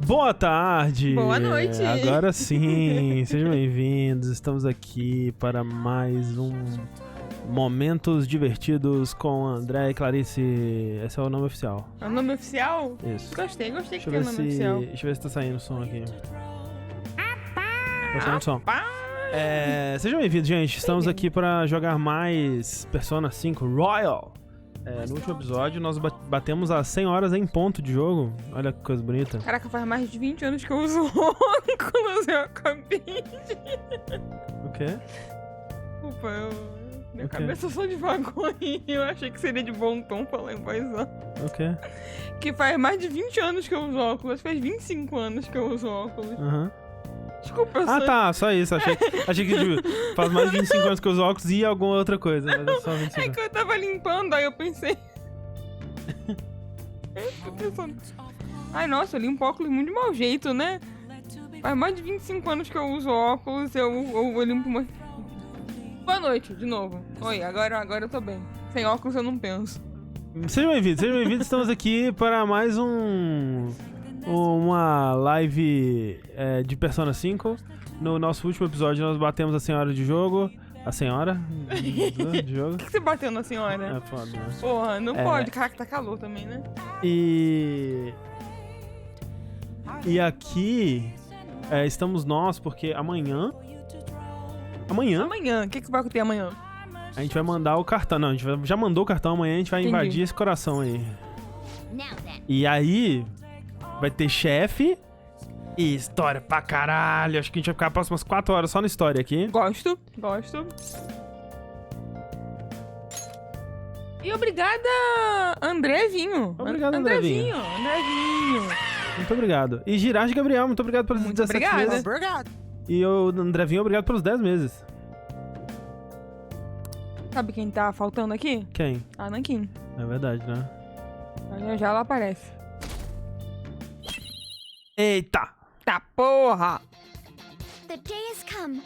Boa tarde! Boa noite! Agora sim, sejam bem-vindos. Estamos aqui para mais um Momentos Divertidos com André e Clarice. Esse é o nome oficial. É o nome oficial? Isso. Gostei que tem o nome oficial. Deixa eu ver se tá saindo o som aqui. Tá saindo o som. Sejam bem-vindos, gente. Estamos aqui para jogar mais Persona 5 Royal. No último episódio, nós batemos as 100 horas em ponto de jogo. Olha que coisa bonita. Caraca, faz mais de 20 anos que eu uso óculos. Eu acabei de... O quê? Desculpa, minha cabeça só devagou e eu achei que seria de bom tom falar em voz alta. O quê? Que faz mais de 20 anos que eu uso óculos. Faz 25 anos que eu uso óculos. Aham. Desculpa, eu Ah, tá, só isso. Achei que faz mais de 25 anos que eu uso óculos e alguma outra coisa. Mas é só 25. É que eu tava limpando, aí eu pensei. Tô pensando. Ai, nossa, eu limpo óculos muito de mau jeito, né? Faz mais de 25 anos que eu uso óculos, eu limpo uma... Boa noite, de novo. Oi, agora eu tô bem. Sem óculos eu não penso. Sejam bem-vindos. Estamos aqui para mais uma live de Persona 5. No nosso último episódio nós batemos a senhora de jogo. A senhora de jogo. Por que você bateu na senhora? É foda, né? Porra, não pode. Caraca, tá calor também, né? E aqui estamos nós, porque amanhã, o que vai acontecer amanhã? a gente vai mandar o cartão. Não, a gente já mandou o cartão. Amanhã a gente vai invadir esse coração aí. E aí vai ter chefe e história pra caralho. Acho que a gente vai ficar as próximas 4 horas só na história aqui. Gosto. E obrigada, André Vinho. Obrigado, André Vinho. Muito obrigado. E Girard Gabriel, muito obrigado pelos 17 meses. Obrigado. E o André Vinho, obrigado pelos 10 meses. Sabe quem tá faltando aqui? Quem? A Nankin. É verdade, né? Já ela aparece. Eita! Tá porra! The day has come.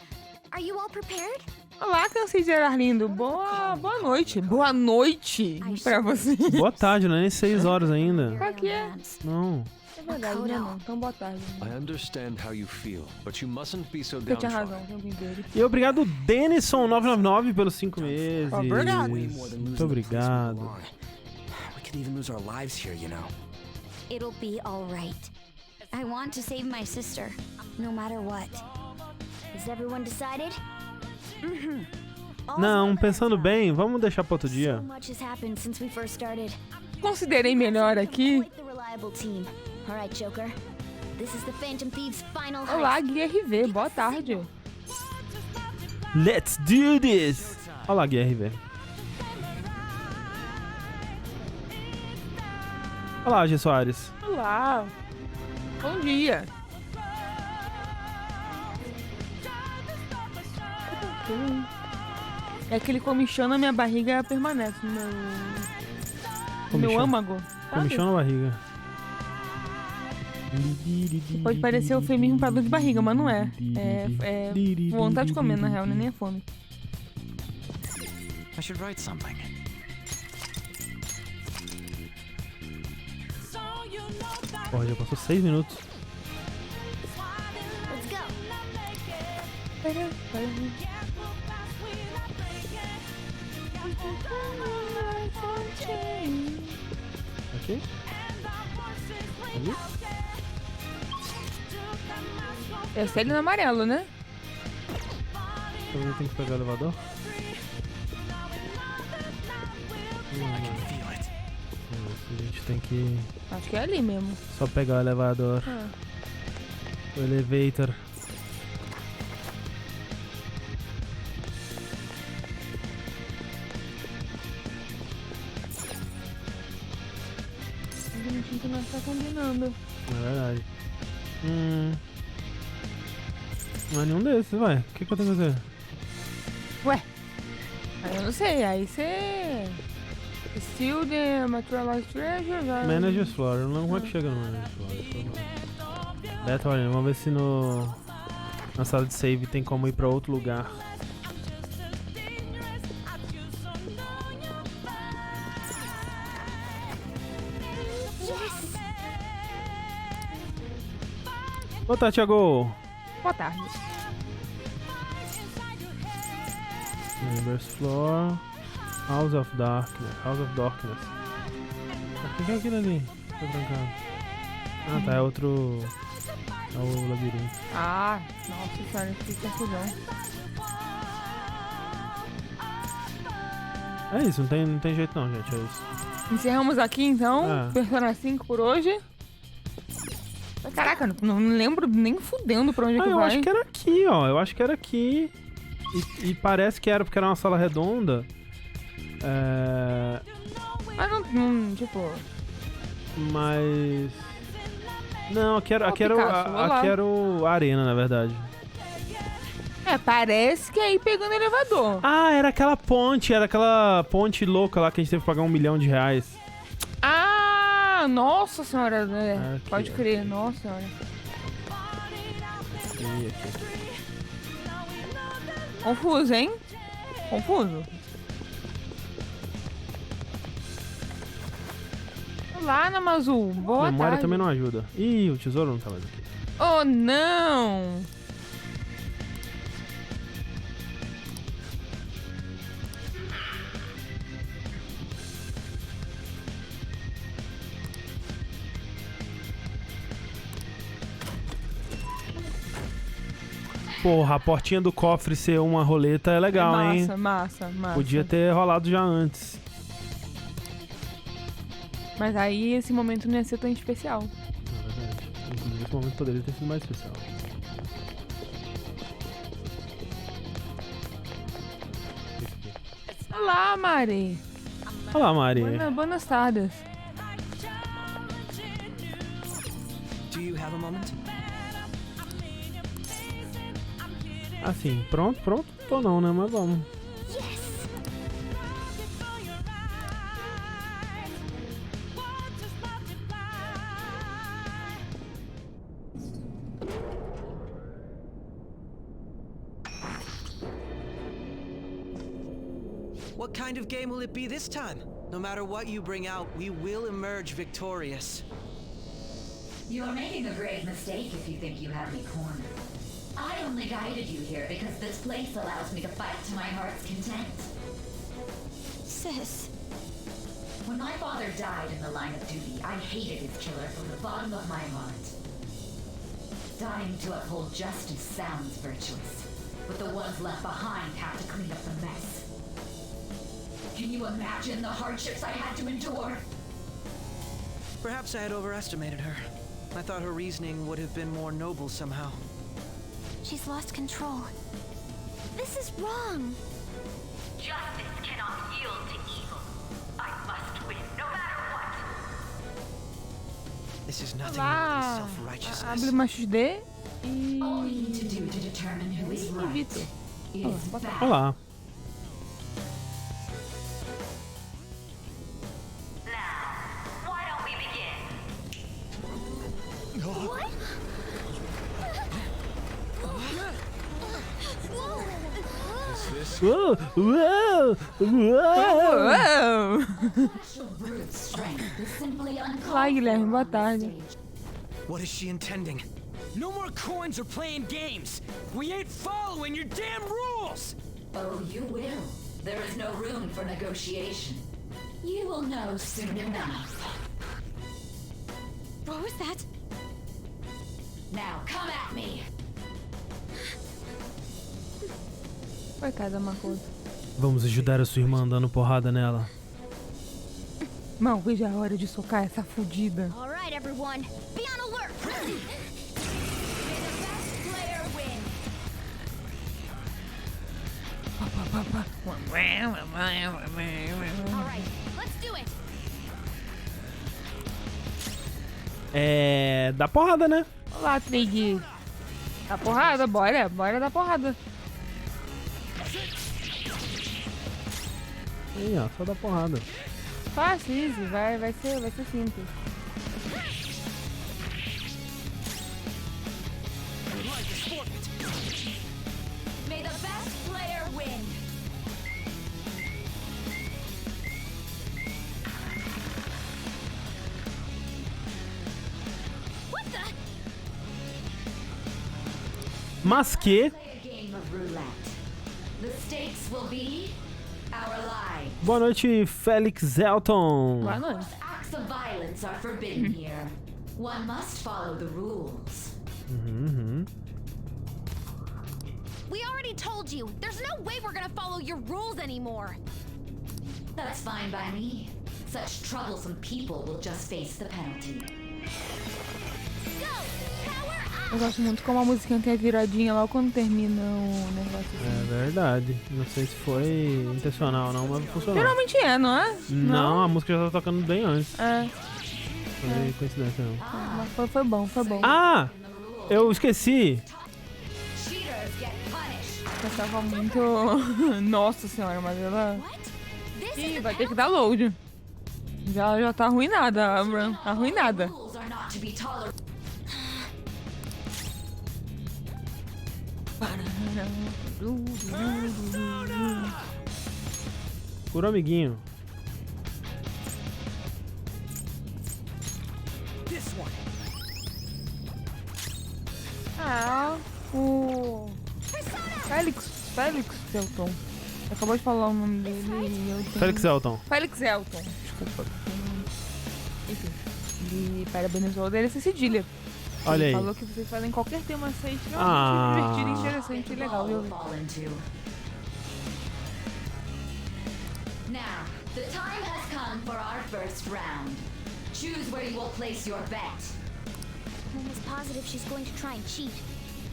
Are you all prepared? Olá, Canciller Arlindo. Boa noite. Boa noite pra você. Boa tarde, não é nem 6 horas ainda. Qual que é? Não. É verdade, não. Então boa tarde. I understand how you feel, but you mustn't be so Você tinha razão, downtrodden. o tempo inteiro. E obrigado, Denison999, pelos 5 meses. Obrigado. Muito obrigado. We could even lose our lives here, you know. It'll be all right. I want to save my sister, no matter what. Is everyone decided? Não, pensando bem, vamos deixar para outro dia. So much has happened since we first started. Considerei melhor aqui. Quite the reliable team. All right, Joker. This is the Phantom Thieves' final Olá, heist. Gui RV. Boa tarde. Let's do this! Olá, GRV. Olá, G. Soares. Olá. Bom dia. É aquele comichão na minha barriga permanece no meu âmago. Comichão na barriga. Pode parecer eufemismo pra dor de barriga, mas não é. É vontade de comer, na real, nem é fome. I should write something. Porra, já passou 6 minutos. Let's go. Aqui? Ali? É o céu no amarelo, né? Também tem que pegar o elevador? Feel it. A gente tem que Acho que é ali mesmo. só pegar o elevador. O elevator. O bonitinho que nós tá combinando. É verdade. Não é nenhum desses, vai. O que eu tenho que fazer? Ué, aí eu não sei, aí você... Steal the Materialized Treasure... Manager's Floor. Eu não lembro como é que chega no Manager's Floor. Beto, olha, vamos ver se na sala de save tem como ir pra outro lugar. Boa tarde, Thiago. Boa tarde. Members Floor. House of Darkness. House of Darkness. O que é aquilo ali? Tô trancado. Ah, tá. É outro... É o labirinto. Ah, nossa senhora, que confusão. É isso, não tem jeito não, gente. É isso. Encerramos aqui, então. Persona 5 por hoje. Caraca, não lembro nem fudendo pra onde é que eu vai. acho que era aqui, ó. Eu acho que era aqui. E parece que era porque era uma sala redonda. Mas não, tipo... Mas... Não, aqui era a arena, na verdade. Parece que é aí pegando o elevador. Ah, era aquela ponte louca lá que a gente teve que pagar R$1 milhão. Ah, nossa senhora, né? Aqui, Pode crer, nossa senhora. Aqui. Confuso, hein? Confuso. Olá, Namazu. Boa Memória tarde. também não ajuda. Ih, o tesouro não tá mais aqui. Oh, não! Porra, a portinha do cofre ser uma roleta é legal, hein? Massa. Podia ter rolado já antes. Mas aí esse momento não ia ser tão especial. Na verdade. Inclusive esse momento poderia ter sido mais especial. Olá, Mari. Olá, Mari. Buenas tardes. Do you have a moment? Assim, pronto? Tô não, né? Mas vamos. What kind of game will it be this time? No matter what you bring out, we will emerge victorious. You're making a grave mistake if you think you have me cornered. I only guided you here because this place allows me to fight to my heart's content. Sis. When my father died in the line of duty, I hated his killer from the bottom of my heart. Dying to uphold justice sounds virtuous, but the ones left behind have to clean up the mess. Can you imagine the hardships I had to endure? Perhaps I had overestimated her. I thought her reasoning would have been more noble somehow. She's lost control. This is wrong. Justice cannot yield to evil. I must win, no matter what. This is nothing more than Olá. self-righteousness. Abre uma XD e... All you need to do to determine who is right Vitor. is bad. Olá. Now, why don't we begin? What? Uou! Brute strength is simply uncalled Olá, Guilherme. for Boa on this tarde. stage. What is she intending? No more coins or playing games. We ain't following your damn rules. Oh, you will. There is no room for negotiation. You will know soon enough. What was that? Now come at me. Coitada, Makoto. Vamos ajudar a sua irmã dando porrada nela. Mal, veja a hora de socar essa fudida. All right, everyone. Be on alert. All right, let's do it. Dá porrada, né? Olá, Trig. Dá porrada? Bora dar porrada. Aí, ó, só dá porrada. Fácil, easy. Vai ser simples. May the best player win. What the? mas que... Play a game of roulette. The stakes will be our lives. Boa noite, Félix Elton. Boa noite. Acts of violence are forbidden here. One must follow the rules. We already told you. There's no way we're gonna follow your rules anymore. That's fine by me. Such troublesome people will just face the penalty. Go! Power up! Eu gosto muito como a musiquinha tem a viradinha lá quando termina o negócio assim. É verdade. Não sei se foi intencional ou não, mas funcionou. Geralmente é, não é? Não, a música já tá tocando bem antes. É. Foi coincidência, não. Mas foi bom, foi bom. Ah! Eu esqueci. Cheaters get punished. Eu tava muito... Nossa senhora, mas ela... What? This Ih, is vai ter que dar load. Já tá arruinada a run. Arruinada. Rules are not to be tolerated. Por amiguinho. This one. Ah, o... Félix Elton. Acabou de falar o nome dele e eu tenho... Félix Elton. Félix Elton. Desculpa. Enfim. Ele parabenizou dele essa cedilha. Olha Ele aí. falou que vocês fazem qualquer tema ser extremamente Ah. divertido, interessante e legal, viu? Fall into. Now, the time has come for our first round. Choose where you will place your bet. I'm almost positive she's going to try and cheat.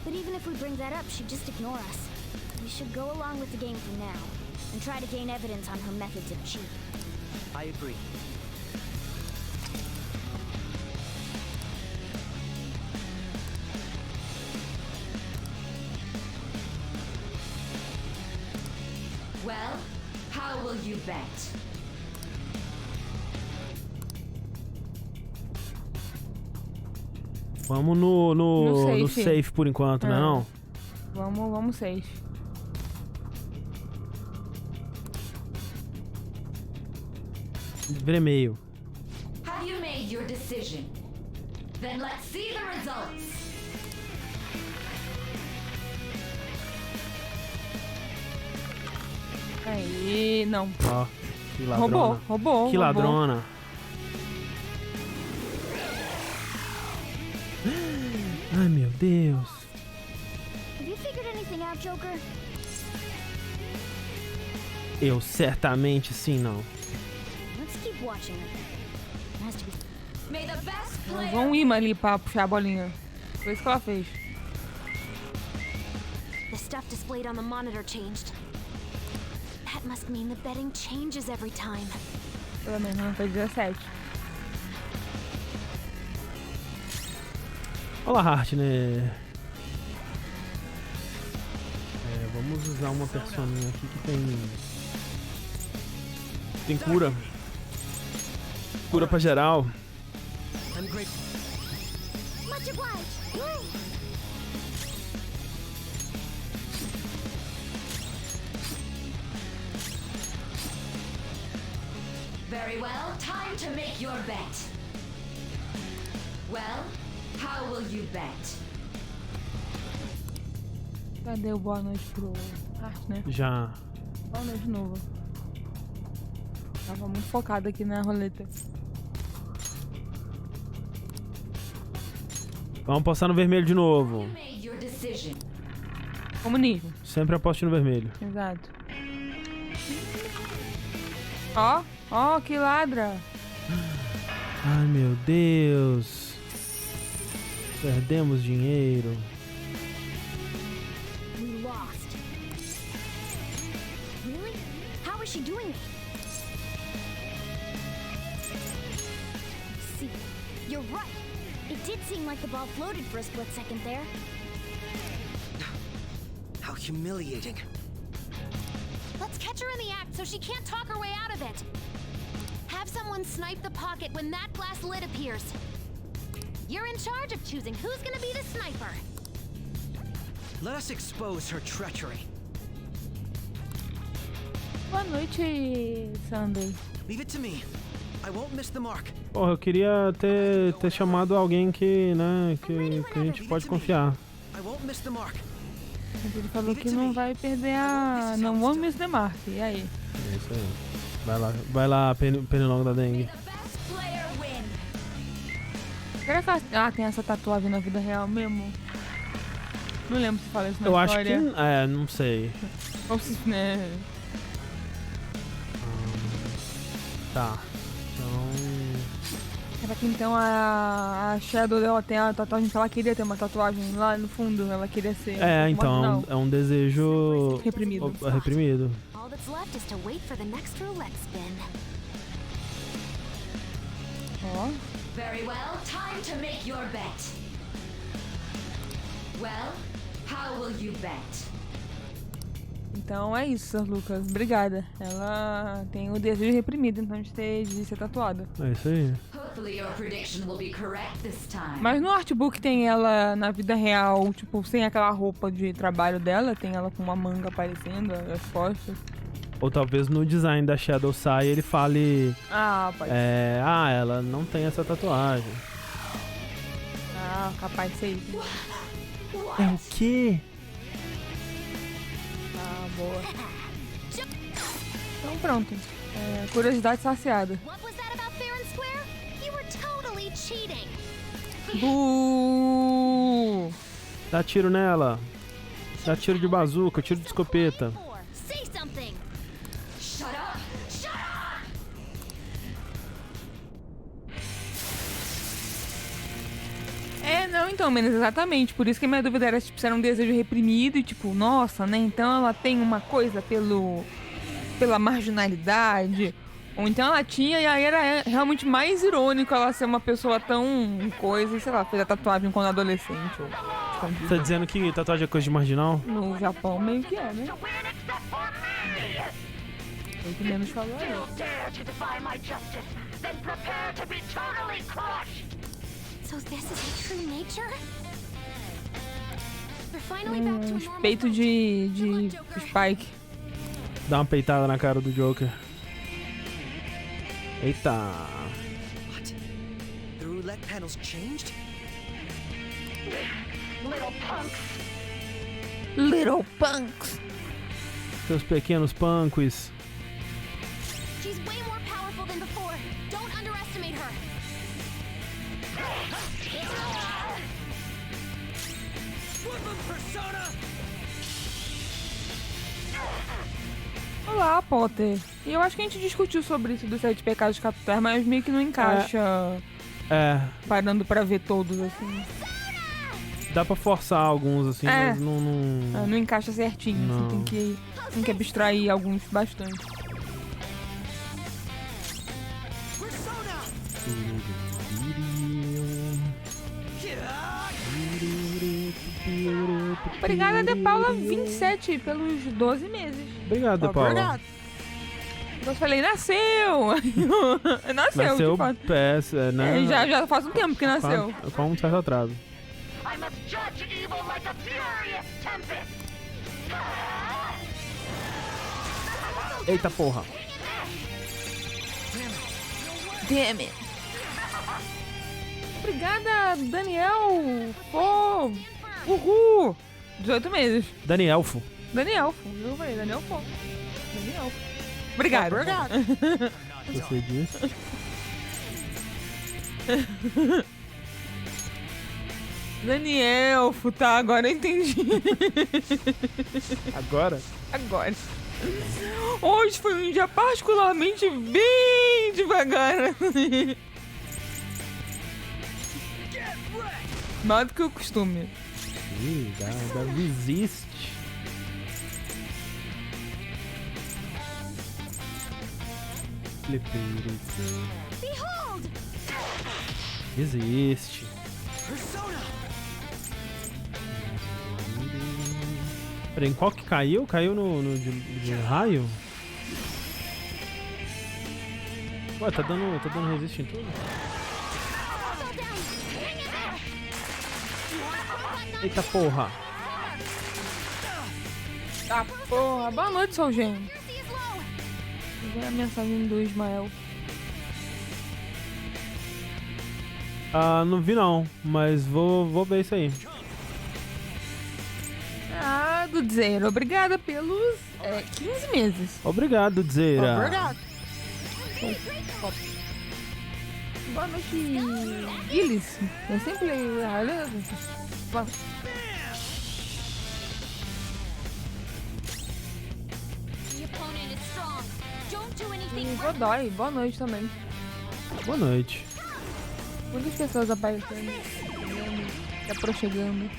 But even if we bring that up, she'd just ignore us. We should go along with the game for now, and try to gain evidence on her methods of cheating. I agree. Well, how will you bet? Vamos no safe. safe por enquanto, né não? Vamos safe. Vermelho. Have you made your decision? Then let's see the results. Aí, não. Ó, que ladrona. Roubou. Que ladrona. Ai, meu Deus. Have you figured anything out, Joker? Eu certamente sim, não. Let's keep watching her. It has to be. May the best player. Vamos um imã ali pra puxar a bolinha. Foi isso que ela fez. The stuff displayed on the monitor changed. That must mean the betting changes every time. Pelo menos não foi 17. Olha lá, Hart, né? Vamos usar uma personinha aqui que tem cura. Cura pra geral. I'm grateful. Much obliged. Very well, time to make your bet. Well, how will you bet? Cadê o boa noite pro Art, né? Já. Boa noite de novo. Tava muito focado aqui na roleta. Vamos apostar no vermelho de novo. You made your decision. Comunismo. Sempre aposte no vermelho. Exato. Ó, que ladra. Ai, meu Deus. Perdemos dinheiro. We lost. Really? How is she doing it? See, you're right. It did seem like the ball floated for a split second there. How humiliating. Let's catch her in the act so she can't talk her way out of it. Have someone snipe the pocket when that glass lid appears. You're in charge of choosing who's gonna be the sniper. Let us expose her treachery. Boa noite, Sunday. Leave it to me. I won't miss the mark. Porra, eu queria ter chamado alguém que, né, que a gente pode confiar. I won't miss the mark. Mas ele falou que não vai perder a... Não vamos miss the mark. E aí? É isso aí. Vai lá, pernilongo da dengue. Será que ela tem essa tatuagem na vida real mesmo? Não lembro se fala isso na Eu história. acho que... não sei. Ou se, né? Tá. Então... Será que então a Shadow dela tem a tatuagem que ela queria ter uma tatuagem lá no fundo? Ela queria ser... então, é um desejo... Reprimido. Reprimido. All that's left is to wait for the next roulette spin. Ó. Very well, time to make your bet. Well, how will you bet? Então é isso, Sr. Lucas. Obrigada. Ela tem o desejo reprimido, então, de ser tatuada. É isso aí. Hopefully your prediction will be correct this time. Mas no artbook tem ela na vida real, tipo, sem aquela roupa de trabalho dela. Tem ela com uma manga aparecendo, as costas. Ou talvez no design da Shadow Sai ele fale... Pode ela não tem essa tatuagem. Capaz de ser isso. É o quê? Boa. Então pronto. Curiosidade saciada. What was that about fair and square? You were totally cheating. Dá tiro nela. Dá tiro de bazuca, tiro de escopeta. Say something. Shut up! Shut up! Não, então, menos exatamente. Por isso que a minha dúvida era, tipo, se era um desejo reprimido e, tipo, nossa, né? Então ela tem uma coisa pela marginalidade. Ou então ela tinha e aí era realmente mais irônico ela ser uma pessoa tão coisa e, sei lá, fez a tatuagem quando adolescente. Ou Você tá dizendo que tatuagem é coisa de marginal? no Japão meio que é, né? Foi o que menos falou aí. So this is her true nature? We're finally back to a normal Peito de Spike. Dá uma peitada na cara do Joker. Eita. What? The roulette panels changed? Little punks. Seus pequenos punks. She's way more powerful than before. Don't underestimate her. Olá, Potter. E eu acho que a gente discutiu sobre isso dos 7 pecados capitais, mas meio que não encaixa parando pra ver todos, assim. Dá pra forçar alguns, assim, mas não... Não encaixa certinho, Não. Assim, tem que abstrair alguns bastante. Obrigada, De Paula 27, pelos 12 meses. Obrigado, De Paula. Obrigado. Eu falei, nasceu! Nasceu, de fato. né? Já faz um tempo que nasceu. Com um certo atraso. Eita porra. Damn it. Obrigada, Daniel. Uhul. 18 meses. Danielfo. Daniel. Eu falei, Daniel. Daniel. Obrigado. Você disse. Daniel, tá, agora eu entendi. Agora? Agora. Hoje foi um dia particularmente bem devagar. Mais do que o costume. Ih, dá resiste. Behold! Resiste. Peraí, em qual que caiu? Caiu no de raio? Ué, tá dando resiste em tudo? Eita porra! Ah, porra. Boa noite, seu gênio. Vou ver a mensagem do Ismael. Ah, não vi não, mas vou ver isso aí. Ah, do Zero, obrigada pelos 15 meses. Obrigado, Zeira. Obrigado. Boa noite, Gilles. Eu sempre leio. The opponent is strong. Don't do anything E Godoy, boa noite também. Boa noite. Muitas pessoas aparecendo, chegando.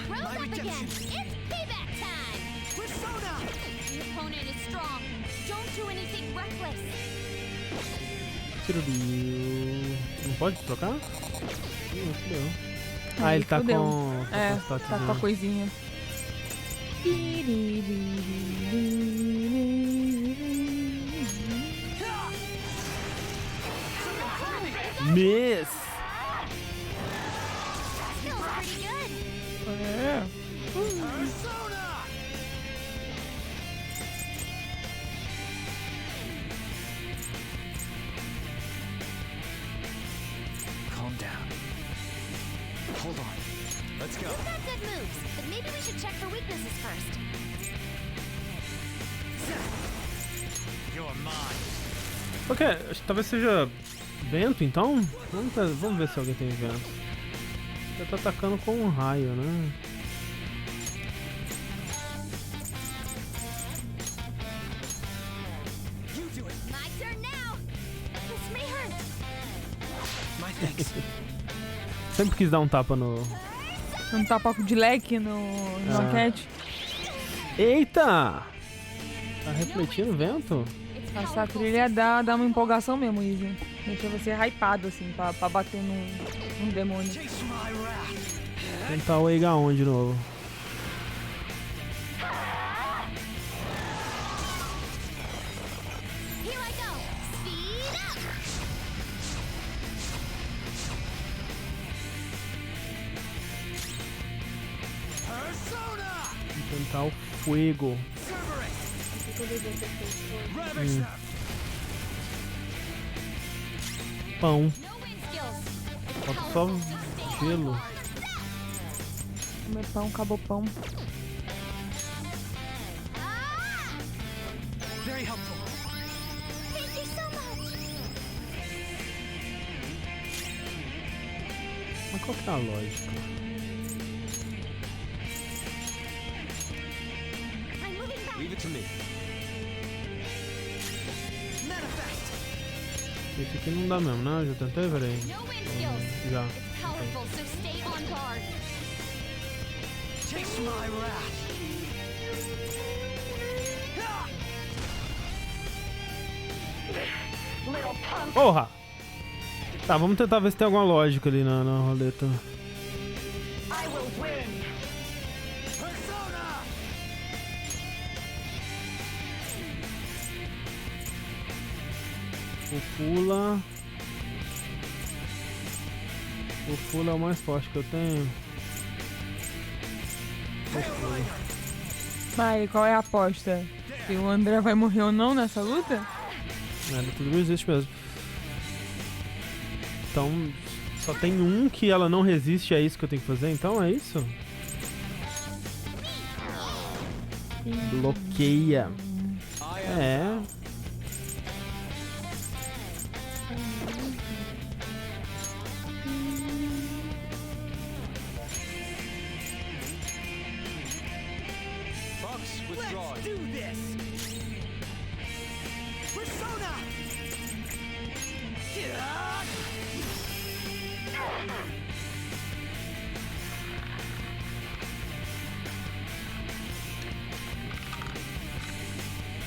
Rose up again. It's payback time. The opponent is strong. Don't do anything reckless. Tiruri. Não pode trocar? Fudeu. Ah, ele tá Fudeu. com... Tá com a coisinha. Miss! Feels pretty good. Calm down. Hold on. Let's go. You've got good moves, but maybe we should check for weaknesses first. You're mine. Ok, acho que talvez seja vento, então? Vamos ver se alguém tem vento. Ele tá atacando com um raio, né? My turn now. This may hurt. My thanks. Sempre quis dar um tapa no... Um tapa de leque no raquete. Eita! Tá refletindo o vento? Essa trilha dá uma empolgação mesmo, Izzy. Deixa você hypado, assim, pra bater num demônio. Tentar o Eiga on de novo. Here I go. Speed up. Vou tentar o Fuego. Pão. No wind skills. Falta só gelo. Comer pão, acabou pão. Very helpful. Thank you so much. Mas qual que é a lógica? I'm moving back. Leave it to me. Esse aqui não dá mesmo, né? Já tentei, peraí. No wind skills. Já. It's powerful, so stay on guard. Chase my wrath. Porra! Tá, vamos tentar ver se tem alguma lógica ali na roleta. O Fula é o mais forte que eu tenho. Vai, qual é a aposta? Se o André vai morrer ou não nessa luta? Tudo existe mesmo. Então, só tem um que ela não resiste, é isso que eu tenho que fazer, então é isso? Bloqueia. É. Do this. Persona.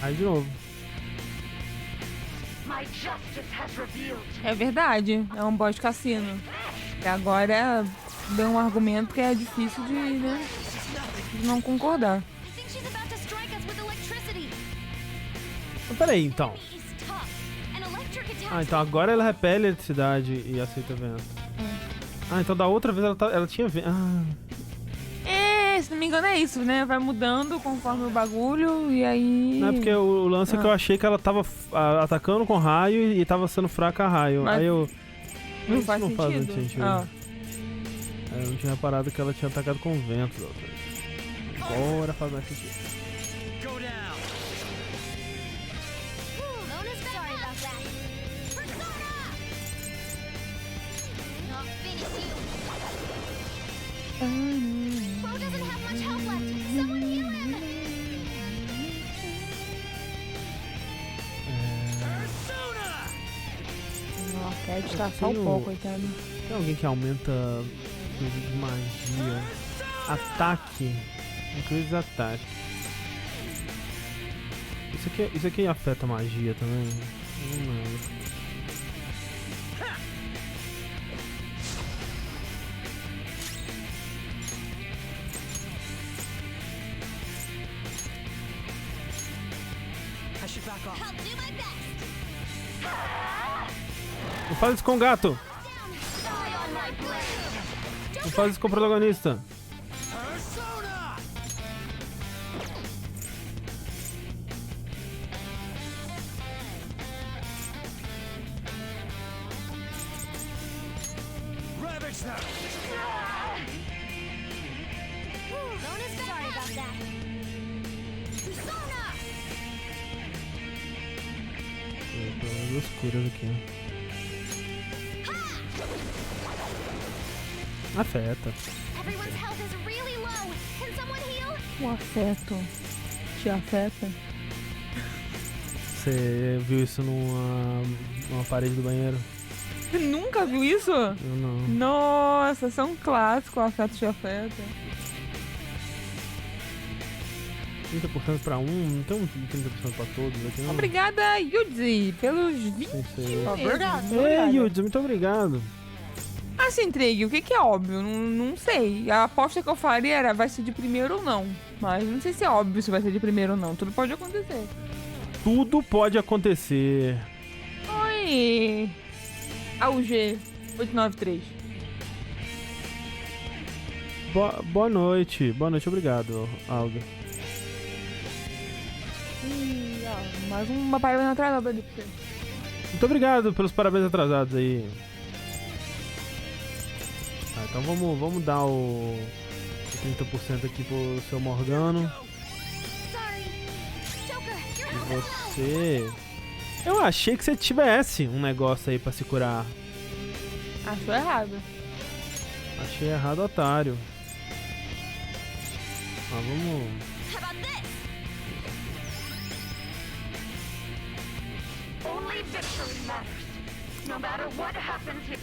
Aí de novo. É verdade, é um boss de cassino. E agora deu um argumento que é difícil de, né, de não concordar. I think she's about to strike us with electricity. Mas peraí, então. Is tough. An electric attack. Ah, então agora ela repele a eletricidade e aceita vento. Ah, então da outra vez ela tinha vento. Ah. É, se não me engano é isso, né? Vai mudando conforme o bagulho e aí... Não é porque o lance é que eu achei que ela tava atacando com raio e tava sendo fraca a raio. Mas aí eu... Não Isso faz não sentido. faz muito sentido. Ah. Eu não tinha reparado que ela tinha atacado com vento da outra vez. Agora faz mais sentido. Go down. Mona's sorry about that. Persona! I'll finish you. Bo doesn't have much health left. Someone heal him! Nossa, a Cat tá só um pouco, coitado. Tem alguém que aumenta coisa de magia? Ataque. Inclusive ataque. Isso aqui afeta a magia também? Não lembro. I should back off. I'll do my best! Não faz isso com o gato! Down! Die on my blade! Não faz isso com o protagonista! Persona! Ravage them. Mona's sorry about that. Persona! Eu tô duas curas aqui. Afeta. Everyone's health is really low. Can someone heal? O afeto. Te afeta? Você viu isso numa parede do banheiro? Você nunca viu isso? Eu não. Nossa, isso é um clássico, o afeto te afeta. 30% pra um, não tem um 30% pra todos aqui não? Obrigada, Yuji, pelos 20 meses. Obrigado. Ei, Yudes, muito obrigado. Assim, Treg, o que é óbvio? Não sei. A aposta que eu faria era vai ser de primeiro ou não. Mas não sei se é óbvio se vai ser de primeiro ou não. Tudo pode acontecer. Tudo pode acontecer. Oi! AUG 893. Boa noite. Boa noite, obrigado, Alga. Mais uma parabéns atrasada ali pra você. Muito obrigado pelos parabéns atrasados aí. Tá, então vamos dar o 30% aqui pro seu Morgano. Sorry. Joker, you're E helping out. você... Eu achei que você tivesse um negócio aí pra se curar. Achou errado. Achei errado, otário. Mas vamos... How about this? Only victory matters. No matter what happens here.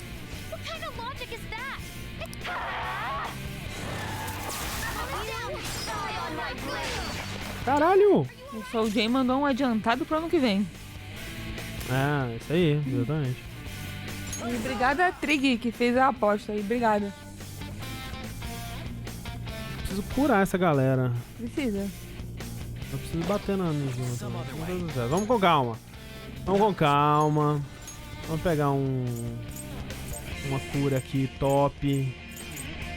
What kind of logic is that? Down! Die on my blade! Caralho! O Soul J mandou um adiantado pro ano que vem. Ah, isso aí, exatamente. E obrigada a Trig, que fez a aposta aí. Obrigada. Preciso curar essa galera. Precisa. Eu preciso bater na junta. Meu Deus do céu. Vamos com calma. Vamos com calma. Vamos pegar uma cura aqui top.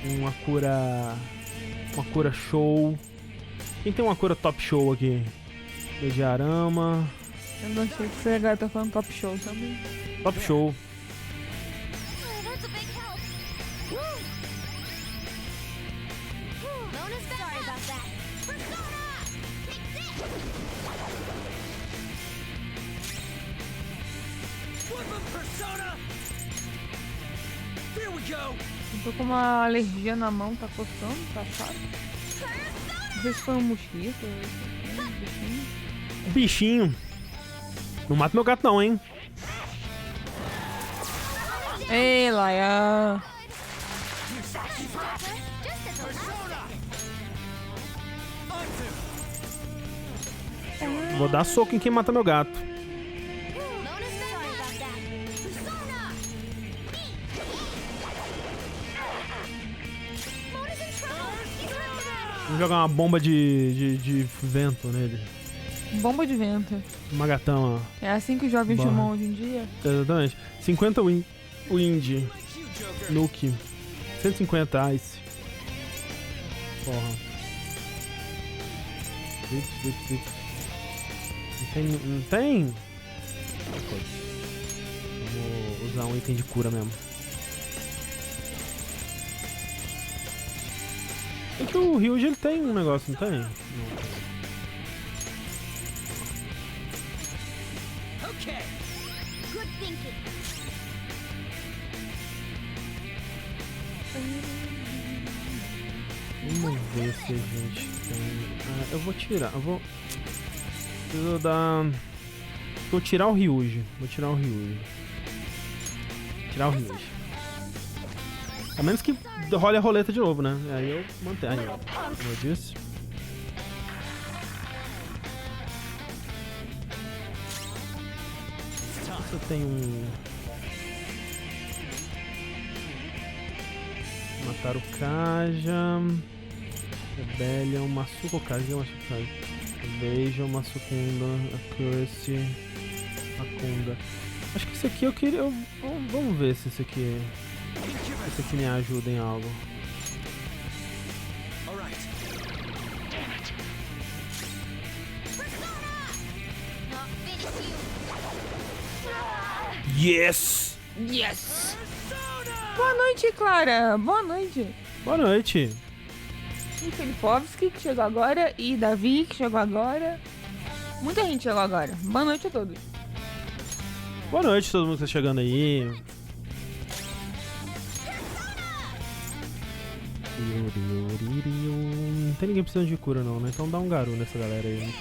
Uma cura show. Quem tem uma cura top show aqui? Mediarama. Eu não sei que você agora tá falando top show também. Top show. Oh, that's a big help. Woo! Mona's sorry about that. Persona! Take this! Flip him, Persona! There we go! Eu tô com uma alergia na mão, tá coçando, tá chato. Não sei se foi um mosquito, um bichinho. Bichinho. Não mata meu gato não, hein? Ei, Laia. Just at the last second. Vou dar soco em quem mata meu gato. Mona's sorry about that. Persona! Mona's in trouble. He's hurt bad. Vou jogar uma bomba de vento nele. Bomba de vento. Magatão, ó. É assim que os jovens Bora. chamam hoje em dia. Exatamente. 50 wind Like you, Joker. nuke. 150 ice. Porra. Vips. Não tem? Vou usar um item de cura mesmo. É que o Ryuji, ele tem um negócio, não tem? Okay. Good thinking. Vamos ver se a gente tem... Ah, eu vou tirar, preciso dar... Vou tirar o Ryuji. Tirar o Ryuji. A menos que role a roleta de novo, né? Aí eu mantenho, como eu disse. Eu tenho um... Matar o Kaja. Rebellion, Masuko Kaja, Invasion, Masukunda, Accuracy, Akunda. Acho que esse aqui eu queria... Vamos ver se esse aqui me ajuda em algo. Yes! Yes! Boa noite, Clara. Boa noite. Boa noite. E Filipovski, que chegou agora. E Davi, que chegou agora. Muita gente chegou agora. Boa noite a todos. Boa noite a todo mundo que tá chegando aí. Não tem ninguém precisando de cura não, né? Então dá um garu nessa galera aí.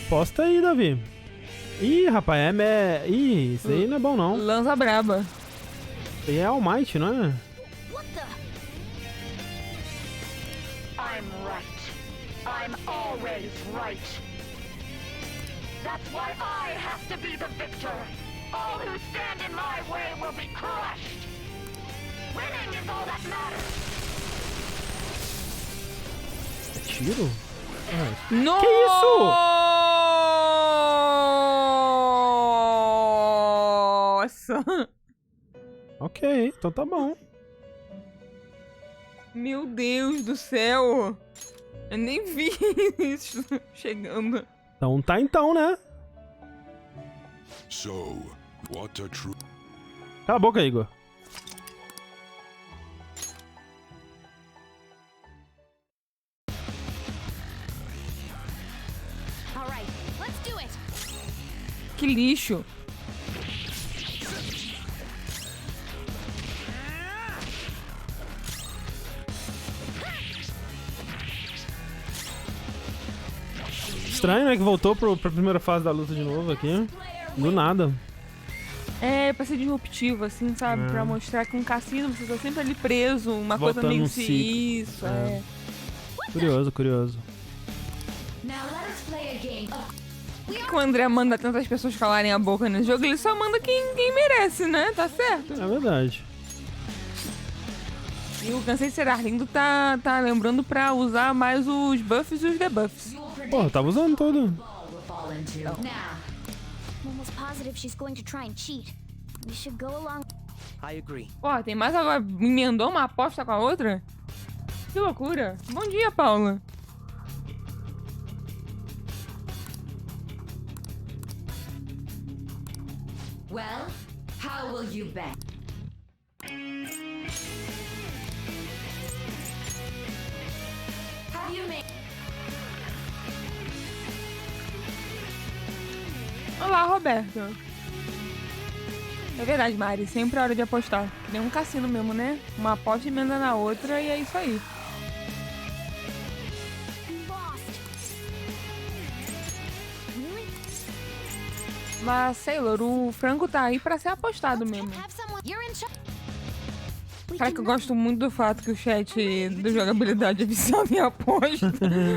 Posta aí, Davi. Ih, rapaz, Ih, isso aí não é bom não. Lança braba. Isso aí é All Might, não é? What the? I'm right. I'm always right. That's why I have to be the victor. All who stand in my way will be crushed. Winning is all that matters. É tiro? Nossa! Que isso? Nossa! Ok, então tá bom. Meu Deus do céu! Eu nem vi isso chegando. Então tá então, né? So, what a true... Cala a boca, Igor. All right, let's do it. Que lixo! Estranho, né? Que voltou pra primeira fase da luta de novo aqui. Do nada. É, pra ser disruptivo, assim, sabe? Pra mostrar que um cassino você tá sempre ali preso, uma Voltando coisa meio num se ciclo. isso, é. Curioso, curioso. Now let us play a game of... Por que o André manda tantas pessoas calarem a boca nesse jogo? Ele só manda quem merece, né? Tá certo? É verdade. E o Cansei de Ser Arlindo tá lembrando pra usar mais os buffs e os debuffs. Pô, tava usando tudo. ball will fall into. Now, I'm almost positive she's going to try and cheat. We should go along. I agree. Pô, tem mais agora. Emendou uma aposta com a outra? Que loucura. Bom dia, Paula. well, how will you bet? Have you made... Olá, Roberto. É verdade, Mari. Sempre é hora de apostar. Que nem um cassino mesmo, né? Uma aposta emenda na outra e é isso aí. Lost. Really? Mas, Sailor, o frango tá aí pra ser apostado mesmo. Have someone. You're in charge. Cara, que eu gosto muito do fato que o chat do Jogabilidade é viciado em aposta.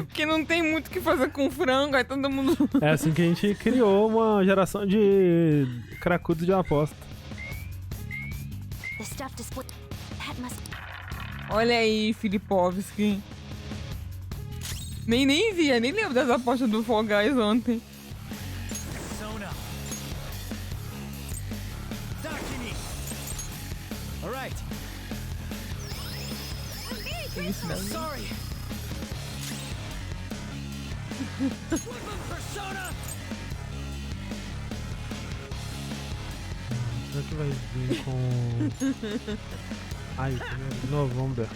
Porque não tem muito o que fazer com frango, aí todo mundo... É assim que a gente criou uma geração de cracudos de aposta. The stuff display. That must. Olha aí, Filipovski. Nem via, nem lembro das apostas do Fall Guys ontem. Persona. Dakini. All right. Sorry. Woodland Persona. será que vai vir com... Ai, de novo, vamos ver.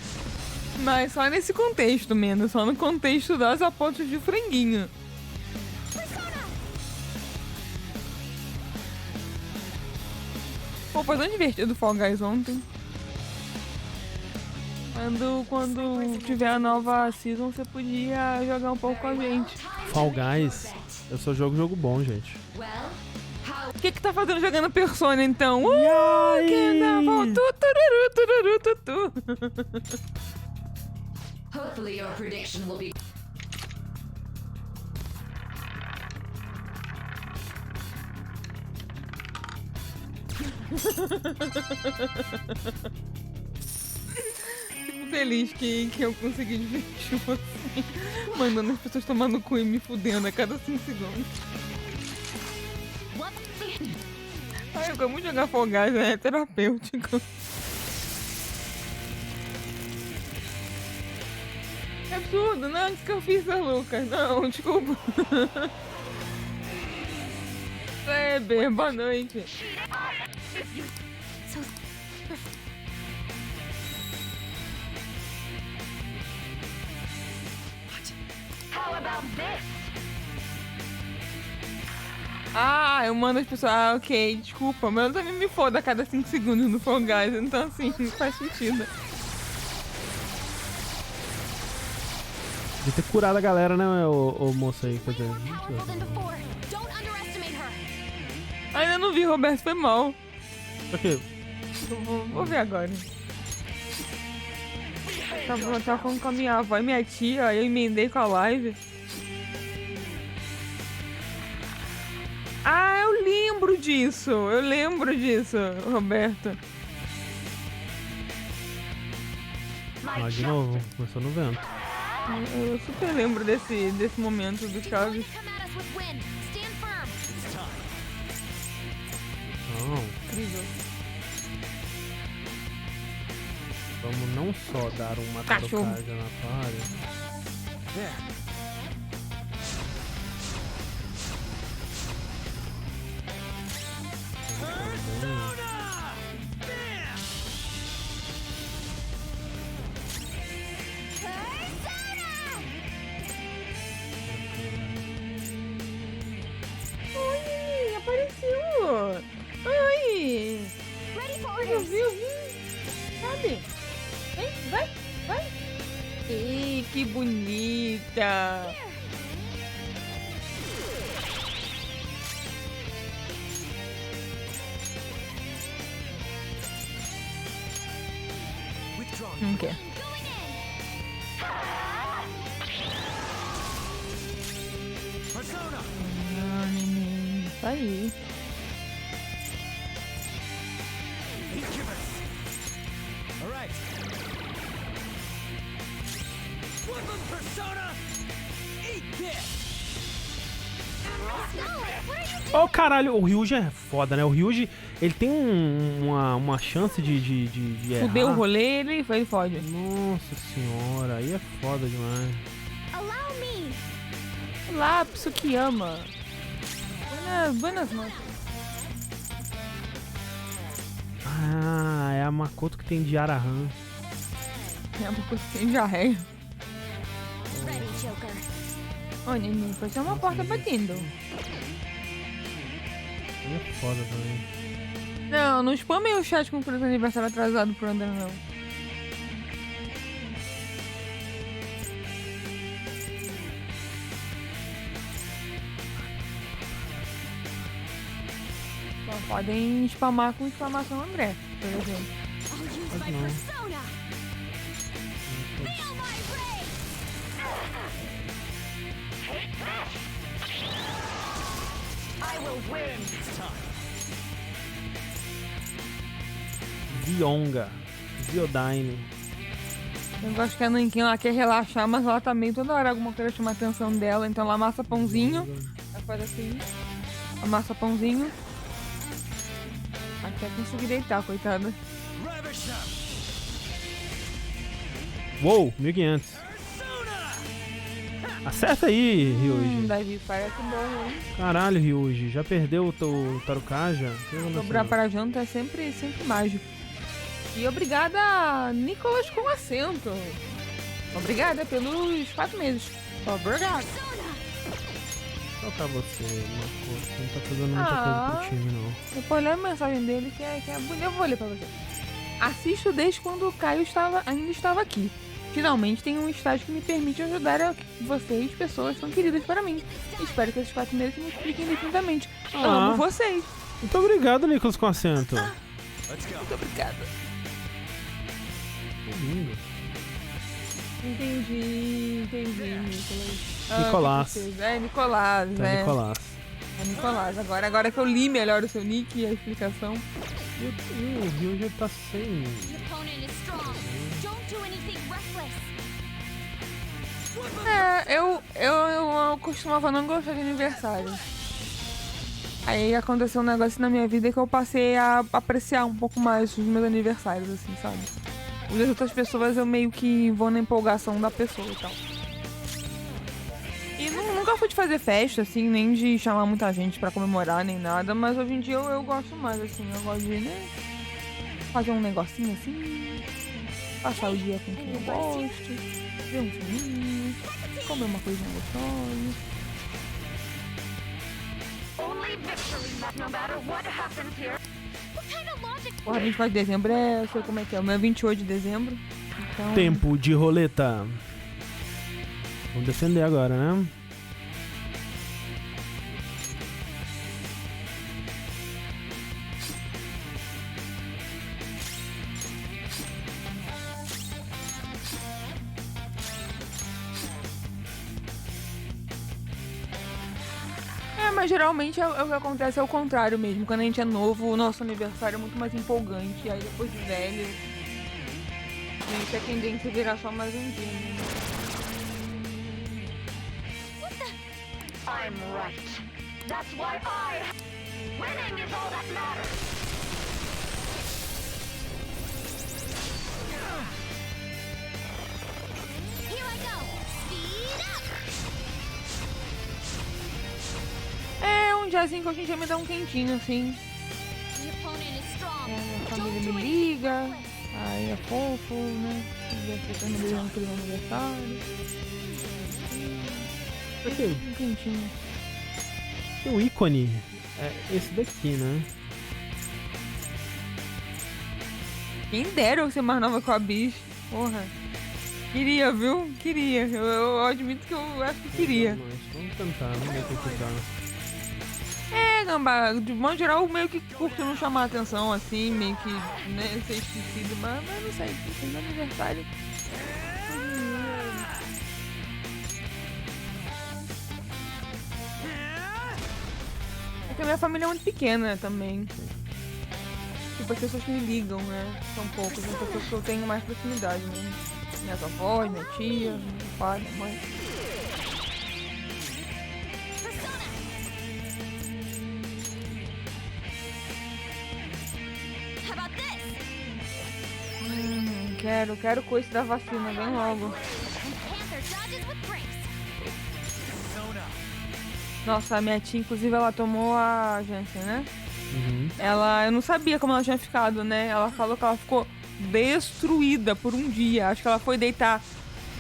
Mas só nesse contexto, menos. Só no contexto das apostas de franguinho. Pô, foi tão divertido Fall Guys ontem. Quando tiver a nova season, você podia jogar um pouco com a gente. Fall Guys, eu só jogo bom, gente. O que tá fazendo jogando Persona, então? Yay! Que dá volta, tururu, tururu, tutu. Hopefully your prediction will be... Fico feliz que eu consegui divertir você. Mandando as pessoas tomar no cu e me fudendo a cada 5 segundos. Ai, eu amo jogar Fall Guys, né? É terapêutico. É absurdo, não, o que eu fiz, Lucas? Não, desculpa. Weber, boa noite. Ah, eu mando as pessoas. Ah, ok, desculpa, mas eu também me foda a cada 5 segundos no Fall Guys, então assim, faz sentido. Devia ter curado a galera, né, o moço aí, quer dizer. Ainda não vi, Roberto, foi mal. Por quê? Vou ver agora. Tava falando com a minha avó e minha tia, aí eu emendei com a live. Ah, eu lembro disso, Roberto. Ah, de novo, começou no vento. Eu super lembro desse momento do Chaves. Não, Incrível. vamos não só dar uma Cachorro. trocada na parede. Oi, apareceu. Oi. Eu vi. Sabe? Vem, vai. Ih, que bonita. Não quer. Ah, neném, isso aí. Oh, caralho, o Ryuji é foda, né? O Ryuji, ele tem uma chance de errar. Fudeu o rolê, ele fode. Nossa senhora, aí é foda demais. Olá, Psukiyama. Buenas noites. Ah, é a Makoto que tem de Arahan. É porque tem jarré. Ô, neném, foi só uma porta batendo. Aí é foda também. Não spamei o chat com o aniversário atrasado pro André, não. Bom, podem spamar com exclamação André, por exemplo. Pode não. Vionga. Viodine. Eu gosto que a Nankin, ela quer relaxar, mas ela também toda hora alguma coisa chama a atenção dela. Então ela amassa pãozinho. Ela faz assim. Amassa pãozinho. Até conseguir deitar, coitada. Uou, 1500. Acerta aí, Ryuji. Davi, parece bom, hein? Caralho, Ryuji. Já perdeu o teu Tarukaja? Dobrar para a janta é sempre mágico. E obrigada, Nicolas com acento. Obrigada pelos 4 meses. Obrigada. Vou colocar você, Marco. Não tá fazendo muita coisa pro time, não. Depois lê a mensagem dele que é bonita. Eu vou ler pra você. Assisto desde quando o Caio ainda estava aqui. Finalmente tem um estágio que me permite ajudar vocês, pessoas tão queridas para mim. Espero que esses 4 meses me expliquem definitivamente. Amo vocês. Muito obrigado, Nicolas com acento. Muito obrigada. Que lindo. Entendi, Nicolas. Nicolás. Nicolás, né? Nicolás. É Nicolás. Agora que eu li melhor o seu nick e a explicação. E o Rio já tá sem. Eu costumava não gostar de aniversário. Aí aconteceu um negócio na minha vida que eu passei a apreciar um pouco mais os meus aniversários, assim, sabe? Os das outras pessoas eu meio que vou na empolgação da pessoa e tal. E nunca fui de fazer festa, assim, nem de chamar muita gente pra comemorar, nem nada. Mas hoje em dia eu gosto mais, assim. Eu gosto de, né, fazer um negocinho assim, passar o dia com quem eu gosto, ver um filminho, comer uma coisinha gostosa. Porra, 24 de dezembro eu sei como é que é. O meu é 28 de dezembro. Então... Tempo de roleta. Vamos defender agora, né? Mas geralmente o que acontece é o contrário mesmo. Quando a gente é novo, o nosso aniversário é muito mais empolgante. E aí depois de velho, a gente é tendência a virar só mais um dia, né? I'm right. That's why winning is all that matters. Here I go. Speed up. É um diazinho que hoje em dia me dá um quentinho, assim. The opponent is strong. A família me liga, aí é fofo, né? As pessoas me ligam pro meu aniversário. Um quentinho. O ícone é esse daqui, né? Quem dera eu ser mais nova que a bicha. Porra. Queria, viu? Queria. Eu admito que eu acho que queria. Vamos tentar, vamos ver o que dá. Gambá, de modo geral, meio que curto não chamar atenção, assim, meio que, né, ser esquecido, mas não sei, no aniversário. É que a minha família é muito pequena também. Tipo, as pessoas que me ligam, né, são poucas, são pessoas que eu tenho mais proximidade, né. Minhas avós, minha tia, meu pai, minha mãe. Quero coisa da vacina, bem logo. Nossa, a minha tia, inclusive, ela tomou a Janssen, né? Uhum. Eu não sabia como ela tinha ficado, né? Ela falou que ela ficou destruída por um dia. Acho que ela foi deitar...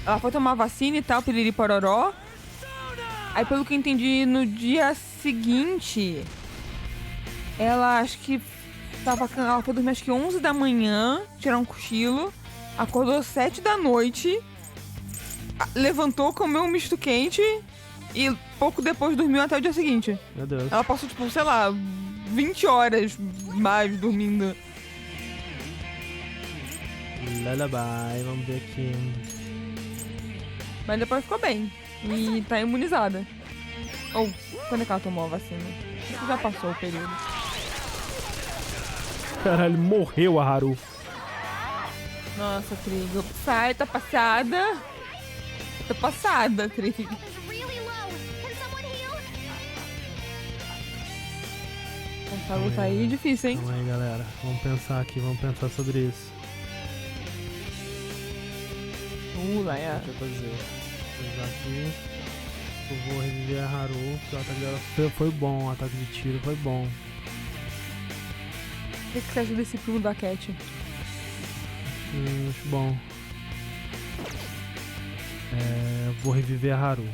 Ela foi tomar vacina e tal, piriri pororó. Aí, pelo que eu entendi, no dia seguinte... Ela, acho que... Ela foi dormir, acho que 11 da manhã, tirar um cochilo. Acordou 7 da noite, levantou, comeu um misto quente e pouco depois dormiu até o dia seguinte. Meu Deus. Ela passou, tipo, sei lá, 20 horas mais dormindo. Lullaby, vamos ver aqui. Mas depois ficou bem e tá imunizada. Ou, quando é que ela tomou a vacina? Acho que já passou o período. Caralho, morreu a Haru. Nossa, Trigo. Sai, tá passada. Tô passada, Trigo. Essa luta aí é difícil, hein? Calma aí, galera. Vamos pensar aqui, vamos pensar sobre isso. Lá é. Deixa eu fazer. Vou usar aqui. Eu vou reviver a Haru, porque o ataque dela foi bom, o ataque de tiro foi bom. O que você acha desse pulo da Cat? Acho bom. Vou reviver a Haru.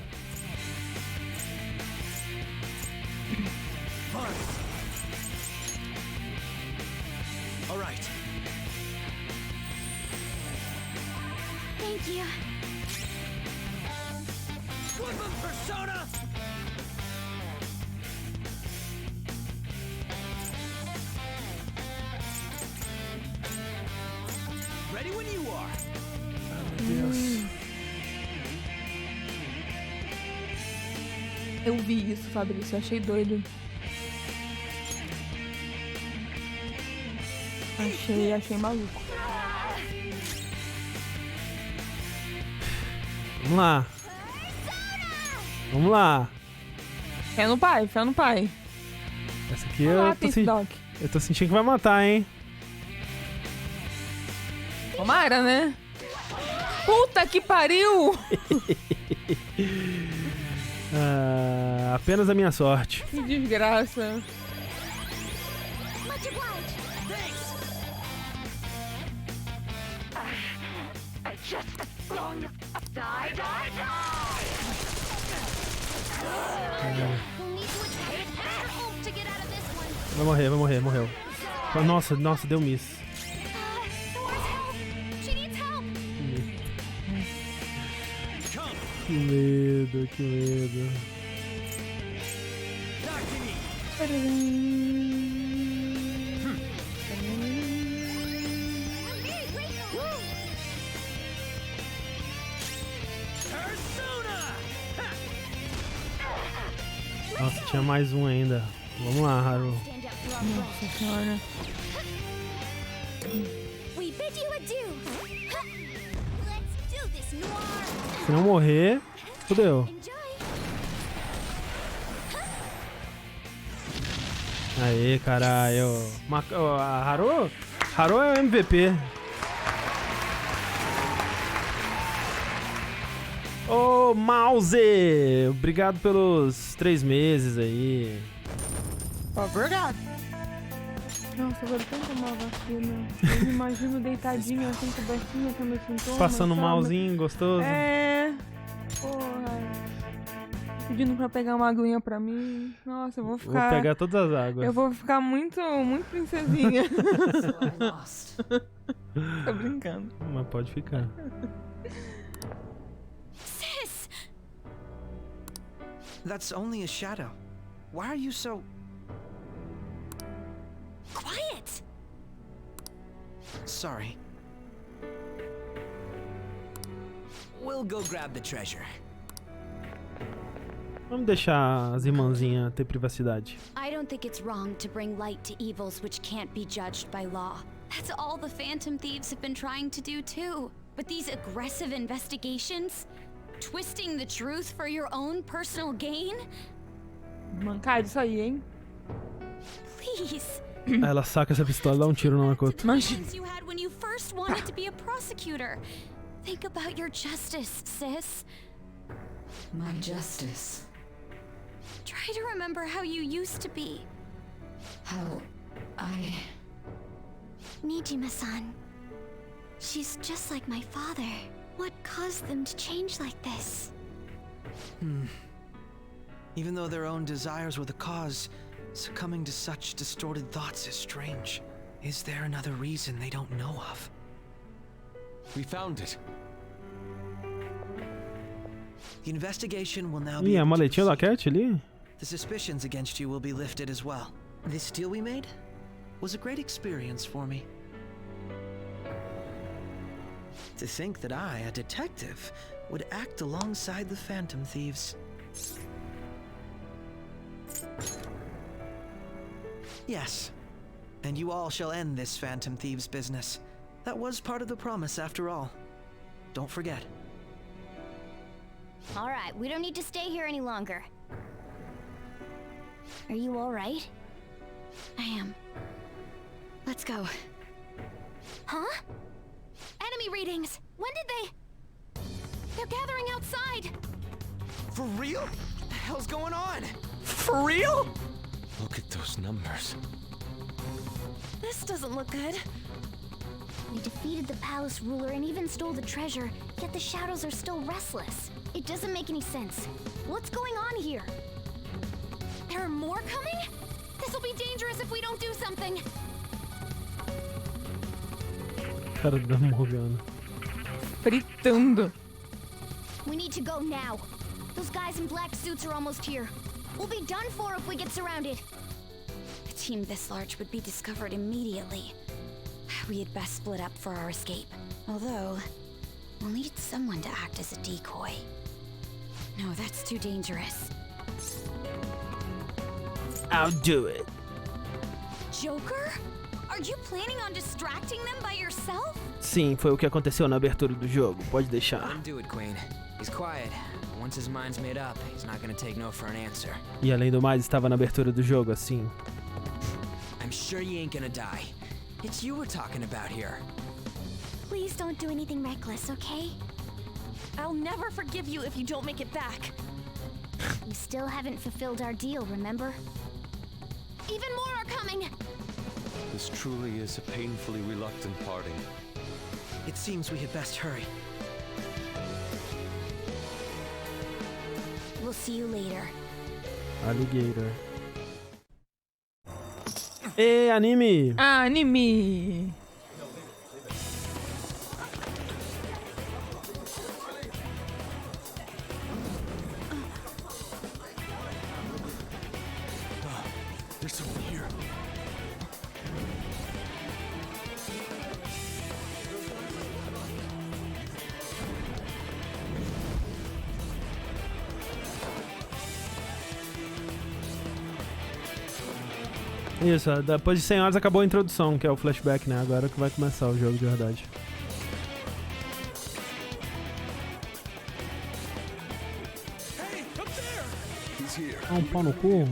All right. Thank you. Woodland persona! Ready when you are. Meu Deus. Eu vi isso, Fabrício. Eu achei doido. Achei maluco. Vamos lá. Vamos lá. Fé no pai, fé no pai. Essa aqui Olá, Pink Doc. eu tô sentindo que vai matar, hein? Tomara, né? Puta que pariu! Apenas a minha sorte. Que desgraça. Much obliged. I just long die. We'll need to attract extra oomph to get out of this one. Vai morrer, morreu. Nossa, deu miss. Sora's help. She needs help. Que medo, que medo. Talk to me. I'm very grateful. Persona! Nossa, tinha mais um ainda. Vamos lá, Haru. Stand up to our Nossa senhora. We bid you adieu. Let's do this, Noir. Se não morrer, fudeu. Enjoy. Aê, caralho. A Haru é o MVP. Ô, Mouse! Obrigado pelos 3 meses aí. Obrigado. Nossa, eu vou tanto tomar vacina. Eu me imagino deitadinho assim, cobertinha com meus sintomas. Passando sabe? malzinho, gostoso. É. Porra. Pedindo pra pegar uma aguinha pra mim. Nossa, eu vou ficar. Vou pegar todas as águas. Eu vou ficar muito princesinha. So I lost. Tô brincando. Mas pode ficar. Sis! That's only a shadow. Why are you so... Quiet! Sorry. We'll go grab the treasure. Vamos deixar as irmãzinhas ter privacidade. I don't think it's wrong to bring light to evils which can't be judged by law. That's all the Phantom Thieves have been trying to do too. But these aggressive investigations? Twisting the truth for your own personal gain? Mancado isso aí, hein? Please. Ela saca essa pistola e dá um tiro no Makoto. Imagine you had when you first wanted to be a prosecutor. Think about your justice, sis. My justice. Try to remember how you used to be. How I... Nijima-san. She's just like my father. What caused them to change like this? Even though their own desires were the cause, succumbing to such distorted thoughts is strange. Is there another reason they don't know of? We found it. The investigation will now be Ih, a able to maletinha da proceed. Cat ali? The suspicions against you will be lifted as well. This deal we made was a great experience for me. To think that I, a detective, would act alongside the Phantom Thieves. Yes, and you all shall end this Phantom Thieves business. That was part of the promise after all. Don't forget. All right, we don't need to stay here any longer. Are you all right? I am. Let's go. Huh? Enemy readings! When did they... They're gathering outside! For real? What the hell's going on? For real? Look at those numbers. This doesn't look good. We defeated the palace ruler and even stole the treasure, yet the shadows are still restless. It doesn't make any sense. What's going on here? There are more coming? This will be dangerous if we don't do something. Cara da Morgana. Fritando. We need to go now. Those guys in black suits are almost here. We'll be done for if we get surrounded. A team this large would be discovered immediately. We had best split up for our escape. Although, we'll need someone to act as a decoy. No, that's too dangerous. I'll do it. Joker? Are you planning on distracting them by yourself? Sim, foi o que aconteceu na abertura do jogo. Pode Let deixar. him do it, Queen. He's quiet. Once his mind's made up, he's not gonna take no for an answer. E além do mais, estava na abertura do jogo, assim. I'm sure you ain't gonna die. It's you we're talking about here. Please don't do anything reckless, okay? I'll never forgive you if you don't make it back. We still haven't fulfilled our deal, remember? Even more are coming! This truly is a painfully reluctant parting. It seems we had best hurry. We'll see you later. Alligator. Ei, anime! Anime. There's someone here. Isso, depois de 100 horas acabou a introdução, que é o flashback, né? Agora que vai começar o jogo de verdade. Hey, up there! He's here. Ah, um pau no cu?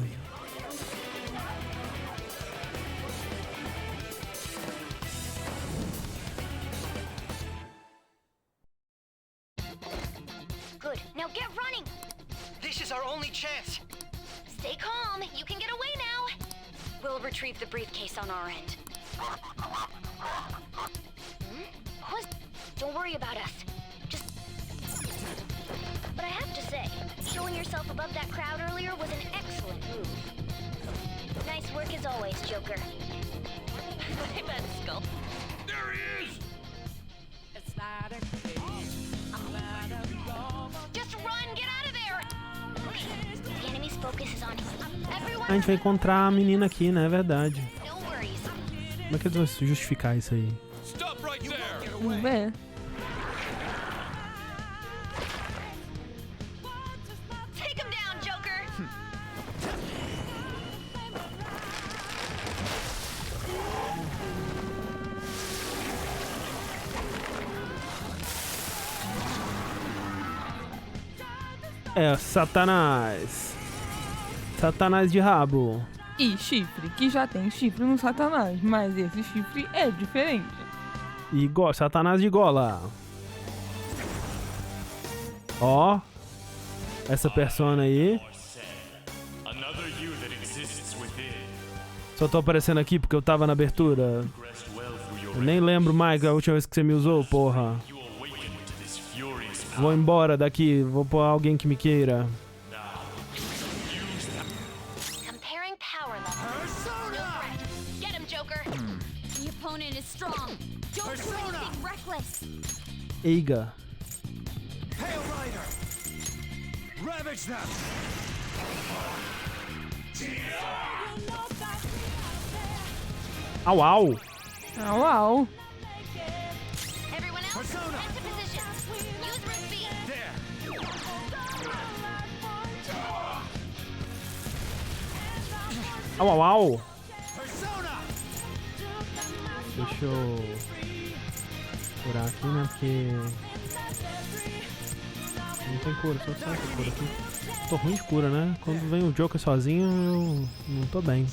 Good. Now get running! This is our only chance. Stay calm. You can get away now. We'll retrieve the briefcase on our end. Don't worry about us. Just... But I have to say, showing yourself above that crowd earlier was an excellent move. Nice work as always, Joker. I bet Skull. There he is! Just run! Get out of there! Okay, the enemy's focus is on everyone. A gente vai encontrar a menina aqui, né? É verdade. No worries. Como é que eles vão justificar isso aí? Stop right there! Vamos ver. Take him down, Joker! É, Satanás. Satanás de rabo. E chifre, que já tem chifre no Satanás, mas esse chifre é diferente. E Satanás de gola. Ó. Essa persona aí. Another you that exists within. Só tô aparecendo aqui porque eu tava na abertura. Eu nem lembro mais a última vez que você me usou, porra. You awaken to this furious Vou embora daqui, vou pôr alguém que me queira. Comparing power levels. No threat. Get him, Joker! The opponent is strong. Don't do anything reckless. Eiga. Hail Rider! Ravage them! Au, au. Au, au. Everyone else, Persona! head to position. Use root speed. There! Au, au, au. Persona! Deixa eu curar aqui, né? Porque não tem cura, só sai com cura aqui. Tô ruim de cura, né? Quando vem o Joker sozinho, eu não tô bem.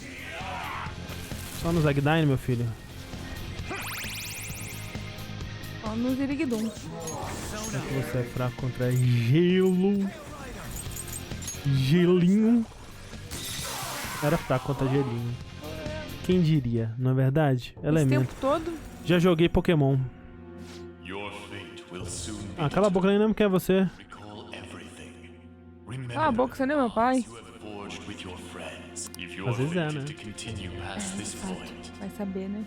Só no Zagdyne, meu filho. Ó, no Ziriguidum. Será que você é fraco contra gelo? Gelinho. Era fraco contra gelinho. Quem diria, não é verdade? Esse tempo todo? Já joguei Pokémon. Ah, cala a boca, nem lembro quem é você. Cala a boca, você não é meu pai. Às vezes é, né? Vai saber, né?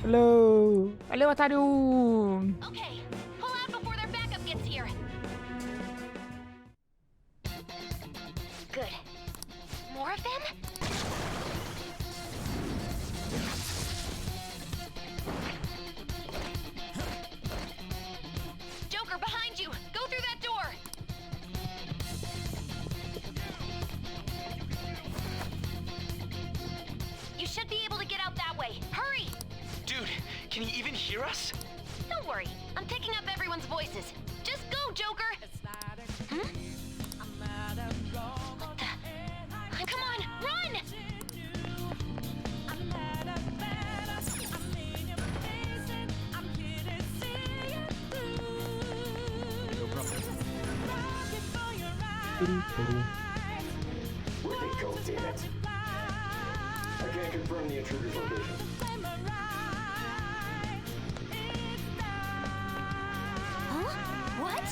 Hello. Valeu, otário. Okay, pull out before their backup gets here. Good. More of them? Joker, behind you! Go through that door! You should be able to get out that way. Hurry! Dude, can he even hear us? Don't worry, I'm picking up everyone's voices. Just go, Joker! Hmm? What the? Come on, run! Where'd they go, damn it? I can't confirm the intruder's location. Huh? What?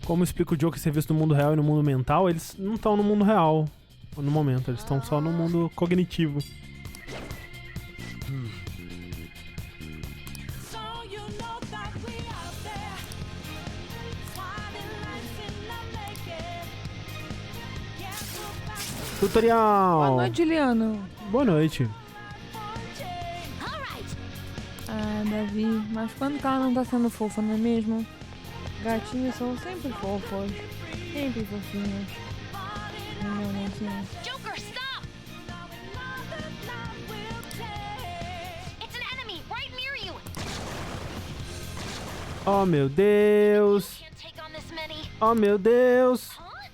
Como explica o Joker ser visto no mundo real e no mundo mental, eles não estão no mundo real no momento, eles estão só no mundo cognitivo. Tutorial! Boa noite, Juliano. Boa noite. Ah, Davi, mas quando que ela não tá sendo fofa, não é mesmo? Gatinhos são sempre fofos, sempre fofinhos. Meu netinho. Joker, stop! It's an enemy right near you. Oh meu Deus! Can't take on this many. Oh meu Deus! Huh?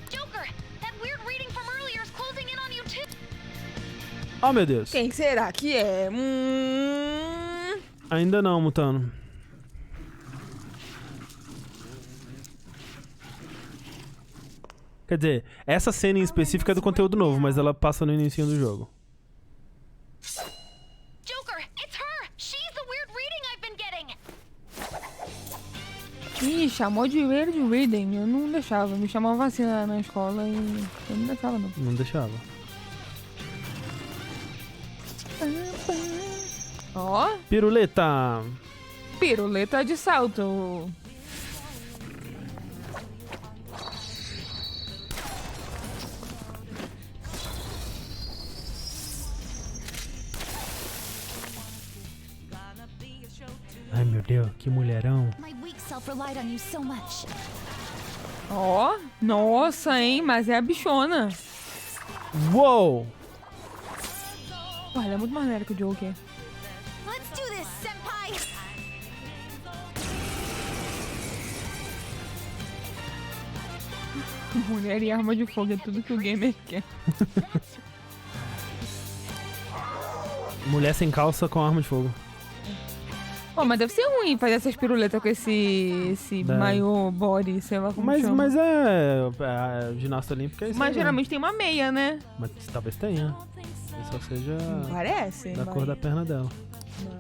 Joker, that weird reading from earlier is closing in on you too. Oh meu Deus! Quem será que é? Ainda não, Mutano. Quer dizer, essa cena em específico é do conteúdo novo, mas ela passa no início do jogo. Joker, it's her. She's the weird reading I've been getting. Ih, chamou de weird reading. Eu não deixava. Me chamavam assim na escola e eu não deixava, não. Não deixava. Ó. Piruleta. Piruleta de salto. Ai meu Deus, que mulherão. My weak self relied on you so much. Ó, nossa, hein? Mas é a bichona. Uou! Pô, ela é muito mais velha que o Joker. Let's do this, senpai. Mulher e arma de fogo é tudo que o gamer quer. Mulher sem calça com arma de fogo. Pô, mas deve ser ruim fazer essas piruletas com esse maiô body, sei lá como chama. Mas é ginasta olímpica é isso. Mas aí, geralmente tem uma meia, né? Mas talvez tenha. Só seja Parece. da cor da perna dela.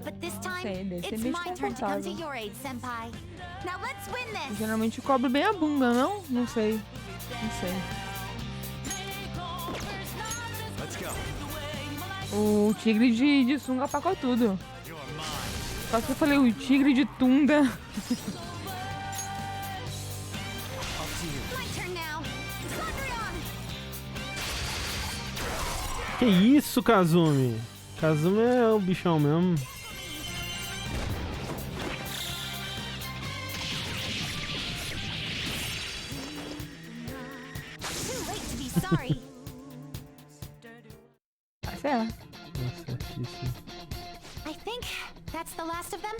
But this time, Sei, deve ser it's bem my turn to come to desconfortável. your aid, senpai. Now let's win this. Geralmente cobre bem a bunda, não? Não sei. Não sei. O tigre de sunga pacou tudo. Só que eu falei o tigre de tunda. My turn now. Slaughter on. Que isso, Kazumi? Kazumi é o bichão mesmo. Too late to be sorry. Tá certo. Nossa, certíssimo. I think that's that's the last of them?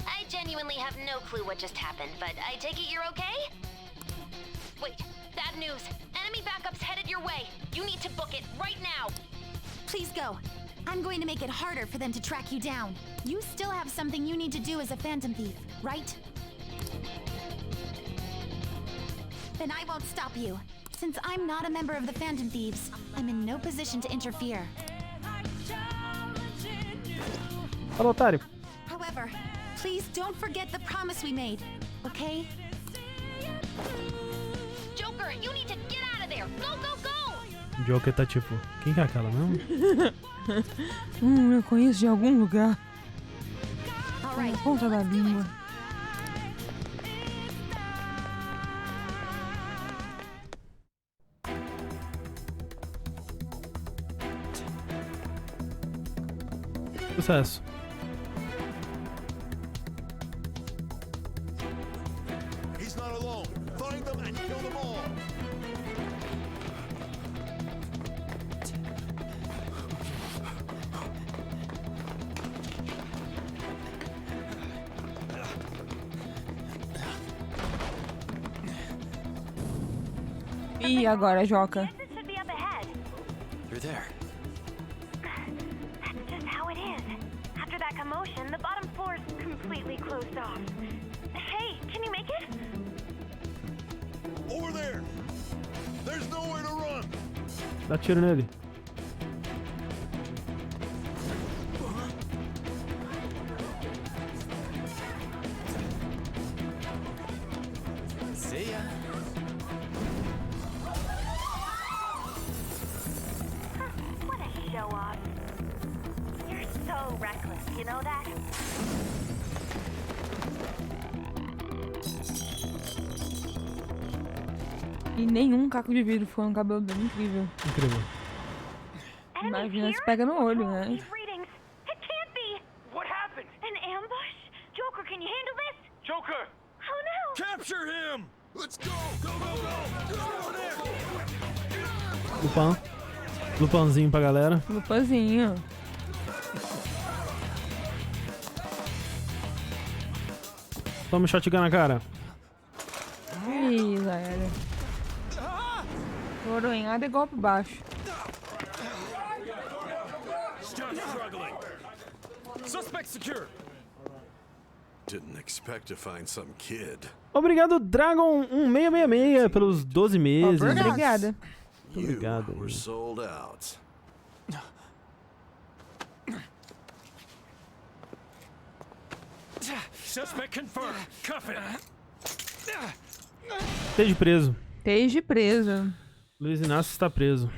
I genuinely have no clue what just happened, but I take it you're okay? Wait, bad news. Enemy backup's headed your way. You need to book it right now. Please go. I'm going to make it harder for them to track you down. You still have something you need to do as a Phantom Thief, right? Then I won't stop you. Since I'm not a member of the Phantom Thieves, I'm in no position to interfere. Fala, otário. However, please don't forget the promise we made, okay? Joker, you need to get out of there! Go, go, go! Joker tá tipo, quem que é aquela mesmo? Eu conheço de algum lugar. All right, Ponta da língua. Sucesso. He's not alone. Find them and kill them all. E agora, Joca? This should be up ahead. You're there. That's just how it is. After that commotion, the bottom floor is completely closed off. Hey, can you make it? Over there. There's nowhere to run. Dá tiro nele. See ya. What a show off. You're so reckless, you know that? E nenhum caco de vidro foi no cabelo dele. Incrível. Incrível. Imagina se pega no olho, né? These readings. It can't be. What happened? An ambush? Joker, can you handle this? Joker! Oh no! Capture him. Let's go. Go, go, go. Get over there. Lupin. Lupinzinho pra galera. Lupazinho. Toma um shotgun na cara. Ih, galera. Coronhada é golpe baixo. Stop struggling. Suspect secure. Didn't expect to find some kid. Obrigado, Dragon 1666, pelos 12 meses. Obrigada. Obrigado. You were sold out. Suspect confirmed. Cuff it. Esteja preso. Esteja preso. Luiz Inácio está preso.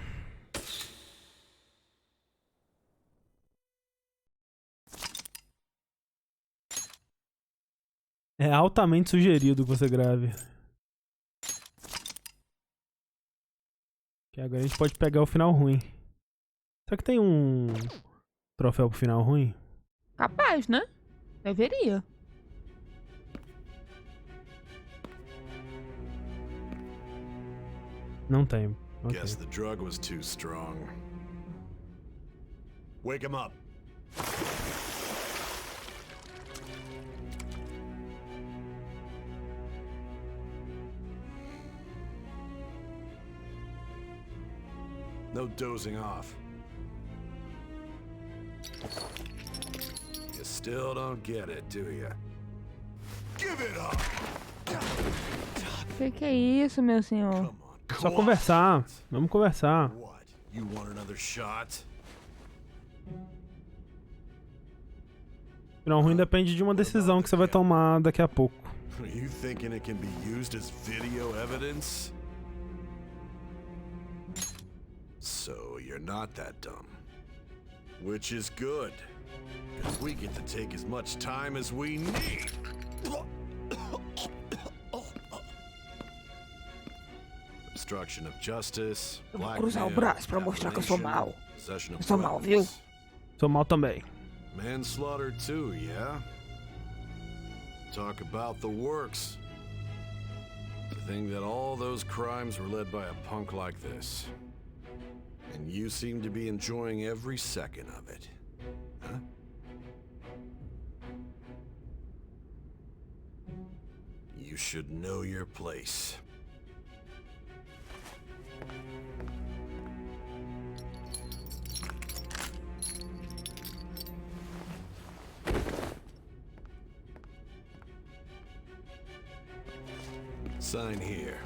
É altamente sugerido que você grave. Que agora a gente pode pegar o final ruim. Será que tem um troféu pro final ruim? Capaz, né? Deveria. Não tem. Okay. Guess the drug was too strong. Wake him up. No dozing off. You still don't get it, do you? Give it up. Que é isso, meu senhor? Come on. Só conversar. Vamos conversar. What? You want another shot? Final ruim depende de uma decisão que você vai tomar daqui a pouco. Are you thinking it can be used as video evidence? So you're not that dumb. Which is good. Because we get to take as much time as we need. Obstruction of justice. Eu vou cruzar o braço pra mostrar que eu sou mal. Possession Eu of sou mal, viu? weapons. Sou mal também. Manslaughter too, yeah? Talk about the works. To think that all those crimes were led by a punk like this. And you seem to be enjoying every second of it. Huh? You should know your place. Sign here.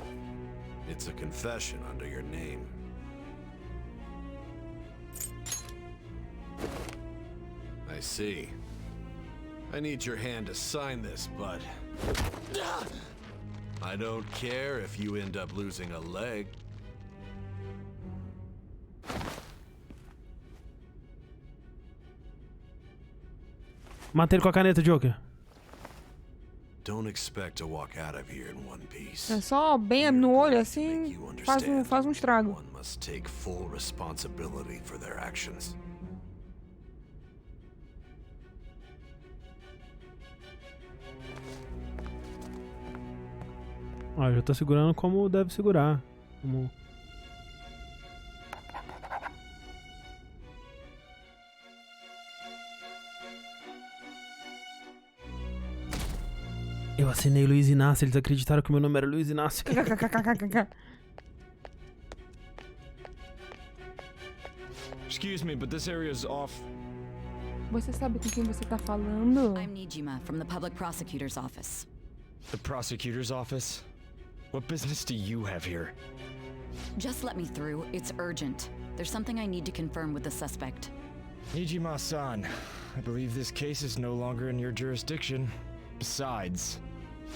It's a confession under your name. I see. I need your hand to sign this, but I don't care if you end up losing a leg. Mata ele com a caneta, Joker. Don't expect to walk out of here in one piece. É só bem no olho assim, faz um estrago. One must take full responsibility for their actions. Ah, já tá segurando como deve segurar. Como... Eu assinei Luiz Inácio, eles acreditaram que meu nome era Luiz Inácio. Excuse me, but this area is off. Você sabe com quem você tá falando? I'm Nijima from the Public Prosecutor's Office. The prosecutor's office? What business do you have here? Just let me through. It's urgent. There's something I need to confirm with the suspect. Nijima-san, I believe this case is no longer in your jurisdiction. Besides...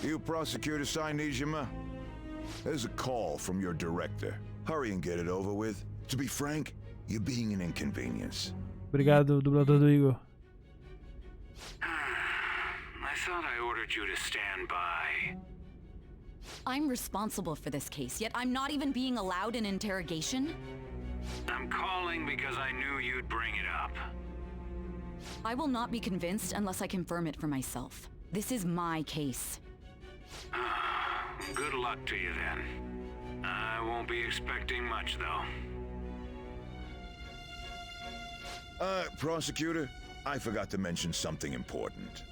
You prosecutor signed Nijima? There's a call from your director. Hurry and get it over with. To be frank, you're being an inconvenience. Obrigado, dublador do Igor. I thought I ordered you to stand by. I'm responsible for this case, yet I'm not even being allowed an interrogation? I'm calling because I knew you'd bring it up. I will not be convinced unless I confirm it for myself. This is my case. Good luck to you then. I won't be expecting much, though. Prosecutor, I forgot to mention something important.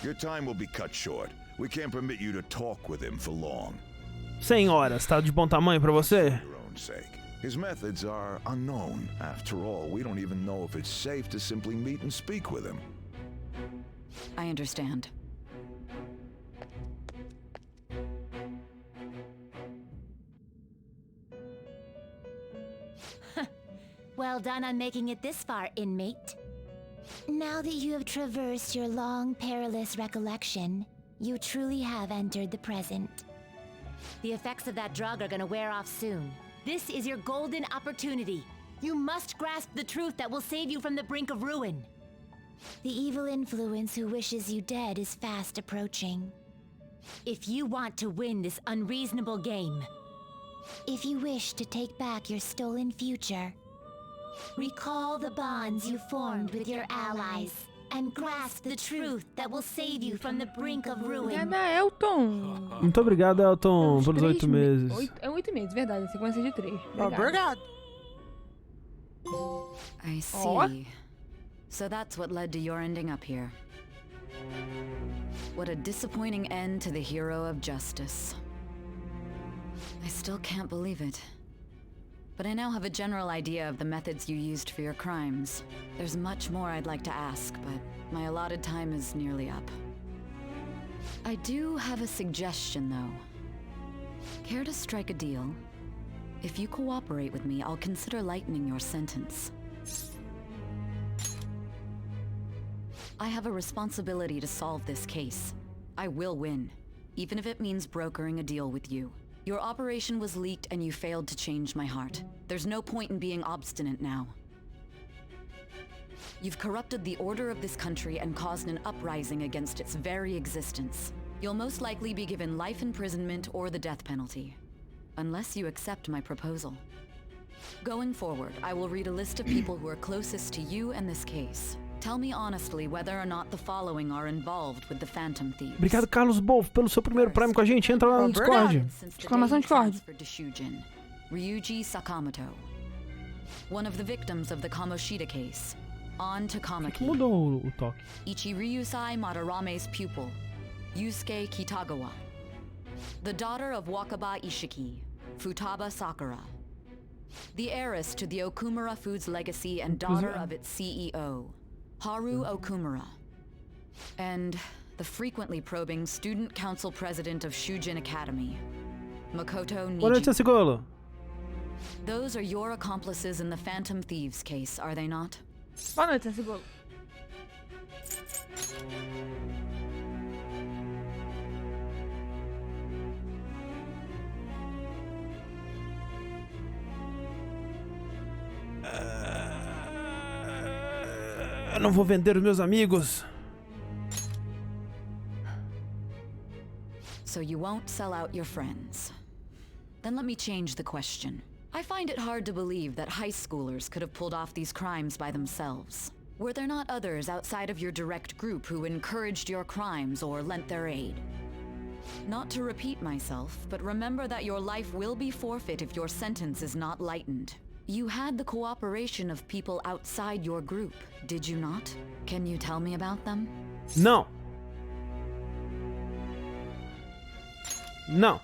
Your time will be cut short. We can't permit you to talk with him for long. 100 horas, tá de bom tamanho pra você? For your own sake. His methods are unknown. After all, we don't even know if it's safe to simply meet and speak with him. I understand. Well done on making it this far, inmate. Now that you have traversed your long, perilous recollection, you truly have entered the present. The effects of that drug are gonna wear off soon. This is your golden opportunity. You must grasp the truth that will save you from the brink of ruin. The evil influence who wishes you dead is fast approaching. If you want to win this unreasonable game, if you wish to take back your stolen future, recall the bonds you formed with your allies and grasp the truth that will save you from the brink of ruin. Obrigada, Elton. Muito obrigado, Elton, pelos 8 meses. 8 meses, verdade. Sequência de 3. Obrigado. I see. So that's what led to your ending up here. What a disappointing end to the hero of justice. I still can't believe it. But I now have a general idea of the methods you used for your crimes. There's much more I'd like to ask, but my allotted time is nearly up. I do have a suggestion, though. Care to strike a deal? If you cooperate with me, I'll consider lightening your sentence. I have a responsibility to solve this case. I will win, even if it means brokering a deal with you. Your operation was leaked and you failed to change my heart. There's no point in being obstinate now. You've corrupted the order of this country and caused an uprising against its very existence. You'll most likely be given life imprisonment or the death penalty, unless you accept my proposal. Going forward, I will read a list of people who are closest to you and this case. Tell me honestly whether or not the following are involved with the Phantom Thieves. Obrigado, Carlos Bolf, pelo seu primeiro Prime com a gente. Entra lá no Discord. Exclamação Discord. Ryuji Sakamoto. One of the victims of the Kamoshida case. On to Kamaki. Mudou o toque. Ichiryusai Madarame's pupil. Yusuke Kitagawa. The daughter of Wakaba Ishiki, Futaba Sakura. The heiress to the Okumura Foods legacy and daughter of its CEO, Haru Okumura. And the frequently probing student council president of Shujin Academy, Makoto Boa noite, Niji. Segolo. Those are your accomplices in the Phantom Thieves case, are they not? Boa noite, Segolo. Eu não vou vender os meus amigos. So you won't sell out your friends. Then let me change the question. I find it hard to believe that high schoolers could have pulled off these crimes by themselves. Were there not others outside of your direct group who encouraged your crimes or lent their aid? Not to repeat myself, but remember that your life will be forfeit if your sentence is not lightened. You had the cooperation of people outside your group, did you not? Can you tell me about them? Não. Não.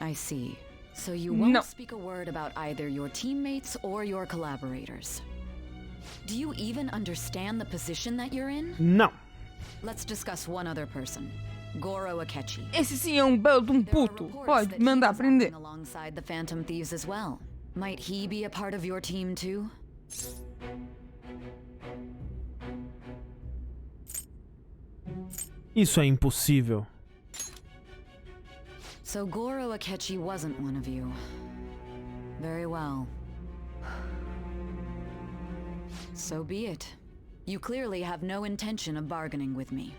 I see. So you won't speak a word about either your teammates or your collaborators. Do you even understand the position that you're in? Não. Let's discuss one other person. Goro Akechi. Esse sim é um belo de um puto. Pode mandar prender. Alongside the Phantom Thieves as well. Might he be a part of your team too? Isso é impossível. So Goro Akechi wasn't one of you. Very well. So be it. You clearly have no intention of bargaining with me.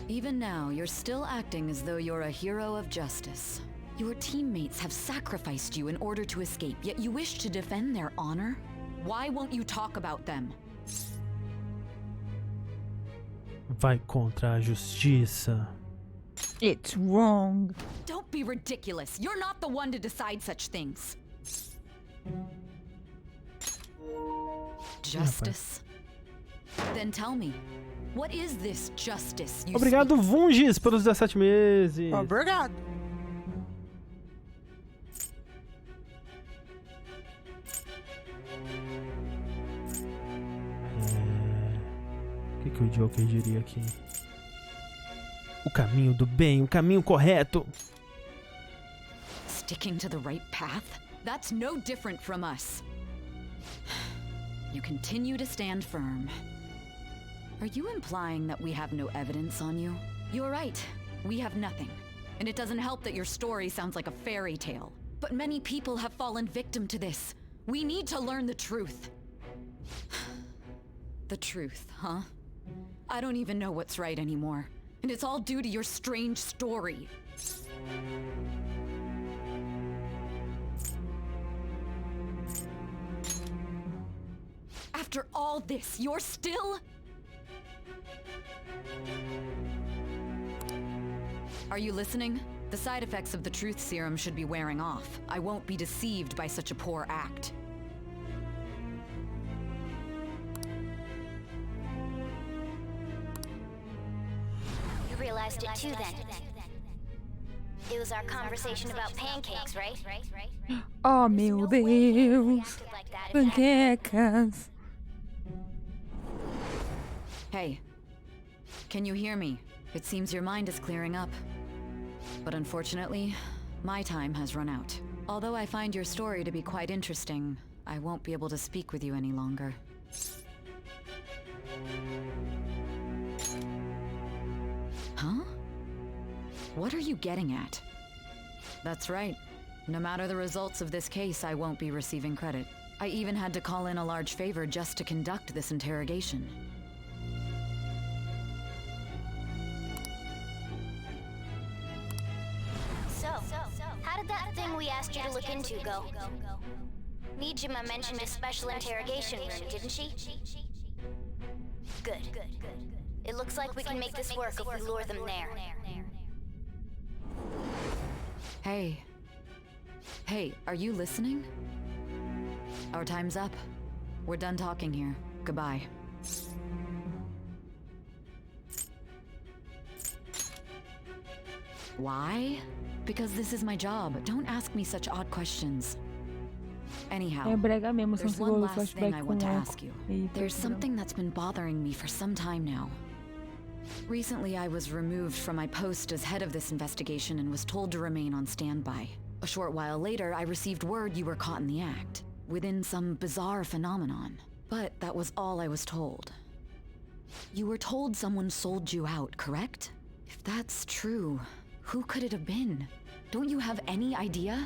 Even now, you're still acting as though you're a hero of justice. Your teammates have sacrificed you in order to escape, yet you wish to defend their honor? Why won't you talk about them? Vai contra a justiça. It's wrong. Don't be ridiculous. You're not the one to decide such things. Justice? Then tell me, what is this justice you Obrigado, Vungis, pelos 17 meses. Obrigado. O que o Joker diria aqui? O caminho do bem, o caminho correto. Sticking to the right path? That's no different from us. You continue to stand firm. Are you implying that we have no evidence on you? You're right. We have nothing. And it doesn't help that your story sounds like a fairy tale. But many people have fallen victim to this. We need to learn the truth. The truth, huh? I don't even know what's right anymore. And it's all due to your strange story. After all this, you're still... Are you listening? The side effects of the truth serum should be wearing off. I won't be deceived by such a poor act. You realized it too then. It was our conversation about pancakes, right? Oh, meu Deus. Panquecas. Hey, can you hear me? It seems your mind is clearing up. But unfortunately, my time has run out. Although I find your story to be quite interesting, I won't be able to speak with you any longer. Huh? What are you getting at? That's right. No matter the results of this case, I won't be receiving credit. I even had to call in a large favor just to conduct this interrogation. So, how did that thing we asked you to look into go? Nijima mentioned a special interrogation room, didn't she? Good. It looks like we can make this work if we lure them there. Hey. Hey, are you listening? Our time's up. We're done talking here. Goodbye. Why? Because this is my job. Don't ask me such odd questions. Anyhow, É brega mesmo, são there's one segundo last thing flashback I com want to o ask you. There's Eita, something that's been bothering me for some time now. Recently, I was removed from my post as head of this investigation and was told to remain on standby. A short while later, I received word you were caught in the act, within some bizarre phenomenon. But that was all I was told. You were told someone sold you out, correct? If that's true, who could it have been? Don't you have any idea?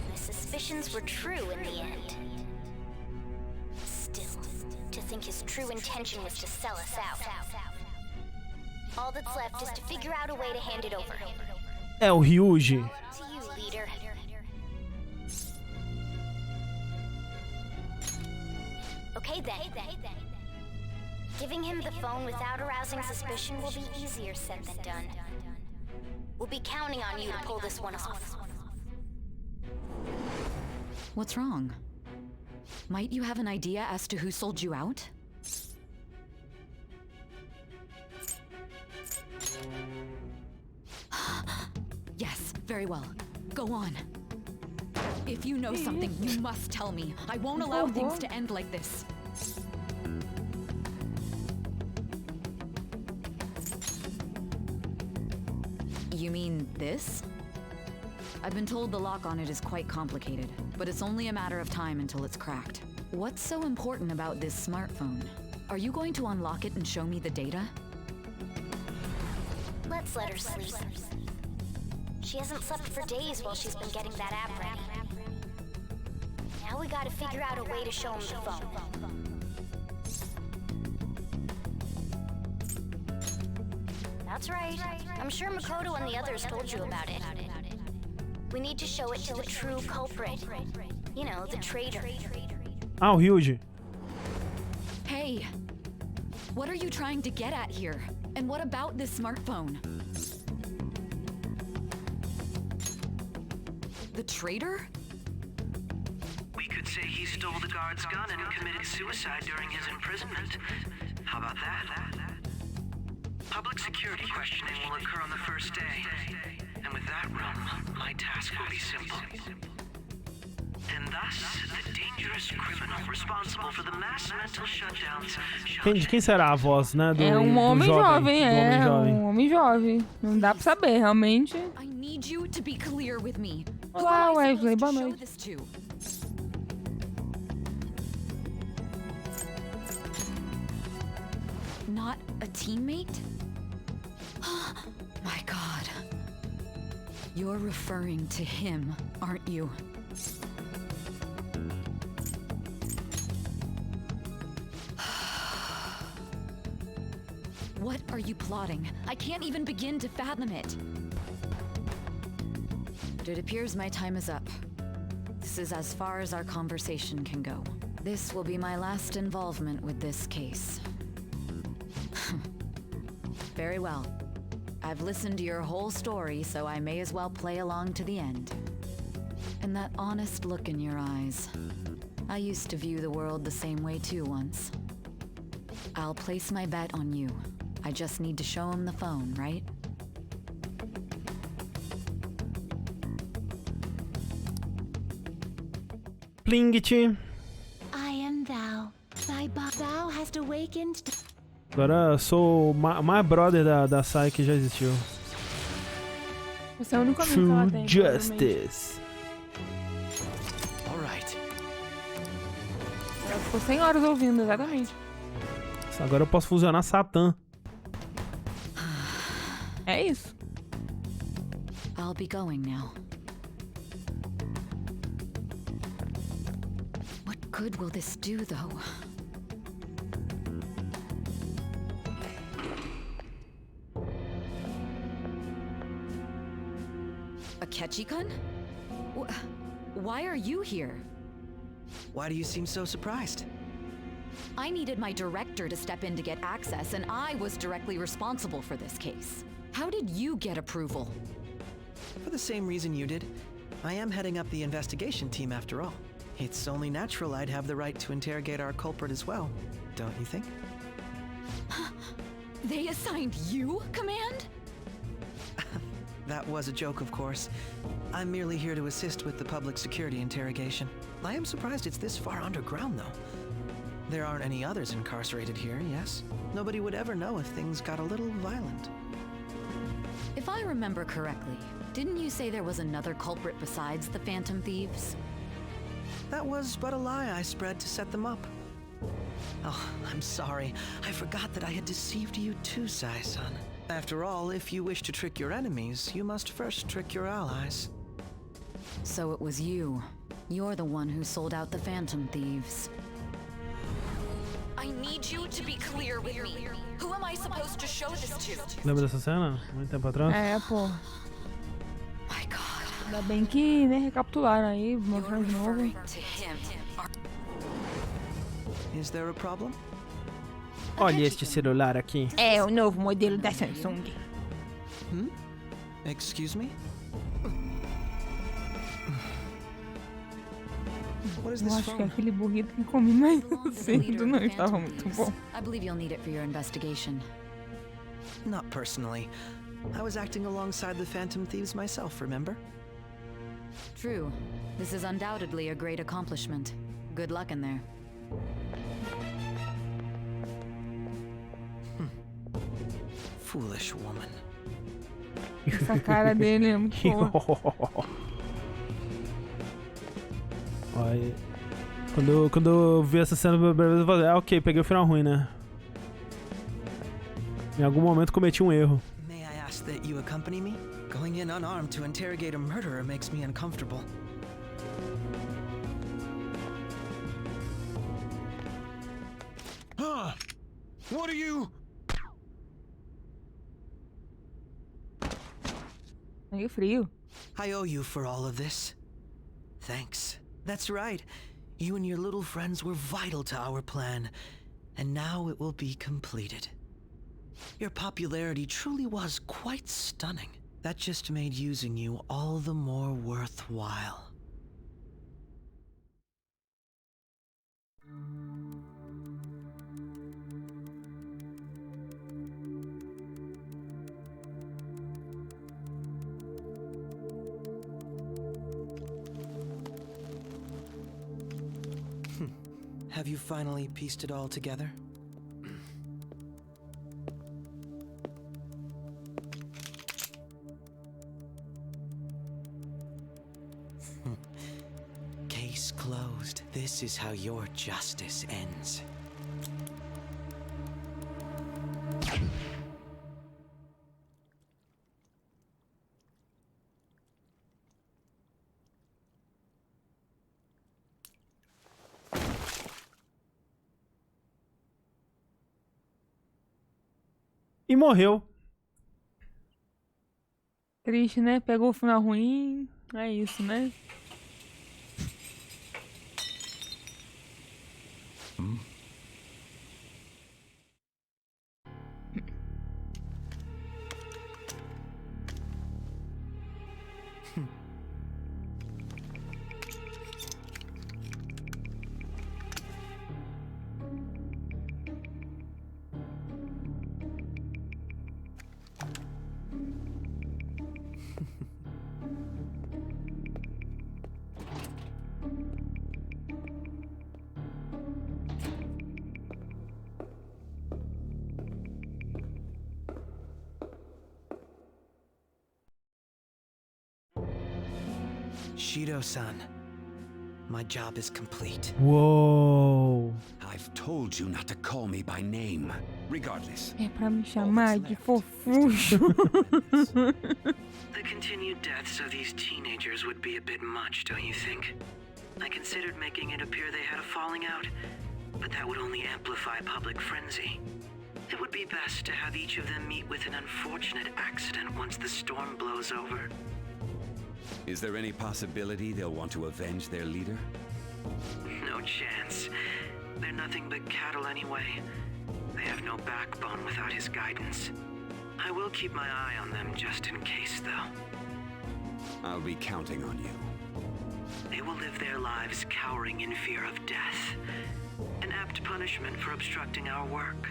My suspicions were true in the end. Still, to think his true intention was to sell us out. All that's left is to figure out a way to hand it over. É o Ryuji. To you, leader. Okay then. Giving him the phone without arousing suspicion will be easier said than done. We'll be counting on you to pull this one off. What's wrong? Might you have an idea as to who sold you out? Yes, very well. Go on. If you know something, you must tell me. I won't allow things to end like this. You mean this? I've been told the lock on it is quite complicated, but it's only a matter of time until it's cracked. What's so important about this smartphone? Are you going to unlock it and show me the data? Let's let her sleep. She hasn't slept for days while she's been getting that app ready. Now we gotta figure out a way to show him the phone. That's right. I'm sure Makoto and the others told you about it. We need to show it to the true culprit. You know, the traitor. Ah, o Ryuji. Hey! What are you trying to get at here? And what about this smartphone? The traitor? We could say he stole the guard's gun and committed suicide during his imprisonment. How about that? Public security questioning will occur on the first day. And with that realm, my task will be simple. And thus, the dangerous criminal responsible for the mass mental shutdowns De quem será a voz, né? Do, É homem do jovem, do homem homem jovem. Não dá pra saber, realmente. I need you to be clear with me. Olá, Wesley, boa noite. Not a teammate? My God. You're referring to him, aren't you? What are you plotting? I can't even begin to fathom it. It appears my time is up. This is as far as our conversation can go. This will be my last involvement with this case. Very well. I've listened to your whole story, so I may as well play along to the end. And that honest look in your eyes. I used to view the world the same way too once. I'll place my bet on you. I just need to show him the phone, right? Plingit. I am thou. Thou hast awakened. Agora eu sou o mais brother da Sai que já existiu. Você é o único amigo que ela tem. True Justice. Ela ficou 100 horas ouvindo, exatamente. Agora eu posso fusionar Satã. É isso. I'll be going now. What good will this do, though? A Ketchikan? Why are you here? Why do you seem so surprised? I needed my director to step in to get access, and I was directly responsible for this case. How did you get approval? For the same reason you did. I am heading up the investigation team after all. It's only natural I'd have the right to interrogate our culprit as well, don't you think? They assigned you command? That was a joke, of course. I'm merely here to assist with the public security interrogation. I am surprised it's this far underground, though. There aren't any others incarcerated here, yes? Nobody would ever know if things got a little violent. If I remember correctly, didn't you say there was another culprit besides the Phantom Thieves? That was but a lie I spread to set them up. Oh, I'm sorry. I forgot that I had deceived you too, Sai-san. After all, if you wish to trick your enemies, you must first trick your allies. So it was you. You're the one who sold out the Phantom Thieves. I need you to be clear with me. Who am I supposed to show this to? Lembra dessa cena? Muito tempo atrás? É, pô. Ainda bem que, né, recapitularam aí, mostraram de novo. Is there a problem? Olha este celular aqui. É o novo modelo da Samsung. Excuse me? What is Eu this acho que phone? aquele burrito que comi mais cedo não estava muito bom. I believe you'll need it for your investigation. Not personally. I was acting alongside the Phantom Thieves myself, remember? True. This is undoubtedly a great accomplishment. Good luck in there. Foolish woman. Essa cara dele é muito boa. Olha, quando eu vi essa cena pela primeira vez, eu falei, ok, peguei o final ruim, né? Em algum momento cometi um erro. May I ask that you accompany me? Going in unarmed to interrogate a murderer makes me uncomfortable. What are you? Meio frio. I owe you for all of this. Thanks. That's right. You and your little friends were vital to our plan, and now it will be completed. Your popularity truly was quite stunning. That just made using you all the more worthwhile. Have you finally pieced it all together? Case closed. This is how your justice ends. E morreu. Triste, né? Pegou o final ruim. É isso, né? Shido-san, my job is complete. Uou. I've told you not to call me by name. Regardless. É pra me chamar de fofucho. The continued deaths of these teenagers would be a bit much, don't you think? I considered making it appear they had a falling out, but that would only amplify public frenzy. It would be best to have each of them meet with an unfortunate accident once the storm blows over. Is there any possibility they'll want to avenge their leader? No chance. They're nothing but cattle anyway. They have no backbone without his guidance. I will keep my eye on them just in case, though. I'll be counting on you. They will live their lives cowering in fear of death. An apt punishment for obstructing our work.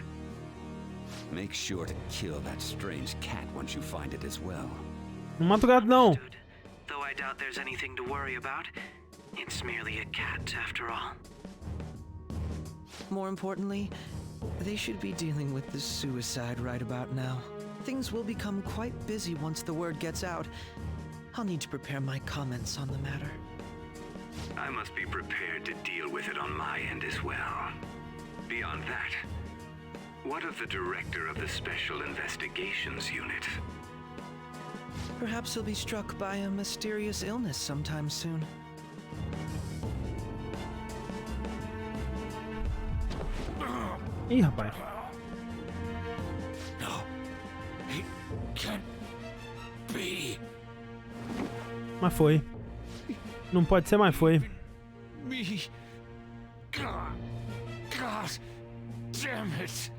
Make sure to kill that strange cat once you find it as well. Não mata o gato, não. Though I doubt there's anything to worry about. It's merely a cat, after all. More importantly, they should be dealing with the suicide right about now. Things will become quite busy once the word gets out. I'll need to prepare my comments on the matter. I must be prepared to deal with it on my end as well. Beyond that, what of the director of the Special Investigations Unit? Perhaps he'll be struck by a mysterious illness sometime soon. Ih, rapaz. No, it can't be. Mas foi. Não pode ser, mas foi. Me. God damn it.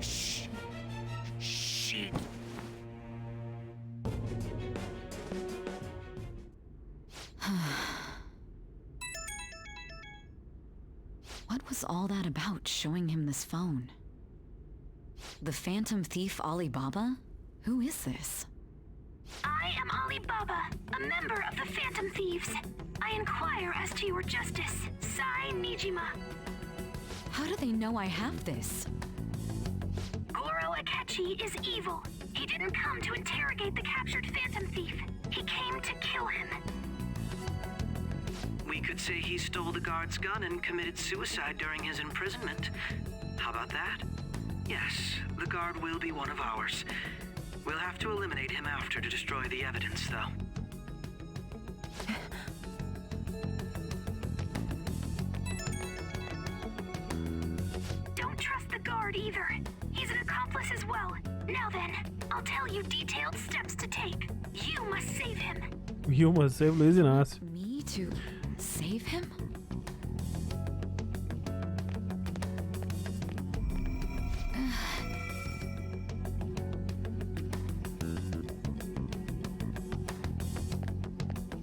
Shit. What was all that about, showing him this phone? The Phantom Thief Alibaba? Who is this? I am Alibaba, a member of the Phantom Thieves. I inquire as to your justice. Sai Nijima. How do they know I have this? Goro Akechi is evil. He didn't come to interrogate the captured Phantom Thief. He came to kill him. We could say he stole the guard's gun and committed suicide during his imprisonment. How about that? Yes, the guard will be one of ours. We'll have to eliminate him after to destroy the evidence, though. Don't trust the guard either. He's an accomplice as well. Now then, I'll tell you detailed steps to take. You must save him. You must save Luiz Inácio. Me to save him?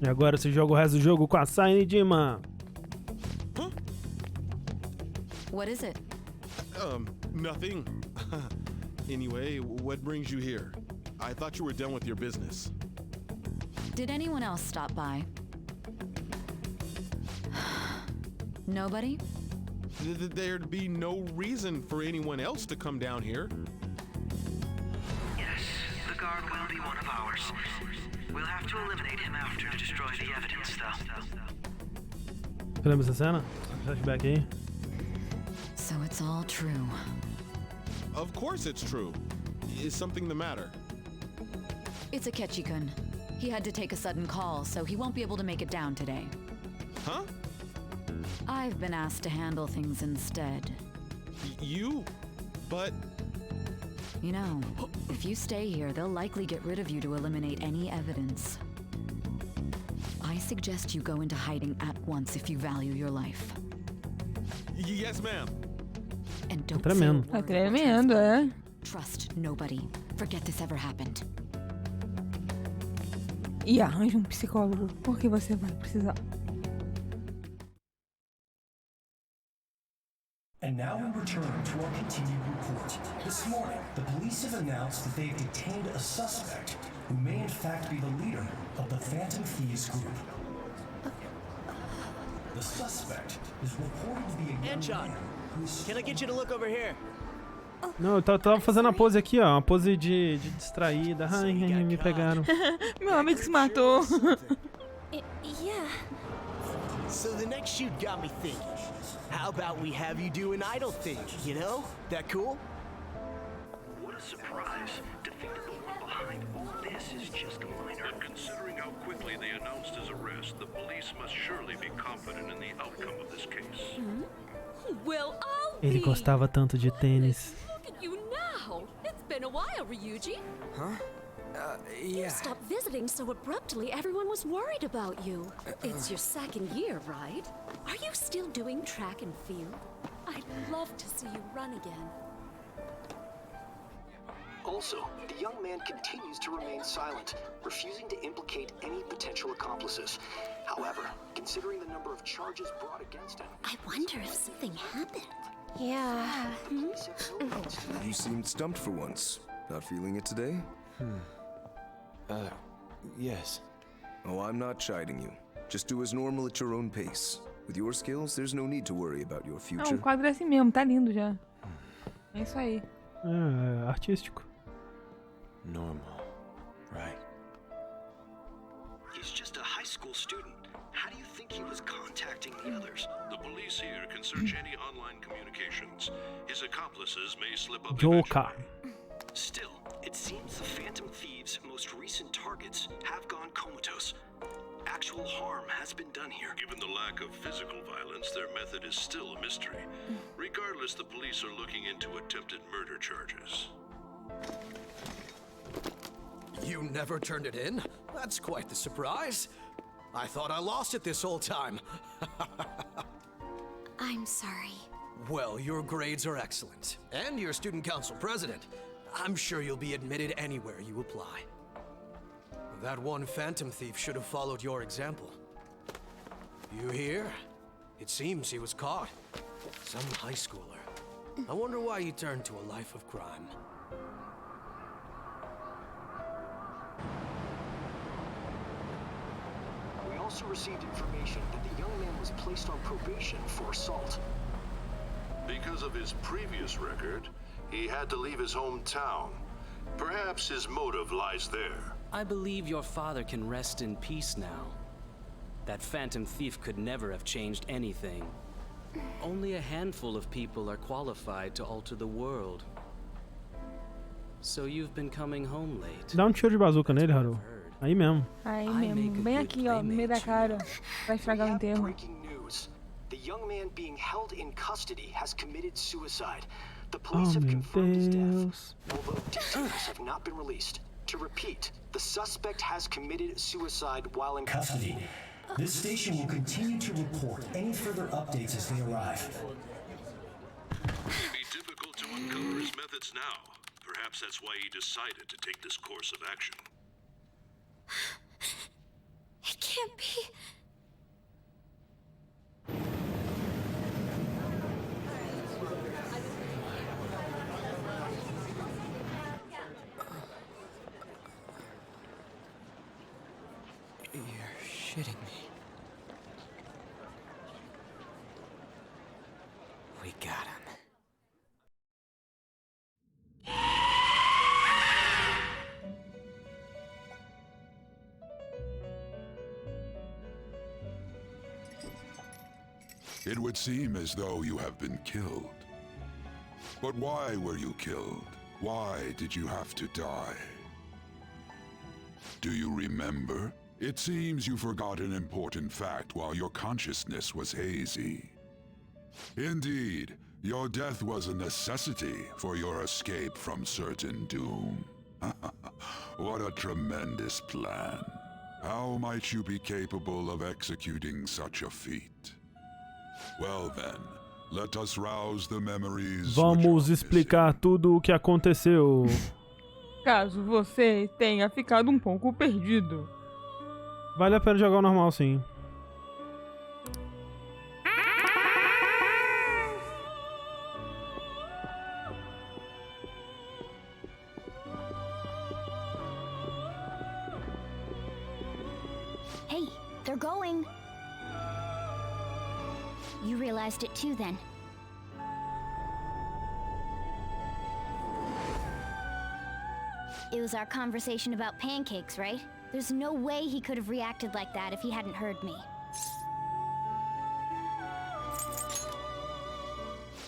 E agora você joga o resto do jogo com a Sai Nijima. What is it? Nothing. Anyway, what brings you here? I thought you were done with your business. Did anyone else stop by? Nobody? There'd be no reason for anyone else to come down here. Yes, the guard will be one of ours. We'll have to eliminate him after to destroy the evidence, though. Você lembra dessa cena? Flashback aí. So it's all true. Of course it's true. Is something the matter? It's Akechi-kun. He had to take a sudden call, so he won't be able to make it down today. Huh? I've been asked to handle things instead. You? But... You know, if you stay here, they'll likely get rid of you to eliminate any evidence. I suggest you go into hiding at once if you value your life. Yes, ma'am. And don't Tremendo. Tá tremendo, é? Trust nobody. Forget this ever happened. E arranja psicólogo, porque você vai precisar. And now we return to our continued report. This morning, the police have announced that they have detained a suspect who may in fact be the leader of the Phantom Thieves group. The suspect is reported to be a young man who is... Can I get you to look over here? Não, eu tava fazendo a pose aqui, ó. Uma pose de distraída. Ai, me pegaram. Meu amigo se matou. Yeah. So the next shoot got me thinking. How about we have you do an idle thing, you know? That cool? What a surprise to think that the one behind all this is just a minor. But considering how quickly they announced his arrest, the police must surely be confident in the outcome of this case. Well, I'll Ele be. gostava tanto de tênis. Look at you now. It's been a while, Ryuji. Huh? You Yeah. stopped visiting so abruptly, everyone was worried about you. It's your second year, right? Are you still doing track and field? I'd love to see you run again. Also, the young man continues to remain silent, refusing to implicate any potential accomplices. However, considering the number of charges brought against him... I wonder if something happened. Yeah. You seemed stumped for once. Not feeling it today? Yes. Oh, I'm not chiding you. Just do as normal at your own pace. With your skills, there's no need to worry about your future. Não, o quadro é assim mesmo, tá lindo já. É isso aí. É, artístico. Normal, right? He's just a high school student. How do you think he was contacting the others? The police here can search any online communications. His accomplices may slip up Joker. Still, it seems the Phantom Thieves' most recent targets have gone comatose. Actual harm has been done here. Given the lack of physical violence, their method is still a mystery. Regardless, the police are looking into attempted murder charges. You never turned it in? That's quite the surprise. I thought I lost it this whole time. I'm sorry. Well, your grades are excellent. And you're student council president. I'm sure you'll be admitted anywhere you apply. That one phantom thief should have followed your example. You hear? It seems he was caught. Some high schooler. I wonder why he turned to a life of crime. We also received information that the young man was placed on probation for assault. Because of his previous record, he had to leave his hometown. Perhaps his motive lies there. I believe your father can rest in peace now. That phantom thief could never have changed anything. Only a handful of people are qualified to alter the world. So you've been coming home late. Dá tiro de bazuca nele, Haru. Aí mesmo. Aí mesmo, bem aqui, ó, no meio da cara. Vai estragar o enterro. Breaking news. The young man being held in custody has committed suicide. The police have confirmed his death, although details have not been released. To repeat, the suspect has committed suicide while in custody. This station will continue to report any further updates as they arrive. It may be difficult to uncover his methods now. Perhaps that's why he decided to take this course of action. It can't be. You're shitting me. We got him. It would seem as though you have been killed. But why were you killed? Why did you have to die? Do you remember? It seems you forgot an important fact while your consciousness was hazy. Indeed, your death was a necessity for your escape from certain doom. What a tremendous plan. How might you be capable of executing such a feat? Well then, let us rouse the memories. Vamos explicar tudo o que aconteceu. Caso você tenha ficado um pouco perdido. Vale a pena jogar o normal, sim. Hey, they're going. You realized it too, then. It was our conversation about pancakes, right? There's no way he could have reacted like that if he hadn't heard me.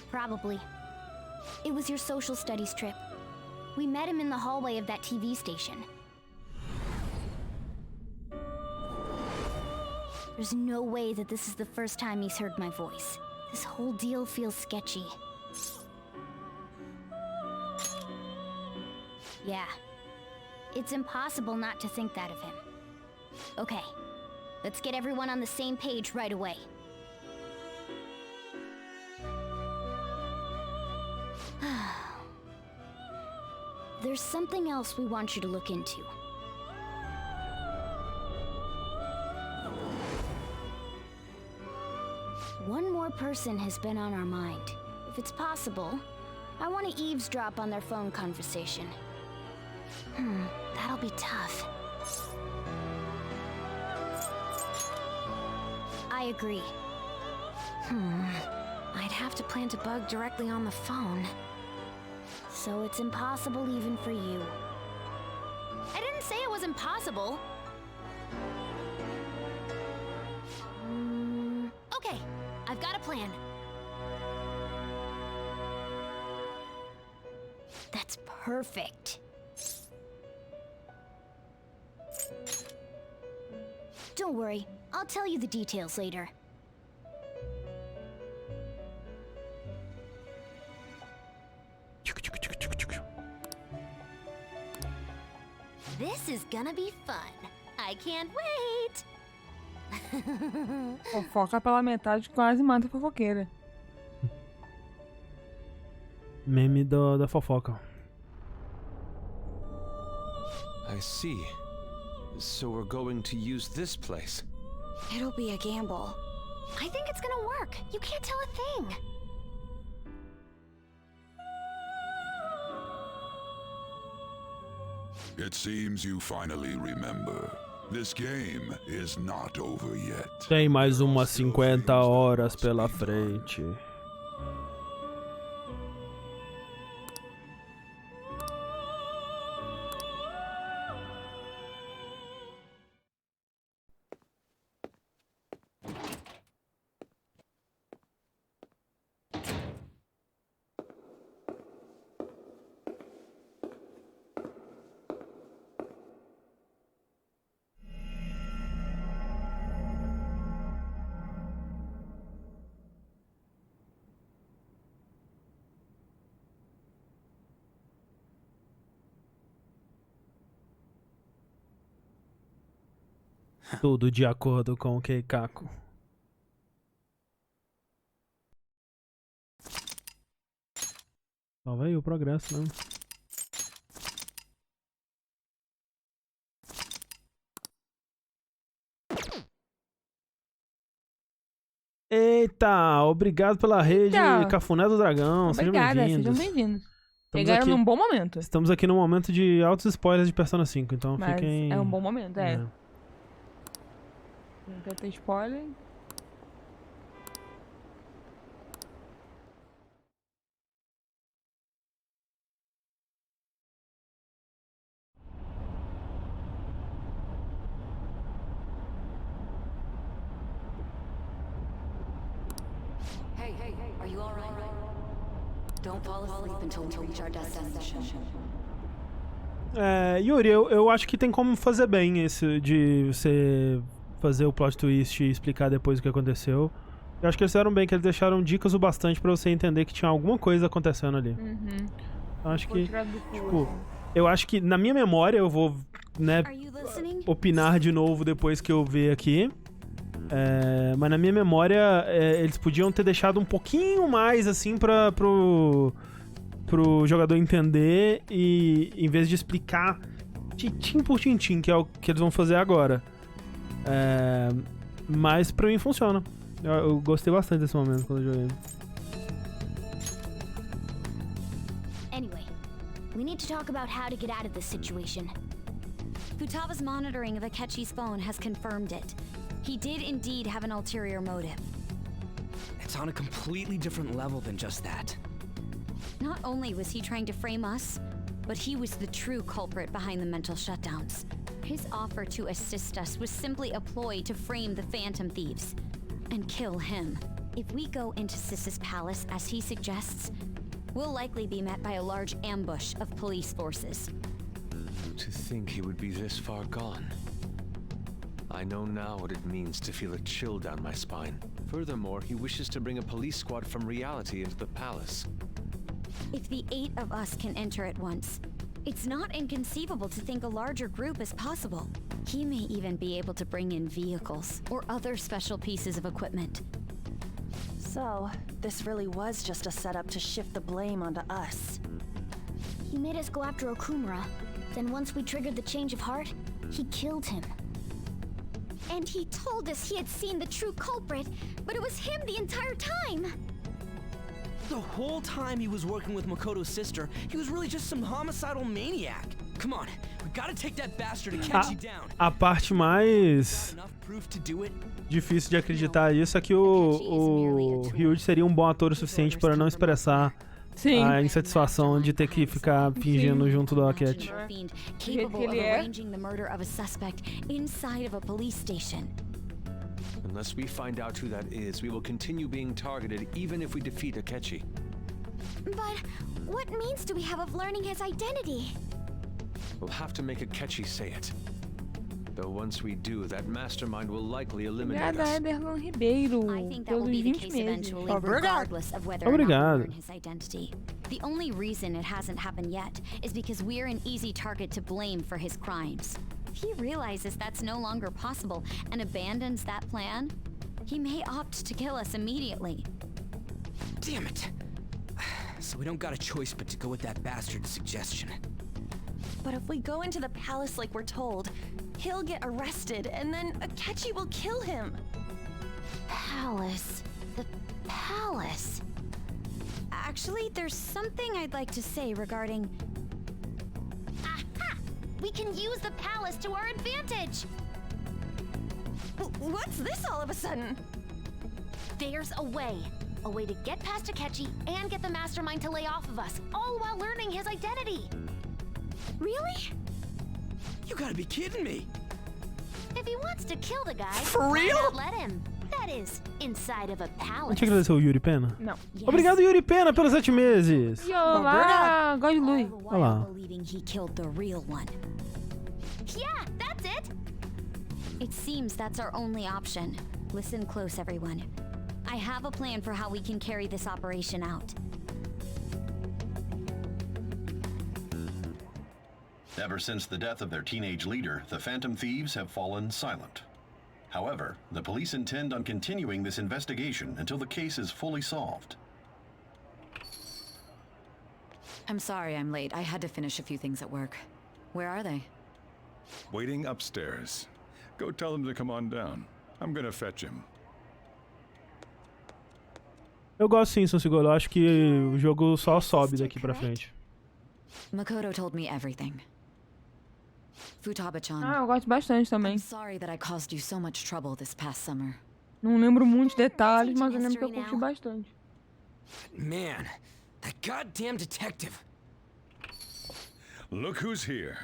Probably. It was your social studies trip. We met him in the hallway of that TV station. There's no way that this is the first time he's heard my voice. This whole deal feels sketchy. Yeah. It's impossible not to think that of him. Okay. Let's get everyone on the same page right away. There's something else we want you to look into. One more person has been on our mind. If it's possible, I want to eavesdrop on their phone conversation. That'll be tough. I agree. I'd have to plant a bug directly on the phone. So it's impossible even for you. I didn't say it was impossible. Okay, I've got a plan. That's perfect. Don't worry, I'll tell you the details later. This is gonna be fun. I can't wait. Fofoca pela metade quase mata a fofoqueira. Meme da fofoca. I see. So we're going to use this place. It'll be a gamble. I think it's gonna work. You can't tell a thing. It seems you finally remember. This game is not over yet. Tem mais umas 50 horas pela frente. Tudo de acordo com o Keikaku. Só vai aí o progresso, né? Eita, obrigado pela rede Cafuné do Dragão. Obrigada, sejam bem-vindos. Chegaram num bom momento. Estamos aqui num momento de altos spoilers de Persona 5, então mas fiquem... é um bom momento, é. Não quer ter spoiler. Hey, are you all right? Don't fall asleep until we reach our destination. Yuri, eu acho que tem como fazer bem esse de você fazer o plot twist e explicar depois o que aconteceu. Eu acho que eles fizeram bem, que eles deixaram dicas o bastante pra você entender que tinha alguma coisa acontecendo ali. Eu acho que, tipo, eu acho que na minha memória eu vou, né, opinar de novo depois que eu ver aqui. Mas na minha memória eles podiam ter deixado um pouquinho mais assim pro jogador entender e em vez de explicar tintim por tintim, que é o que eles vão fazer agora. Mas pra mim funciona. Eu gostei bastante desse momento quando eu joguei. Anyway, we need to talk about how to get out of this situation. Futaga's monitoring of Akechi's phone has confirmed it. He did indeed have an ulterior motive. It's on a completely different level than just that. Not only was he trying to frame us, but he was the true culprit behind the mental shutdowns. His offer to assist us was simply a ploy to frame the Phantom Thieves and kill him. If we go into Sis's palace as he suggests, we'll likely be met by a large ambush of police forces. To think he would be this far gone. I know now what it means to feel a chill down my spine. Furthermore, he wishes to bring a police squad from reality into the palace. If the 8 of us can enter at once, it's not inconceivable to think a larger group is possible. He may even be able to bring in vehicles or other special pieces of equipment. So, this really was just a setup to shift the blame onto us. He made us go after Okumura. Then once we triggered the change of heart, he killed him. And he told us he had seen the true culprit, but it was him the entire time! The whole time he was working with Makoto's sister, he was really just some homicidal maniac. Come on, we gotta take that bastard and catch you down. A parte mais difícil de acreditar isso é que o Ryuji seria um bom ator o suficiente para não expressar a insatisfação de ter que ficar fingindo junto do Akechi. Capable of arranging the murder of a suspect inside of a police station. Unless we find out who that is, we will continue being targeted even if we defeat Akechi. But what means do we have of learning his identity? We'll have to make Akechi say it. Though once we do, that mastermind will likely eliminate us. I think that will be the case eventually, regardless of whether or not we learn his identity. The only reason it hasn't happened yet is because we're an easy target to blame for his crimes. If he realizes that's no longer possible and abandons that plan, he may opt to kill us immediately. Damn it. So we don't got a choice but to go with that bastard's suggestion. But if we go into the palace like we're told, he'll get arrested and then Akechi will kill him. Palace. The palace. Actually, there's something I'd like to say regarding... Aha! We can use the palace to our advantage! What's this all of a sudden? There's a way. A way to get past Akechi and get the mastermind to lay off of us, all while learning his identity. Really? You gotta be kidding me. If he wants to kill the guy, For real? why not let him? That is, inside of a A palace. gente agradeceu o Yuri Pena? Não. Obrigado, Yuri Pena, pelos 7 meses. Olá, gosto de luz. Olha lá. Believing he killed the real one. Yeah, that's it. It seems that's our only option. Listen close, everyone. I have a plan for how we can carry this operation out. Ever since the death of their teenage leader, the Phantom Thieves have fallen silent. However, the police intend on continuing this investigation until the case is fully solved. I'm sorry I'm late. I had to finish a few things at work. Where are they? Waiting upstairs. Go tell them to come on down. I'm gonna fetch him. Eu gosto sim, Sansigolo. Eu acho que o jogo só sobe daqui pra frente. Makoto told me everything. Futaba-chan. Ah, eu gosto bastante também. I'm sorry that I caused you so much trouble this past summer. Não lembro muitos detalhes, mas eu lembro que eu curti bastante. Man, that goddamn detective. Look who's here.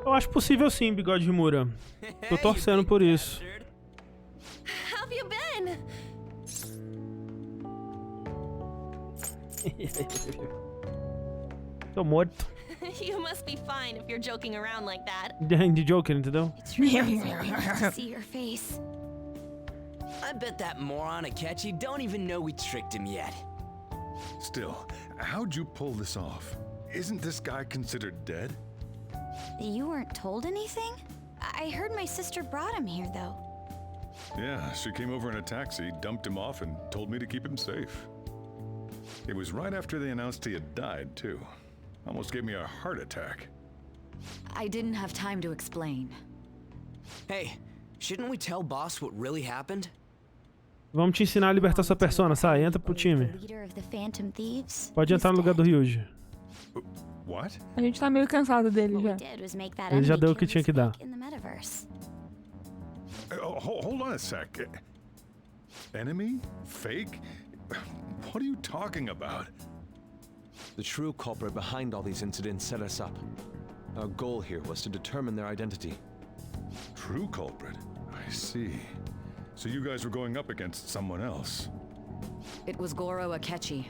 Eu acho possível sim, Bigode Rimura. Tô torcendo por isso. How have you been? Tô morto. You must be fine if you're joking around like that. De joker, entendeu? It's really nice to see your face. I bet that moron Akechi don't even know we tricked him yet. Still, how'd you pull this off? Isn't this guy considered dead? You weren't told anything? I heard my sister brought him here, though. Yeah, she came over in a taxi, dumped him off, and told me to keep him safe. It was right after they announced he had died, too. Almost gave me a heart attack. I didn't have time to explain. Hey, shouldn't we tell boss what really happened? Vamos te ensinar a libertar sua persona, sai, entra pro time. Pode entrar no lugar do Ryuji. What? A gente tá meio cansado dele já. Ele já deu o que tinha que dar. Hold on a sec. Enemy? Fake? What are you talking about? The true culprit behind all these incidents set us up. Our goal here was to determine their identity. True culprit? I see. So you guys were going up against someone else. It was Goro Akechi.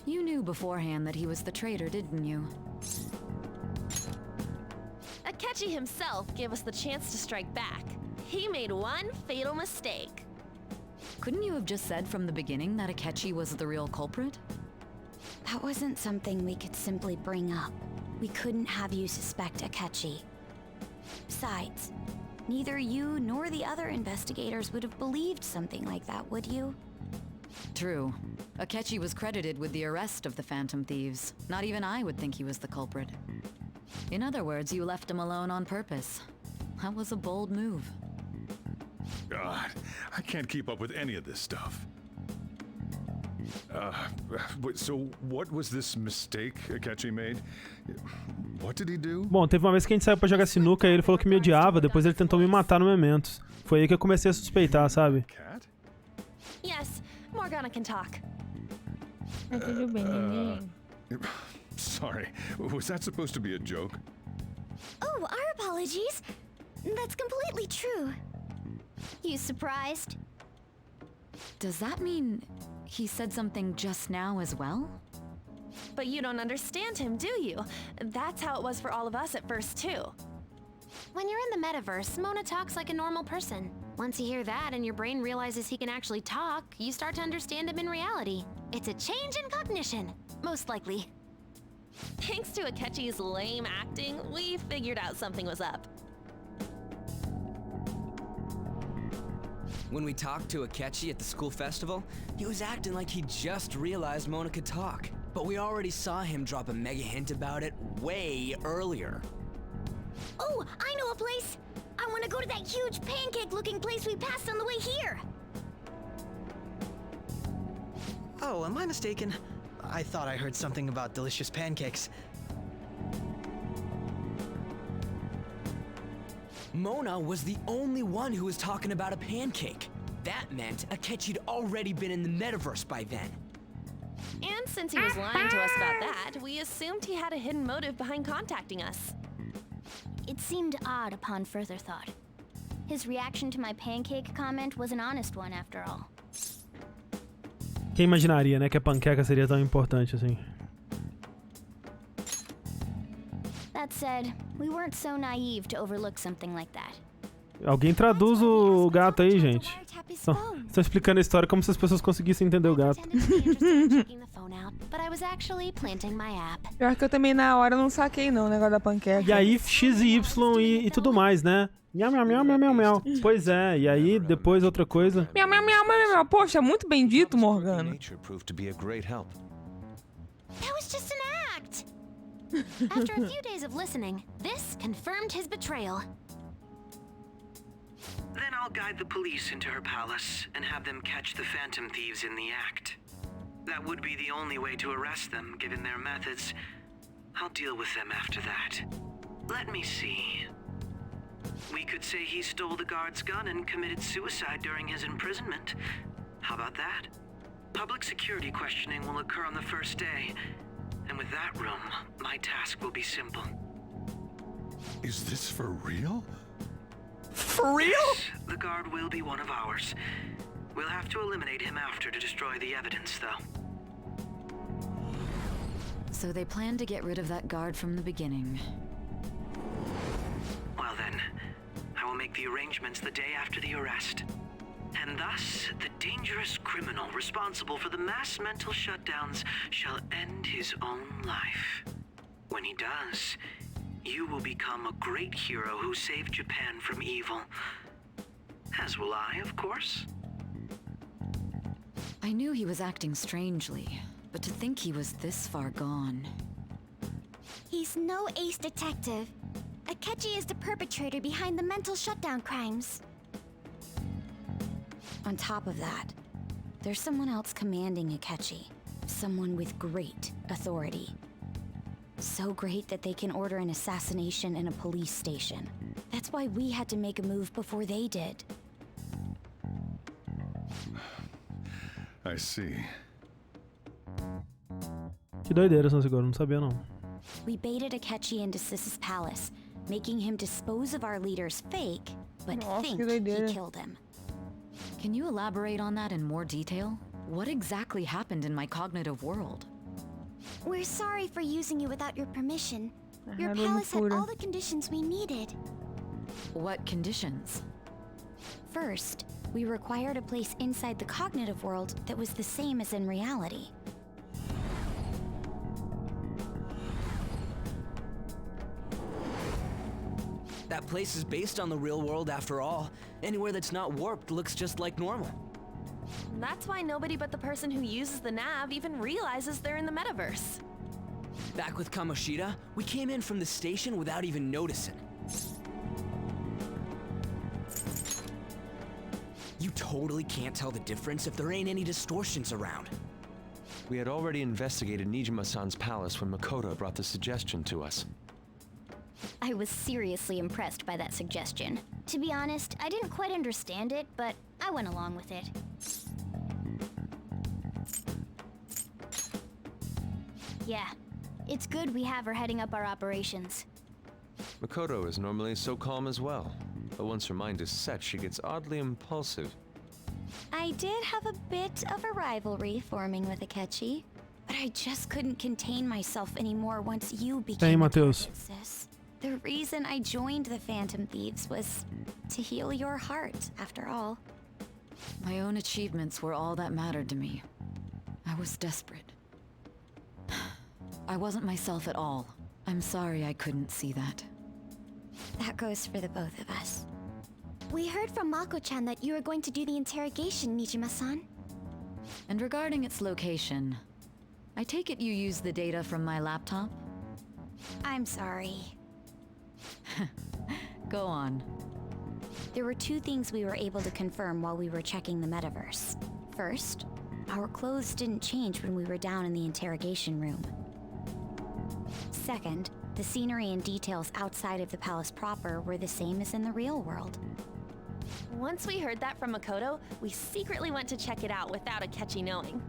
You knew beforehand that he was the traitor, didn't you? Akechi himself gave us the chance to strike back. He made one fatal mistake. Couldn't you have just said from the beginning that Akechi was the real culprit? That wasn't something we could simply bring up. We couldn't have you suspect Akechi. Besides, neither you nor the other investigators would have believed something like that, would you? True. Akechi was credited with the arrest of the Phantom Thieves. Not even I would think he was the culprit. In other words, you left him alone on purpose. That was a bold move. God, I can't keep up with any of this stuff. So what was this mistake Akechi made? What did he do? Bom, teve uma vez que a gente saiu pra jogar sinuca e ele falou que me odiava, depois ele tentou me matar no Mementos. Foi aí que eu comecei a suspeitar, sabe? Yes, Morgana can talk. Tudo bem, neném. Sorry, was that supposed to be a joke? Oh, our apologies. That's completely true. You surprised? Does that mean he said something just now as well? But you don't understand him, do you? That's how it was for all of us at first, too. When you're in the metaverse, Mona talks like a normal person. Once you hear that and your brain realizes he can actually talk, you start to understand him in reality. It's a change in cognition, most likely. Thanks to Akechi's lame acting, we figured out something was up. When we talked to Akechi at the school festival, he was acting like he just realized Mona could talk. But we already saw him drop a mega hint about it way earlier. Oh, I know a place! I want to go to that huge pancake-looking place we passed on the way here! Oh, am I mistaken? I thought I heard something about delicious pancakes. Mona was the only one who was talking about a pancake. That meant Akechi'd already been in the metaverse by then. And since he was lying to us about that, we assumed he had a hidden motive behind contacting us. It seemed odd upon further thought. His reaction to my pancake comment was an honest one, after all. Quem imaginaria, né, que a panqueca seria tão importante assim? That said, we weren't so naive to overlook something like that. Alguém traduz o gato aí, gente. Estão explicando a história como se as pessoas conseguissem entender o gato. Pior que eu também na hora não saquei não o negócio da panqueca. E aí X e Y e tudo mais, né? Miau, miau, miau, miau, miau, miau. Pois é, e aí depois outra coisa. Miau, miau, miau, miau, miau. Poxa, muito bem dito, Morgana. That was just an act. After a few days of listening, this confirmed his betrayal. Then I'll guide the police into her palace and have them catch the Phantom Thieves in the act. That would be the only way to arrest them, given their methods. I'll deal with them after that. Let me see. We could say he stole the guard's gun and committed suicide during his imprisonment. How about that? Public security questioning will occur on the first day. And with that room, my task will be simple. Is this for real? For real? Yes, the guard will be one of ours. We'll have to eliminate him after to destroy the evidence, though. So they planned to get rid of that guard from the beginning. Well then, I will make the arrangements the day after the arrest. And thus, the dangerous criminal responsible for the mass mental shutdowns shall end his own life. When he does, you will become a great hero who saved Japan from evil. As will I, of course. I knew he was acting strangely, but to think he was this far gone. He's no ace detective. Akechi is the perpetrator behind the mental shutdown crimes. On top of that, there's someone else commanding Akechi. Someone with great authority. So great that they can order an assassination in a police station. That's why we had to make a move before they did. I see. Que doideira, Sansigoro, não sabia não. We baited Akechi into Sis's palace, making him dispose of our leader's fake, but think he killed him. Can you elaborate on that in more detail? What exactly happened in my cognitive world? We're sorry for using you without your permission. Your palace had all the conditions we needed. What conditions? First, we required a place inside the cognitive world that was the same as in reality. That place is based on the real world after all. Anywhere that's not warped looks just like normal. That's why nobody but the person who uses the nav even realizes they're in the metaverse. Back with Kamoshida, we came in from the station without even noticing. You totally can't tell the difference if there ain't any distortions around. We had already investigated Nijima-san's palace when Makoto brought the suggestion to us. I was seriously impressed by that suggestion. To be honest, I didn't quite understand it, but I went along with it. Yeah, it's good we have her heading up our operations. Makoto is normally so calm as well, but once her mind is set, she gets oddly impulsive. I did have a bit of a rivalry forming with Akechi, but I just couldn't contain myself anymore once you became a target, sis. The reason I joined the Phantom Thieves was to heal your heart, after all. My own achievements were all that mattered to me. I was desperate. I wasn't myself at all. I'm sorry I couldn't see that. That goes for the both of us. We heard from Mako-chan that you were going to do the interrogation, Nijima-san. And regarding its location, I take it you used the data from my laptop? I'm sorry. Go on. There were two things we were able to confirm while we were checking the metaverse. First, our clothes didn't change when we were down in the interrogation room. Second, the scenery and details outside of the palace proper were the same as in the real world. Once we heard that from Makoto, we secretly went to check it out without Akechi knowing.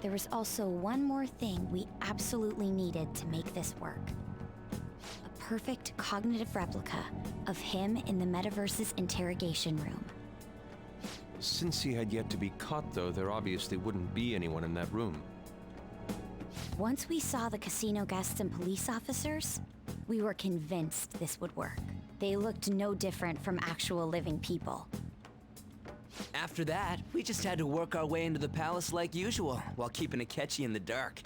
There was also one more thing we absolutely needed to make this work. A perfect cognitive replica of him in the metaverse's interrogation room. Since he had yet to be caught, though, there obviously wouldn't be anyone in that room. Once we saw the casino guests and police officers, we were convinced this would work. They looked no different from actual living people. After that, we just had to work our way into the palace like usual, while keeping Akechi in the dark.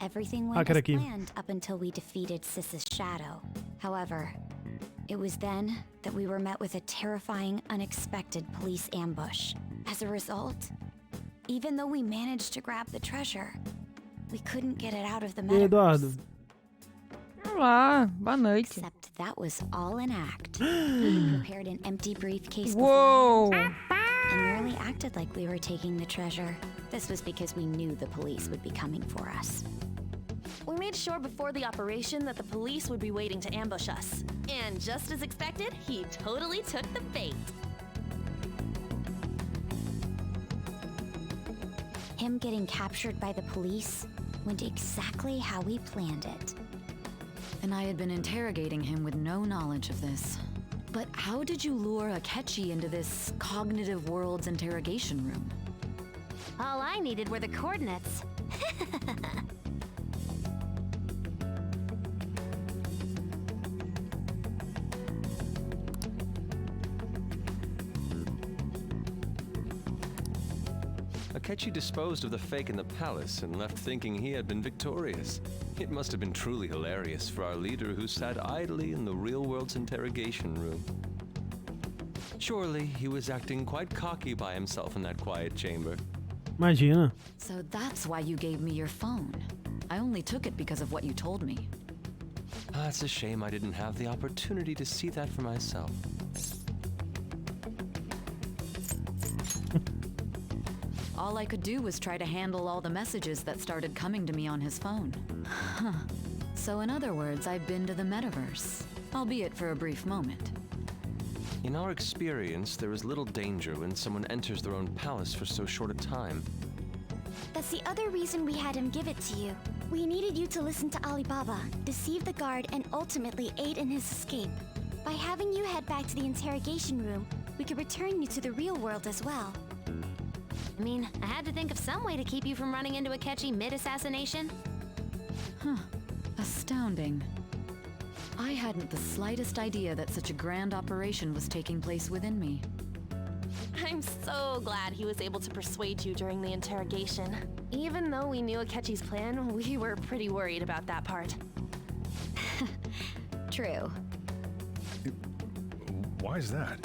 Everything went as planned up until we defeated Sis's shadow. However, it was then that we were met with a terrifying, unexpected police ambush. As a result, even though we managed to grab the treasure, we couldn't get it out of the metaverse. Olá, boa noite. Except that was all an act. We prepared an empty briefcase beforehand and merely acted like we were taking the treasure. This was because we knew the police would be coming for us. We made sure before the operation that the police would be waiting to ambush us. And just as expected, he totally took the bait. Him getting captured by the police went exactly how we planned it. And I had been interrogating him with no knowledge of this. But how did you lure Akechi into this cognitive world's interrogation room? All I needed were the coordinates. Akechi disposed of the fake in the palace and left thinking he had been victorious. It must have been truly hilarious for our leader who sat idly in the real world's interrogation room. Surely he was acting quite cocky by himself in that quiet chamber. Imagina. So that's why you gave me your phone. I only took it because of what you told me. It's a shame I didn't have the opportunity to see that for myself. All I could do was try to handle all the messages that started coming to me on his phone. Huh. So in other words, I've been to the metaverse, albeit for a brief moment. In our experience, there is little danger when someone enters their own palace for so short a time. That's the other reason we had him give it to you. We needed you to listen to Alibaba, deceive the guard, and ultimately aid in his escape. By having you head back to the interrogation room, we could return you to the real world as well. I mean, I had to think of some way to keep you from running into Akechi mid-assassination. Huh. Astounding. I hadn't the slightest idea that such a grand operation was taking place within me. I'm so glad he was able to persuade you during the interrogation. Even though we knew Akechi's plan, we were pretty worried about that part. True. Why is that?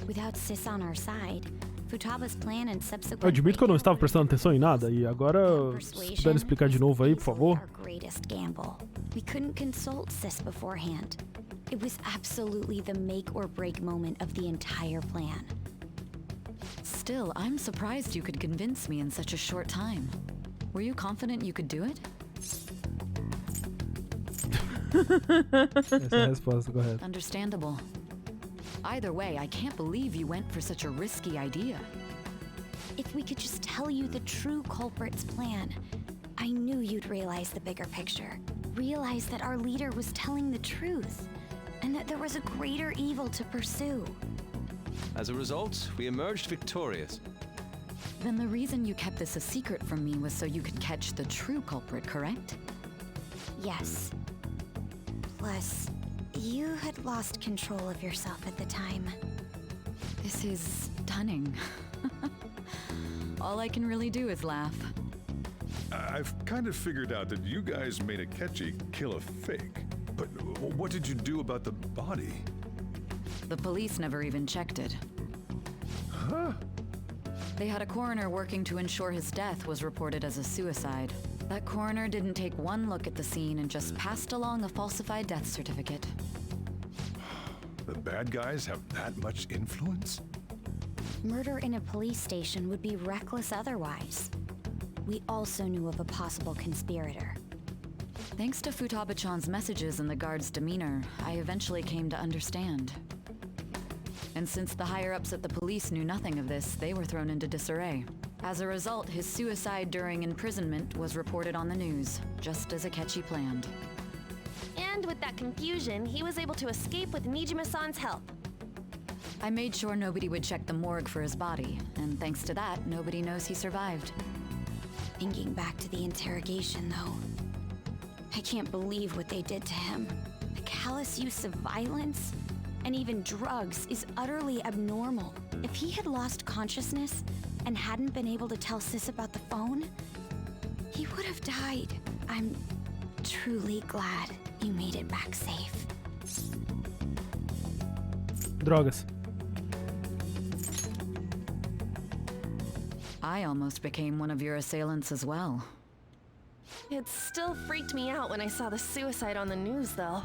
Without Sis on our side, Futaba's plan and subsequent... Eu admito que eu não estava prestando atenção em nada, e agora, se puder explicar de novo aí, por favor. Greatest gamble. We couldn't consult Sis beforehand. It was absolutely the make or break moment of the entire plan. Still, I'm surprised you could convince me in such a short time. Were you confident you could do it? Essa é a resposta correta. Understandable. Either way, I can't believe you went for such a risky idea. If we could just tell you the true culprit's plan, I knew you'd realize the bigger picture. Realize that our leader was telling the truth, and that there was a greater evil to pursue. As a result, we emerged victorious. Then the reason you kept this a secret from me was so you could catch the true culprit, correct? Yes. Plus, you had lost control of yourself at the time. This is stunning. All I can really do is laugh. I've kind of figured out that you guys made Akechi kill a fake. But what did you do about the body? The police never even checked it. Huh? They had a coroner working to ensure his death was reported as a suicide. That coroner didn't take one look at the scene and just passed along a falsified death certificate. The bad guys have that much influence? Murder in a police station would be reckless otherwise. We also knew of a possible conspirator. Thanks to Futaba-chan's messages and the guard's demeanor, I eventually came to understand. And since the higher-ups at the police knew nothing of this, they were thrown into disarray. As a result, his suicide during imprisonment was reported on the news, just as Akechi planned. And with that confusion, he was able to escape with Nijima-san's help. I made sure nobody would check the morgue for his body, and thanks to that, nobody knows he survived. Thinking back to the interrogation, though, I can't believe what they did to him. The callous use of violence, and even drugs, is utterly abnormal. If he had lost consciousness and hadn't been able to tell Sis about the phone, he would have died. I'm truly glad you made it back safe. Drogas. I almost became one of your assailants as well. It still freaked me out when I saw the suicide on the news, though.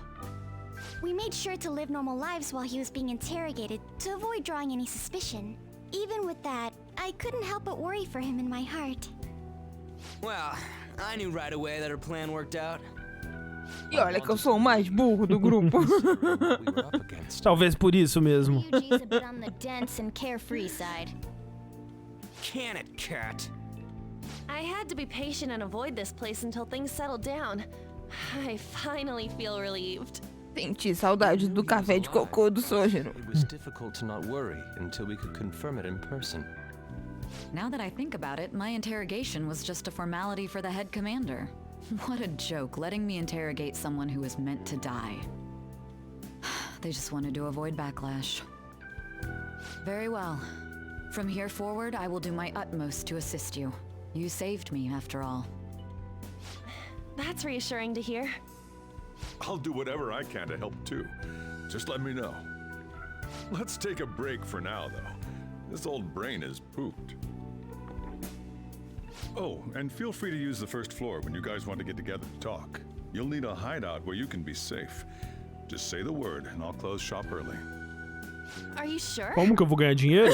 We made sure to live normal lives while he was being interrogated to avoid drawing any suspicion. Even with that, I couldn't help but worry for him in my heart. Well, I knew right away that her plan worked out. E olha que eu sou o mais burro do grupo. Talvez por isso mesmo. Yuji's a bit on the dense and carefree side. Can it, cat? I had to be patient and avoid this place until things settled down. I finally feel relieved. Senti saudade do café de cocô do Sojiro. It was difficult to not worry until we could confirm it in person. Now that I think about it, my interrogation was just a formality for the head commander. What a joke, letting me interrogate someone who was meant to die. They just wanted to avoid backlash. Very well. From here forward, I will do my utmost to assist you. You saved me, after all. That's reassuring to hear. I'll do whatever I can to help too. Just let me know. Let's take a break for now, though. This old brain is pooped. Oh, and feel free to use the first floor when you guys want to get together to talk. You'll need a hideout where you can be safe. Just say the word and I'll close shop early. Are you sure? Como que eu vou ganhar dinheiro?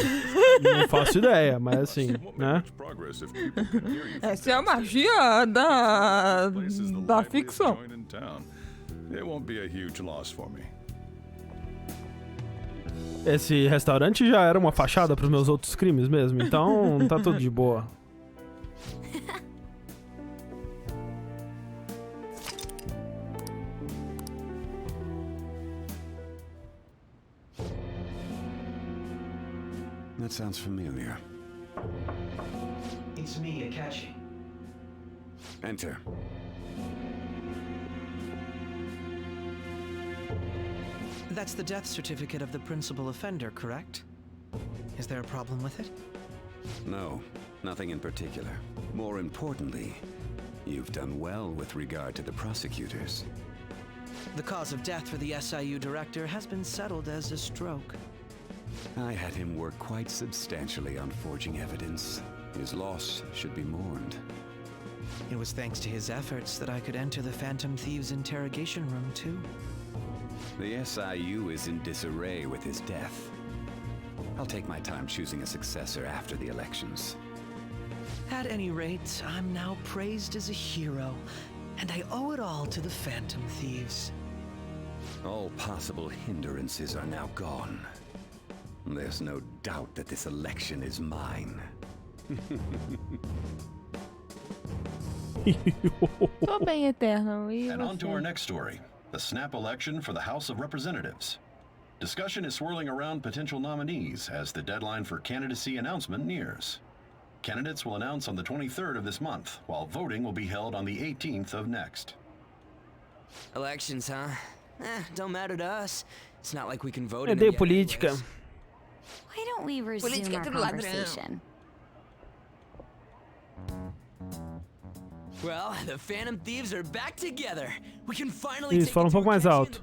Não faço ideia, mas assim, né? Essa é a magia da ficção. It won't be a huge loss for me. Esse restaurante já era uma fachada para os meus outros crimes mesmo, então tá tudo de boa. That sounds familiar. It's me, Akechi. Enter. That's the death certificate of the principal offender, correct? Is there a problem with it? No, nothing in particular. More importantly, you've done well with regard to the prosecutors. The cause of death for the SIU director has been settled as a stroke. I had him work quite substantially on forging evidence. His loss should be mourned. It was thanks to his efforts that I could enter the Phantom Thieves' interrogation room, too. The SIU is in disarray with his death. I'll take my time choosing a successor after the elections. At any rate, I'm now praised as a hero, and I owe it all to the Phantom Thieves. All possible hindrances are now gone. There's no doubt that this election is mine. Tô bem, Eterno. And on to our next story, the snap election for the House of Representatives. Discussion is swirling around potential nominees as the deadline for candidacy announcement nears. Candidates will announce on the 23rd of this month, while voting will be held on the 18th of next. Elections, huh? Don't matter to us. It's not like we can vote. Odeio política. Why don't we resume our conversation? Well, the Phantom Thieves are back together. We can finally Isso, fala pouco mais alto.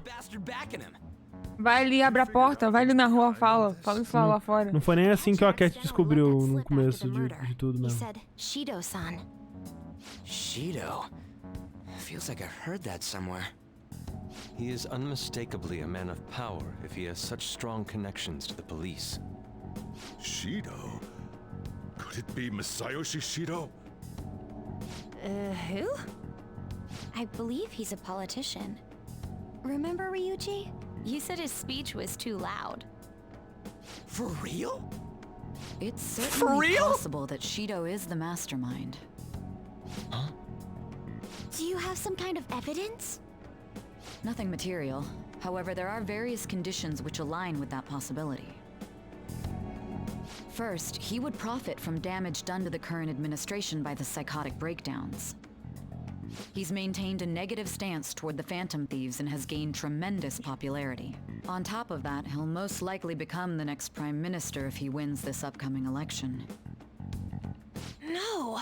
Vai ali, abre a porta, vai ali na rua, fala isso lá fora. Não foi nem assim que a Cat descobriu no começo de tudo mesmo. Shido-san. Shido? Feels like I've heard that somewhere. He is unmistakably a man of power if he has such strong connections to the police. Shido? Could it be Masayoshi Shido? Who? I believe he's a politician. Remember, Ryuji? You said his speech was too loud. For real? It's certainly possible that Shido is the mastermind. Huh? Do you have some kind of evidence? Nothing material. However, there are various conditions which align with that possibility. First, he would profit from damage done to the current administration by the psychotic breakdowns. He's maintained a negative stance toward the Phantom Thieves and has gained tremendous popularity. On top of that, he'll most likely become the next Prime Minister if he wins this upcoming election. No!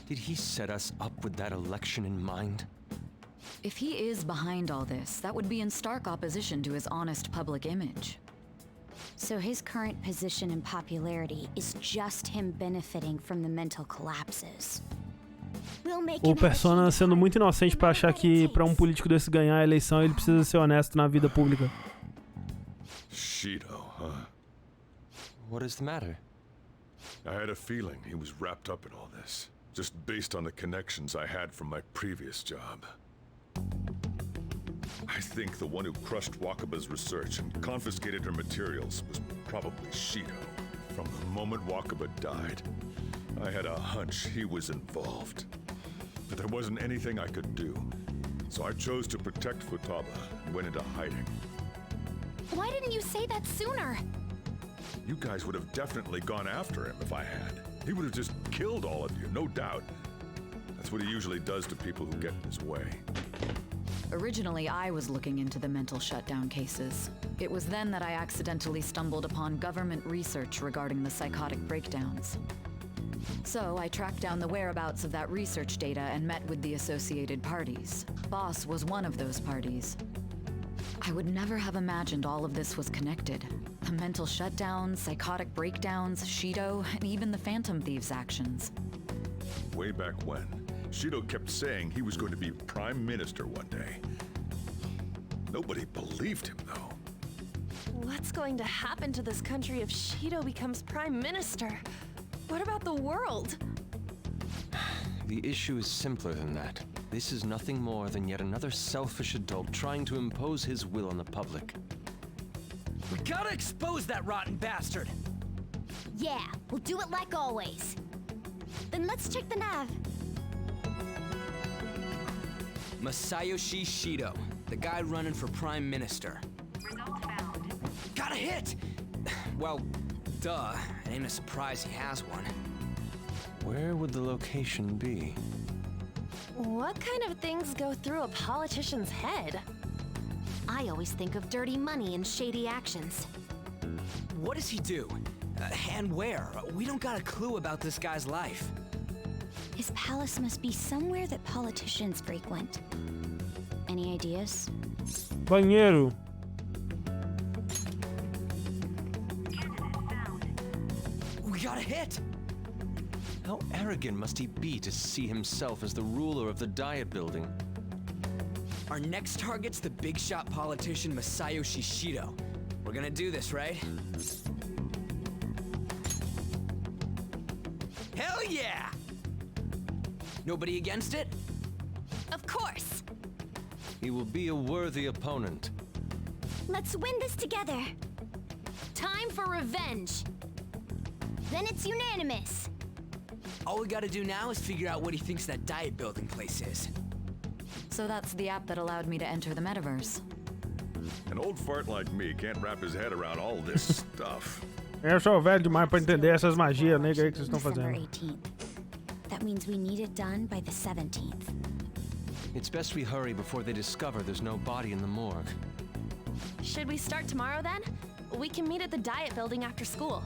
Did he set us up with that election in mind? If he is behind all this, that would be in stark opposition to his honest public image. So his current position and popularity is just him benefiting from the mental collapses. O Persona sendo muito inocente pra achar que pra um político desse ganhar a eleição ele precisa ser honesto na vida pública. Shido, huh? What is the matter? I had a feeling he was wrapped up in all this, just based on the connections I had from my previous job. I think the one who crushed Wakaba's research and confiscated her materials was probably Shido. From the moment Wakaba died, I had a hunch he was involved. But there wasn't anything I could do. So I chose to protect Futaba and went into hiding. Why didn't you say that sooner? You guys would have definitely gone after him if I had. He would have just killed all of you, no doubt. That's what he usually does to people who get in his way. Originally, I was looking into the mental shutdown cases. It was then that I accidentally stumbled upon government research regarding the psychotic breakdowns. So I tracked down the whereabouts of that research data and met with the associated parties. Boss was one of those parties. I would never have imagined all of this was connected. The mental shutdowns, psychotic breakdowns, Shido, and even the Phantom Thieves' actions. Way back when, Shido kept saying he was going to be Prime Minister one day. Nobody believed him, though. What's going to happen to this country if Shido becomes Prime Minister? What about the world? The issue is simpler than that. This is nothing more than yet another selfish adult trying to impose his will on the public. We gotta expose that rotten bastard! Yeah, we'll do it like always. Then let's check the nav. Masayoshi Shido, the guy running for Prime Minister. Results found. Got a hit! Well, duh. It ain't a surprise he has one. Where would the location be? What kind of things go through a politician's head? I always think of dirty money and shady actions. What does he do? And where? We don't got a clue about this guy's life. His palace must be somewhere that politicians frequent. Any ideas? Banheiro. We got a hit! How arrogant must he be to see himself as the ruler of the Diet Building? Our next target's the big shot politician Masayoshi Shido. We're gonna do this, right? Hell yeah! Nobody against it? Of course. He will be a worthy opponent. Let's win this together. Time for revenge. Then it's unanimous. All we gotta do now is figure out what he thinks that Diet Building place is. So that's the app that allowed me to enter the metaverse. An old fart like me can't wrap his head around all this stuff. Eu sou velho demais pra entender essas magias negras aí que vocês estão December fazendo. 18th. That means we need it done by the 17th. It's best we hurry before they discover there's no body in the morgue. Should we start tomorrow then? We can meet at the Diet Building after school.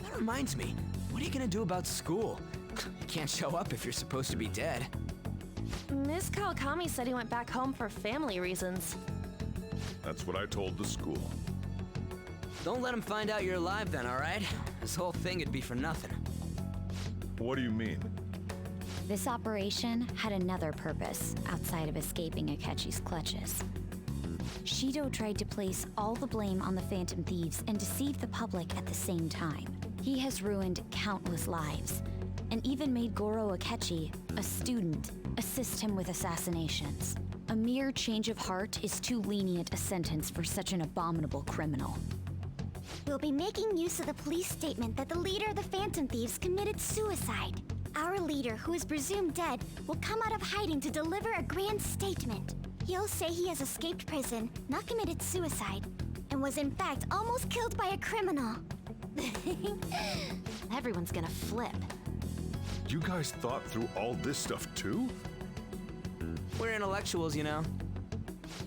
That reminds me, what are you gonna do about school? You can't show up if you're supposed to be dead. Miss Kawakami said he went back home for family reasons. That's what I told the school. Don't let him find out you're alive then, alright? This whole thing would be for nothing. What do you mean? This operation had another purpose outside of escaping Akechi's clutches. Shido tried to place all the blame on the Phantom Thieves and deceive the public at the same time. He has ruined countless lives, and even made Goro Akechi, a student, assist him with assassinations. A mere change of heart is too lenient a sentence for such an abominable criminal. We'll be making use of the police statement that the leader of the Phantom Thieves committed suicide. Our leader, who is presumed dead, will come out of hiding to deliver a grand statement. He'll say he has escaped prison, not committed suicide, and was in fact almost killed by a criminal. Everyone's gonna flip. You guys thought through all this stuff too? We're intellectuals, you know.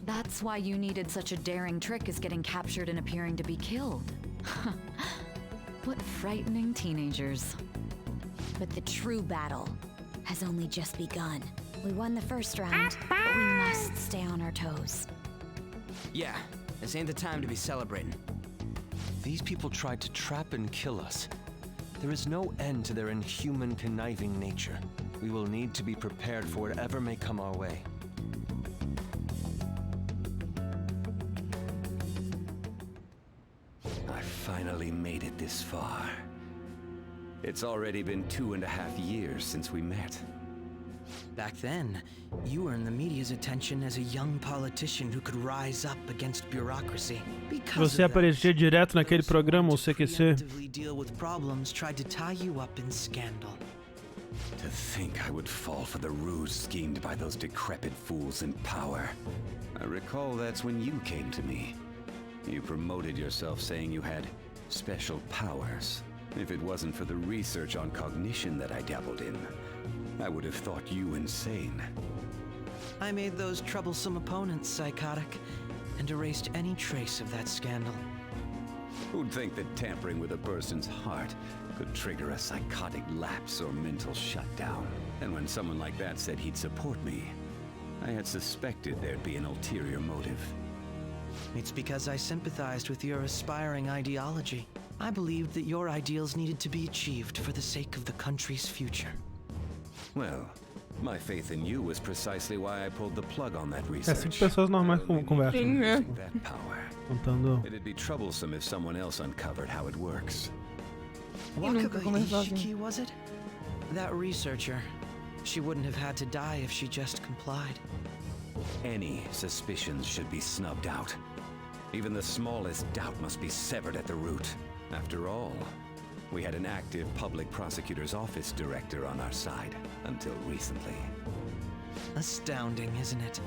That's why you needed such a daring trick as getting captured and appearing to be killed. What frightening teenagers. But the true battle has only just begun. We won the first round, but we must stay on our toes. Yeah, this ain't the time to be celebrating. These people tried to trap and kill us. There is no end to their inhuman, conniving nature. We will need to be prepared for whatever may come our way. I finally made it this far. It's already been 2.5 years since we met. Back then, you were in the media's attention as a young politician who could rise up against bureaucracy. Você aparecia direto naquele programa, o CQC. Deal with problems tried to tie you up in scandal. To think I would fall for the ruse schemed by those decrepit fools in power. I recall that's when you came to me. You promoted yourself saying you had special powers. If it wasn't for the research on cognition that I dabbled in, I would have thought you insane. I made those troublesome opponents psychotic and erased any trace of that scandal. Who'd think that tampering with a person's heart could trigger a psychotic lapse or mental shutdown? And when someone like that said he'd support me, I had suspected there'd be an ulterior motive. It's because I sympathized with your aspiring ideology. I believed that your ideals needed to be achieved for the sake of the country's future. Well, my faith in you was precisely why I pulled the plug on that research. Assim que pessoas normais conversam. That power. Contando. It'd be troublesome if someone else uncovered how it works. Wakaba Ishiki, was it? That researcher. She wouldn't have had to die if she just complied. Any suspicions should be snubbed out. Even the smallest doubt must be severed at the root. After all, we had an active public prosecutor's office director on our side until recently. Astounding, isn't it?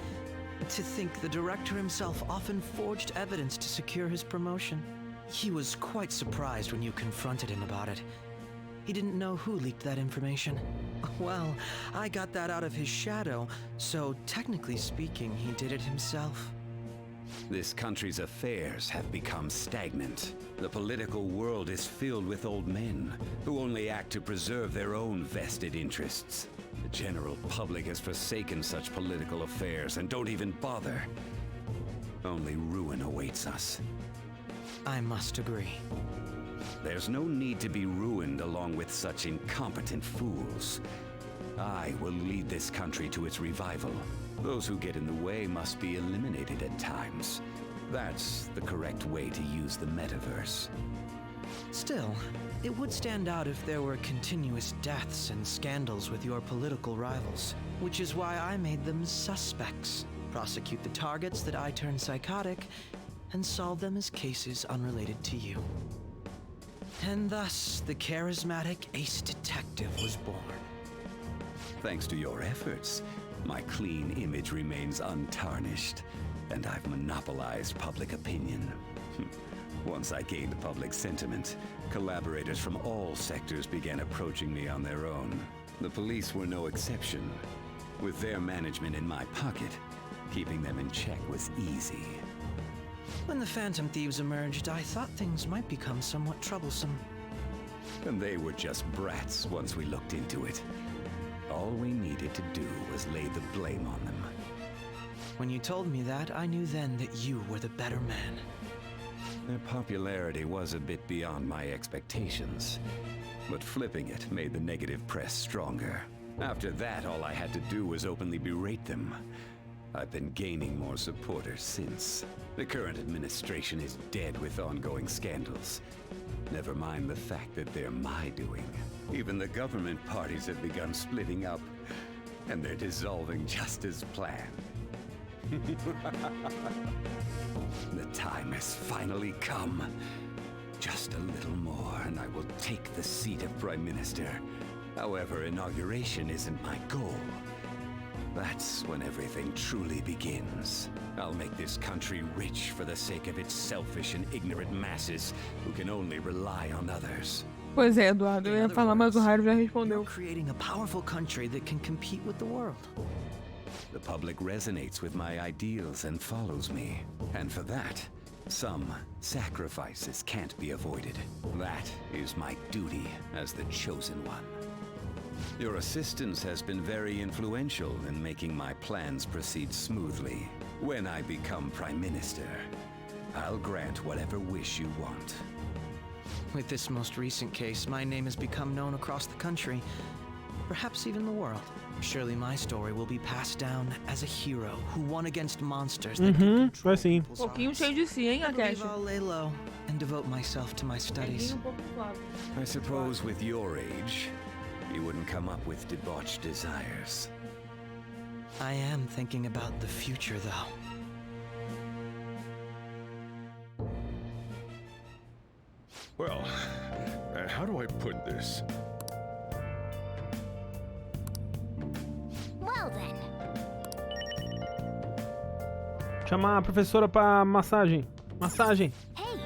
To think the director himself often forged evidence to secure his promotion. He was quite surprised when you confronted him about it. He didn't know who leaked that information. Well, I got that out of his shadow, so technically speaking, he did it himself. This country's affairs have become stagnant. The political world is filled with old men who only act to preserve their own vested interests. The general public has forsaken such political affairs and don't even bother. Only ruin awaits us. I must agree. There's no need to be ruined along with such incompetent fools. I will lead this country to its revival. Those who get in the way must be eliminated at times. That's the correct way to use the metaverse. Still, it would stand out if there were continuous deaths and scandals with your political rivals, which is why I made them suspects. Prosecute the targets that I turn psychotic, and solve them as cases unrelated to you. And thus, the charismatic ace detective was born. Thanks to your efforts, my clean image remains untarnished, and I've monopolized public opinion. Once I gained public sentiment, collaborators from all sectors began approaching me on their own. The police were no exception. With their management in my pocket, keeping them in check was easy. When the Phantom Thieves emerged, I thought things might become somewhat troublesome. And they were just brats once we looked into it. All we needed to do was lay the blame on them. When you told me that, I knew then that you were the better man. Their popularity was a bit beyond my expectations, but flipping it made the negative press stronger. After that, all I had to do was openly berate them. I've been gaining more supporters since. The current administration is dead with ongoing scandals. Never mind the fact that they're my doing. Even the government parties have begun splitting up, and they're dissolving just as planned. The time has finally come. Just a little more, and I will take the seat of Prime Minister. However, inauguration isn't my goal. That's when everything truly begins. I'll make this country rich for the sake of its selfish and ignorant masses who can only rely on others. Pois é, Eduardo, eu ia falar, mas o Rairo já respondeu. You're creating a powerful country that can compete with the world. The public resonates with my ideals and follows me. And for that, some sacrifices can't be avoided. That is my duty as the chosen one. Your assistance has been very influential in making my plans proceed smoothly. When I become Prime Minister, I'll grant whatever wish you want. With this most recent case, my name has become known across the country, perhaps even the world. Surely my story will be passed down as a hero who won against monsters that could control people's hearts. Pouquinho cheio de si, hein, I believe Akeshi? I'll lay low and devote myself to my studies. I suppose with your age, you wouldn't come up with debauched desires. I am thinking about the future, though. Well, how do I put this? Well then. Chamar a professora pra massagem. Massagem. Hey.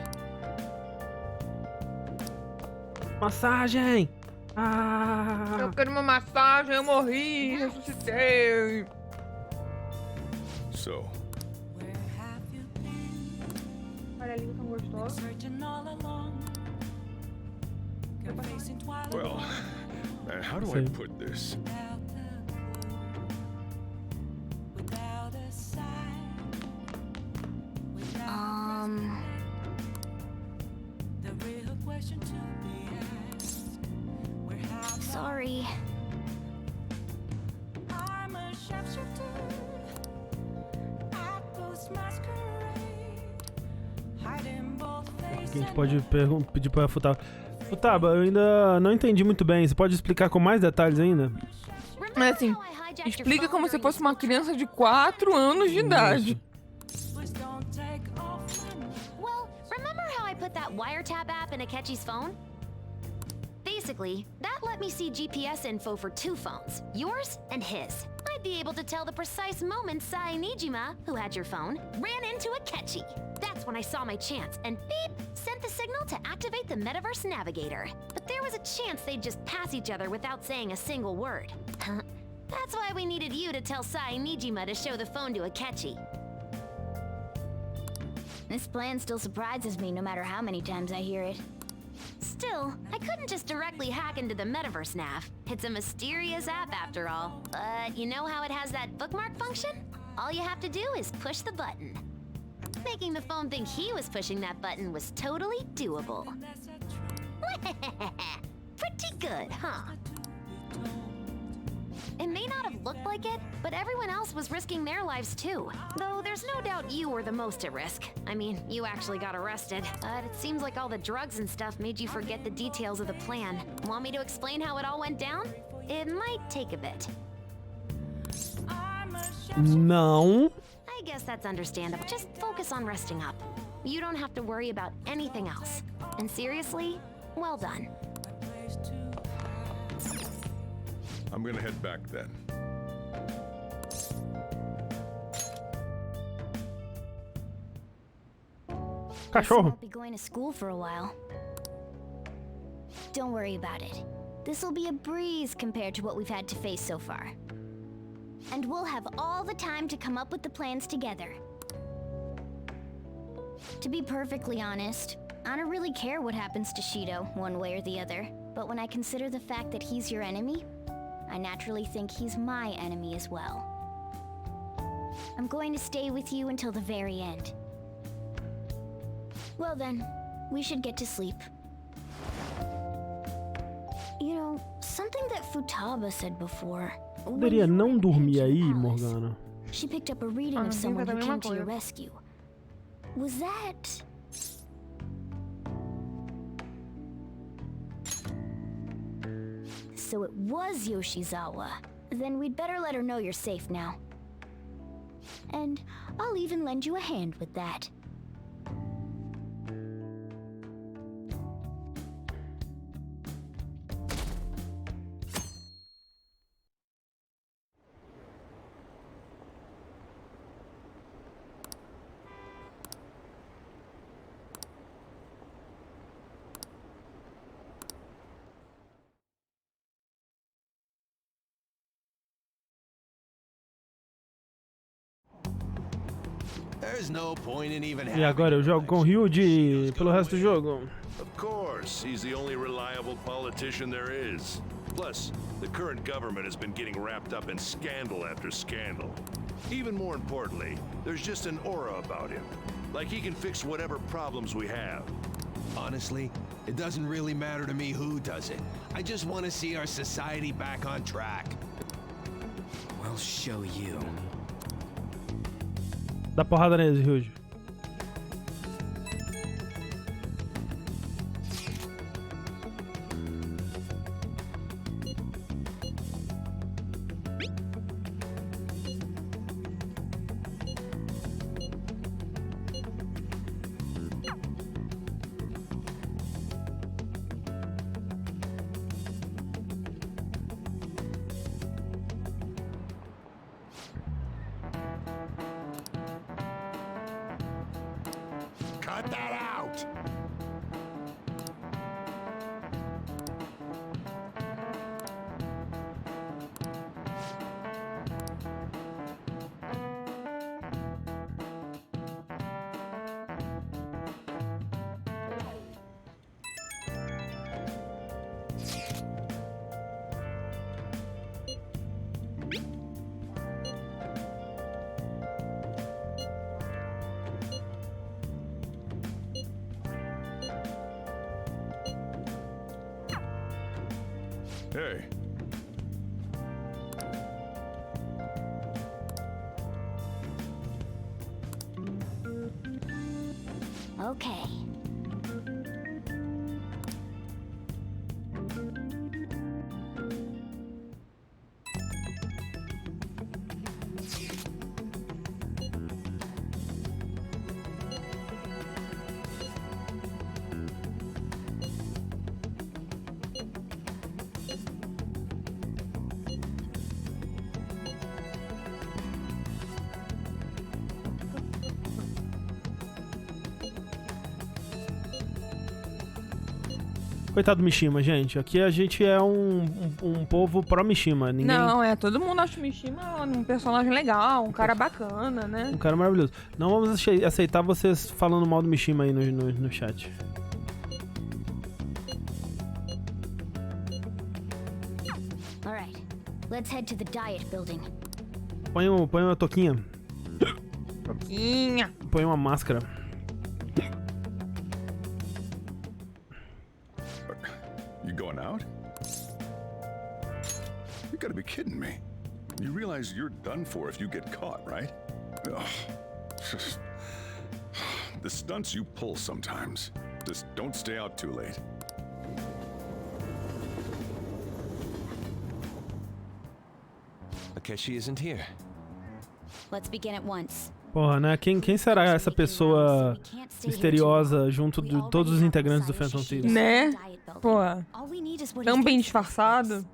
Massagem. Ah. Eu quero uma massagem, eu morri, ressuscitei. So. Olha a língua tão gostosa. Well, how do I put this? Sorry. A gente pode pedir pra Futaba. Futaba, eu ainda não entendi muito bem. Você pode explicar com mais detalhes ainda? Mas assim, explica como se fosse uma criança de 4 anos de idade. Well, remember how I put that wiretap app in Akechi's phone? Basically, that let me see GPS info for 2 phones, yours and his. I'd be able to tell the precise moment Sai Nijima, who had your phone, ran into Akechi. That's when I saw my chance and beep, sent the signal to activate the Metaverse Navigator. But there was a chance they'd just pass each other without saying a single word. That's why we needed you to tell Sai Nijima to show the phone to Akechi. This plan still surprises me no matter how many times I hear it. Still, I couldn't just directly hack into the metaverse nav. It's a mysterious app after all. But you know how it has that bookmark function? All you have to do is push the button. Making the phone think he was pushing that button was totally doable. Pretty good, huh? It may not have looked like it, but everyone else was risking their lives too. Though there's no doubt you were the most at risk. I mean, you actually got arrested. But it seems like all the drugs and stuff made you forget the details of the plan. Want me to explain how it all went down? It might take a bit. No. I guess that's understandable. Just focus on resting up. You don't have to worry about anything else. And seriously, well done. I'm gonna head back then. Cachorro. I'll be going to school for a while. Don't worry about it. This'll be a breeze compared to what we've had to face so far. And we'll have all the time to come up with the plans together. To be perfectly honest, I don't really care what happens to Shido, one way or the other. But when I consider the fact that he's your enemy, I naturally think he's my enemy as well. I'm going to stay with you until the very end. Well then, we should get to sleep. You know, something that Futaba said before. Poderia não dormir aí, Morgana? She picked up a reading of someone who came to your rescue. Was that... So it was Yoshizawa. Then we'd better let her know you're safe now. And I'll even lend you a hand with that. E agora eu jogo com Ryuji pelo resto do jogo. Of course, he's the only reliable politician there is. Plus, the current government has been getting wrapped up in scandal after scandal. Even more importantly, there's just an aura about him. Like he can fix whatever problems we have. Honestly, it doesn't really matter to me who does it. I just want to see our society back on track. We'll show you. Dá porrada neles, Ryuji. Cut that out! Hey. Okay. Coitado do Mishima, gente. Aqui a gente é um povo pró-Mishima. Ninguém... Não, todo mundo acha o Mishima um personagem legal, um cara bacana, né? Um cara maravilhoso. Não vamos aceitar vocês falando mal do Mishima aí no chat. Alright, let's head to the diet building. Põe uma toquinha. Toquinha. Põe uma máscara. You going out? You gotta be kidding me. You realize you're done for if you get caught, right? Ugh. The stunts you pull sometimes. Just don't stay out too late. Akechi isn't here. Let's begin at once. Porra, né? Quem será essa pessoa misteriosa junto de todos os integrantes do Phantom Thieves? Né? Porra. Tão bem disfarçado.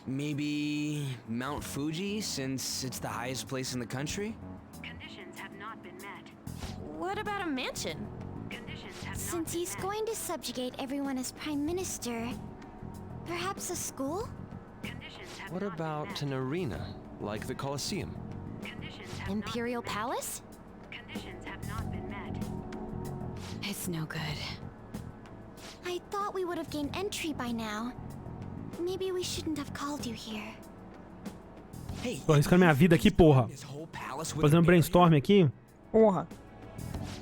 Maybe Mount Fuji, since it's the highest place in the country? Conditions have not been met. What about a mansion? Since he's going to subjugate everyone as Prime Minister, perhaps a school? What about an arena, like the Colosseum? Imperial Palace? Conditions have not been met. It's no good. I thought we would have gained entry by now. Maybe we shouldn't have called you here. Tô arriscando minha vida aqui, porra. Fazendo brainstorm aqui. Porra.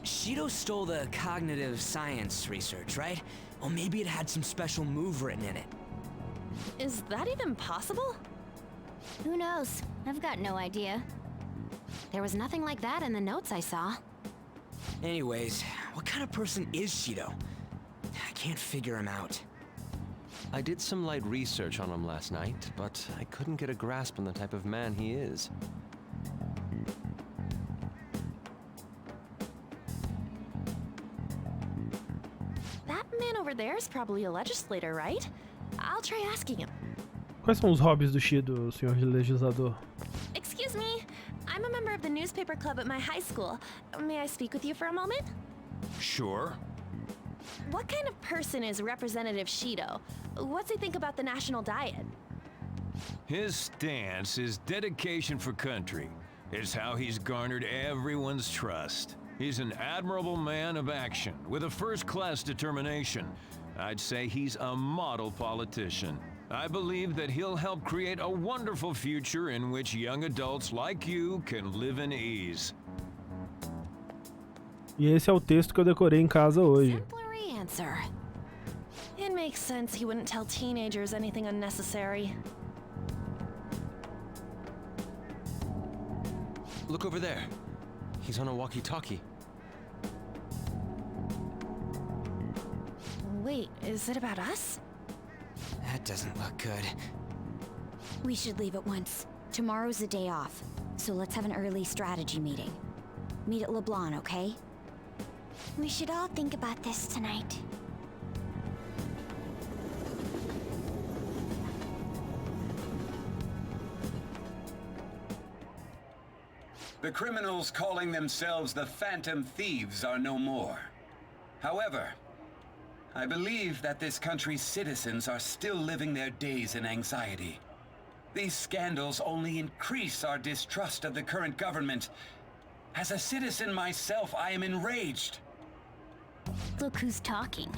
Shido stole the cognitive science research, right? Or maybe it had some special move written in it. Is that even possible? Who knows? I've got no idea. There was nothing like that in the notes I saw. Anyways, what kind of person is Shido? I can't figure him out. I did some light research on him last night, but I couldn't get a grasp on the type of man he is. That man over there is probably a legislator, right? I'll try asking him. Quais são os hobbies do Shido, senhor legislador? Excuse me, I'm a member of the newspaper club at my high school. May I speak with you for a moment? Sure. What kind of person is Representative Shido? What's he think about the national diet? His stance is dedication for country. It's how he's garnered everyone's trust. He's an admirable man of action with a first-class determination. I'd say he's a model politician. I believe that he'll help create a wonderful future in which young adults like you can live in ease. E esse é o texto que eu decorei em casa hoje. Exemplary answer. It makes sense he wouldn't tell teenagers anything unnecessary. Look over there. He's on a walkie-talkie. Wait, is it about us? That doesn't look good. We should leave at once. Tomorrow's a day off, so let's have an early strategy meeting. Meet at LeBlanc, okay? We should all think about this tonight. The criminals calling themselves the Phantom Thieves are no more. However, I believe that this country's citizens are still living their days in anxiety. These scandals only increase our distrust of the current government. As a citizen myself, I am enraged. Look who's talking.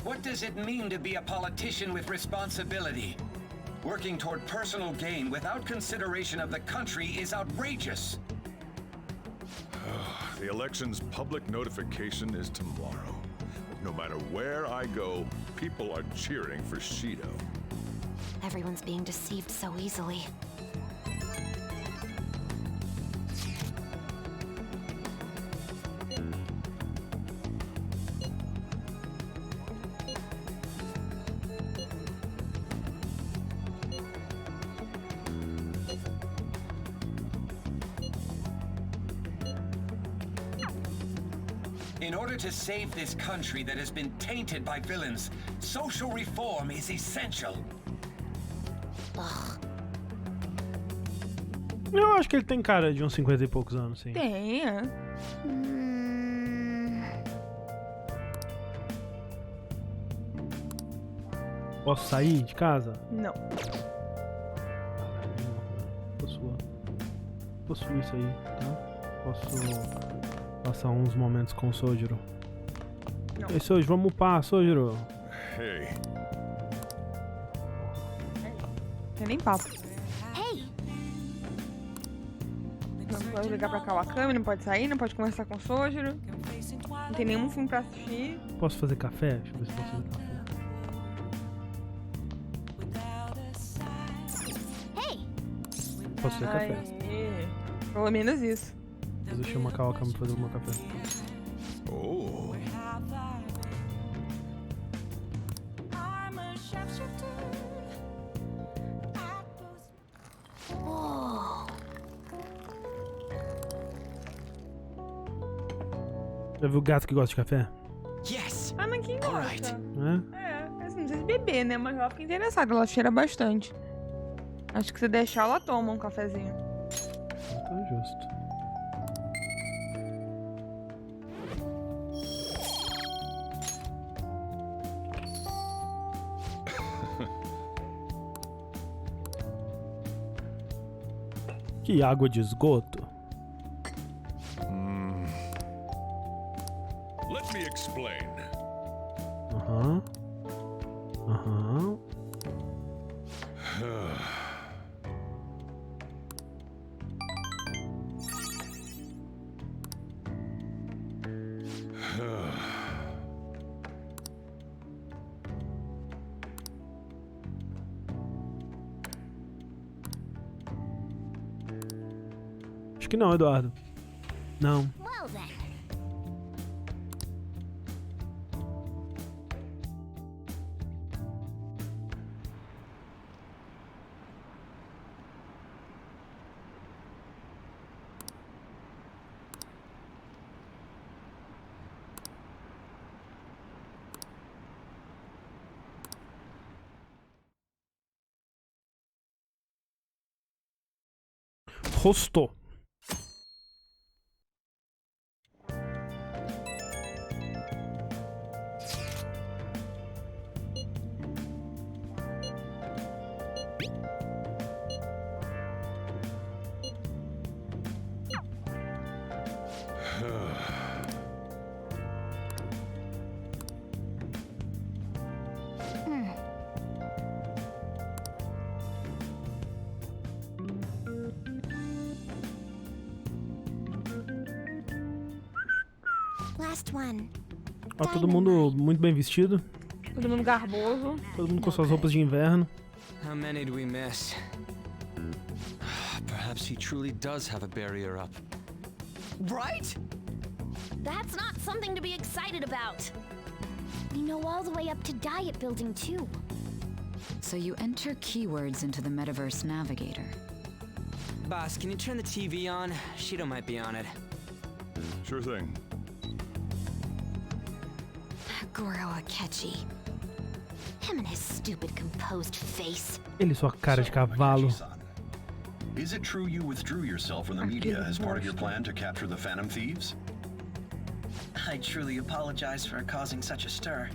What does it mean to be a politician with responsibility? Working toward personal gain without consideration of the country is outrageous. The election's public notification is tomorrow. No matter where I go, people are cheering for Shido. Everyone's being deceived so easily. In order to save this country that has been tainted by villains, social reform is essential. Eu acho que ele tem cara de uns 50 e poucos anos, sim. Tem, é. Posso sair de casa? Não. Posso isso aí, tá? Posso passar uns momentos com o Sojiro. Não. Ei, Sojiro, vamos upar, Sojiro. Hey. Tem nem papo. Hey! Não pode ligar pra Kawakami, não pode sair, não pode conversar com o Sojiro. Não tem nenhum filme pra assistir. Posso fazer café? Deixa eu ver se posso fazer café. Hey! Posso fazer café? Pelo menos isso. Deixa eu chamar a Kawakami pra fazer o meu café. Oh. Já viu o gato que gosta de café? Yes. Ah, mas quem gosta? É? Não sei se beber, né? Mas ela fica interessada, ela cheira bastante. Acho que se deixar, ela toma um cafezinho. Então justo. Que água de esgoto. Let me explain. Aham. Aham. Acho que não, Eduardo. Não. Well then. Rostou. Last one. Ó, todo mundo muito bem vestido. Todo mundo garboso. Todo mundo com suas roupas de inverno. How many do we miss? Perhaps he truly does have a barrier up. Right? That's not something to be excited about. We know all the way up to Diet Building, too. So you enter keywords into the Metaverse Navigator. Boss, can you turn the TV on? Shido might be on it. Sure thing. Goro Akechi. Him and his stupid composed face. Ele sua cara de cavalo. Is it true you withdrew yourself from the media as part of your plan to capture the Phantom Thieves? I truly apologize for causing such a stir.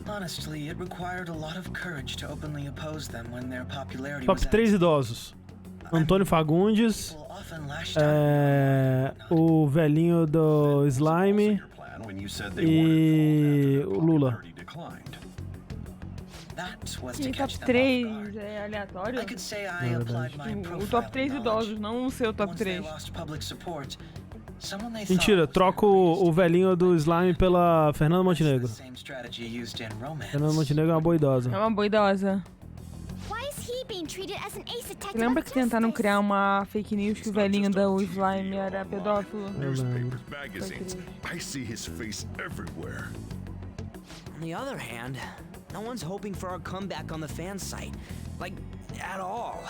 Honestly, it required a lot of courage to openly oppose them when their popularity was Top 3 idosos. Antônio Fagundes, o velhinho do Slime e o Lula. E top 3 é aleatório? O top 3 idosos, não o seu top 3. Mentira, troco o velhinho do Slime pela Fernanda Montenegro. Fernanda Montenegro é uma boa idosa. É uma boa idosa. Lembra que tentaram criar uma fake news que o velhinho da Slime era pedófilo? Newspapers, magazines. I see his face everywhere. On the other hand, no one's hoping for our comeback on the fan site. Like, at all.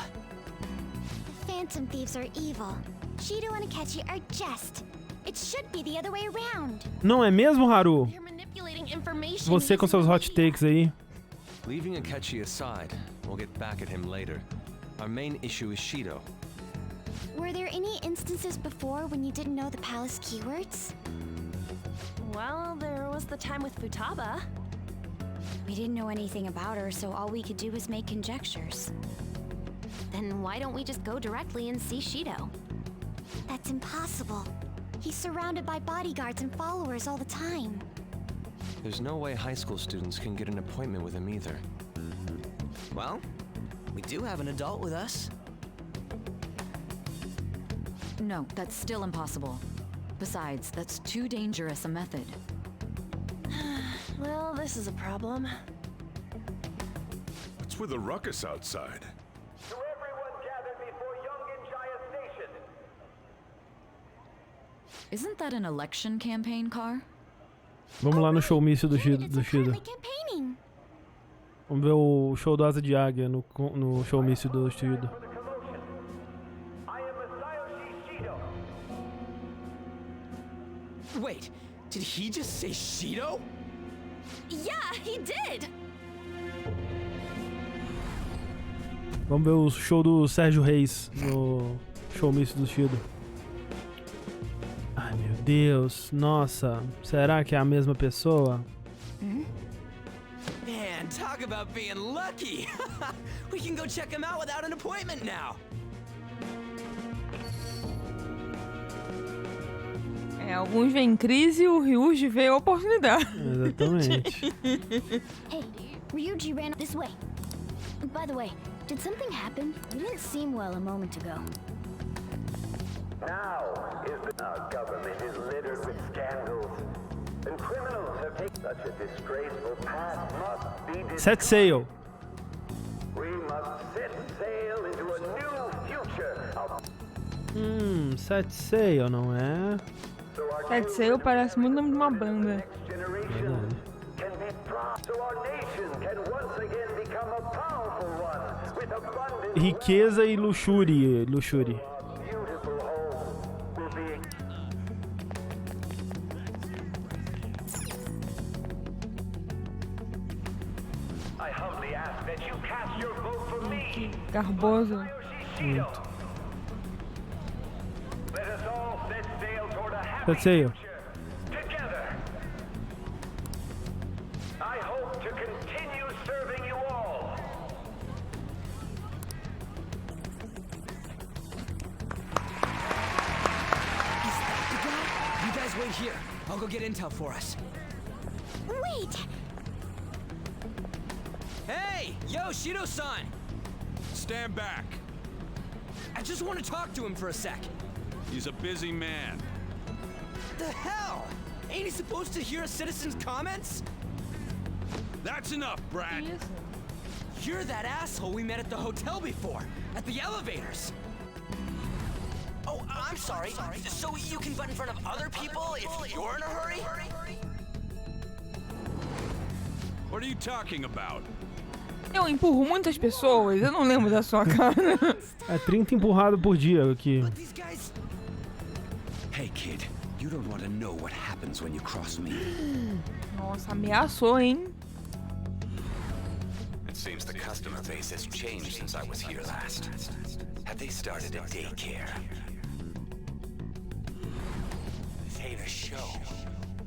The Phantom Thieves are evil. Shido and Akechi are just. It should be the other way around. Não é mesmo, Haru? Você com seus hot takes aí. Leaving Akechi aside, we'll get back at him later. Our main issue is Shido. Were there any instances before when you didn't know the palace keywords? Well, there was the time with Futaba. We didn't know anything about her, so all we could do was make conjectures. Then why don't we just go directly and see Shido? That's impossible. He's surrounded by bodyguards and followers all the time. There's no way high school students can get an appointment with him either. Well, we do have an adult with us. No, that's still impossible. Besides, that's too dangerous a method. Well, this is a problem. What's with the ruckus outside? To everyone gathered before Yongen-Jaya Station. Isn't that an election campaign car? Vamos lá no showmício do Shido. Vamos ver o show do Asa de Águia no showmício do Shido. Wait, did he just say Shido? Yeah, he did! Vamos ver o show do Sérgio Reis no showmício do Shido. Ai meu Deus, nossa, será que é a mesma pessoa? Man, talk about being lucky! We can go check him out without an appointment now! Alguns veem crise e o Ryuji vê a oportunidade. Exatamente. Hey, Ryuji ran this way. By the way, did something happen? You didn't seem well a moment ago. Now our government is littered with scandals, and criminals have taken such a disgraceful past must be Set sail. We must set sail into a new future. Set sail, não é? Set sail parece muito nome de uma banda. Riqueza e luxúria. Garboso. Muito. Set sail. I hope to continue serving you all. Is that the guy? You guys wait here. I'll go get intel for us. Wait! Hey! Yo, Shido-san! Stand back. I just want to talk to him for a sec. He's a busy man. The hell? Ain't he supposed to hear a citizen's comments? That's enough, Brad. You're that asshole we met at the hotel before, at the elevators. Oh, I'm sorry. So you can butt in front of other people if you're in a hurry? What are you talking about? Eu empurro muitas pessoas, eu não lembro da sua cara. É 30 empurrado por dia aqui. Hey kid, you don't want to know what happens when you cross me. Nossa, ameaçou, hein? It seems the customer base has changed since I was here last. Have they started a daycare? This ain't a show.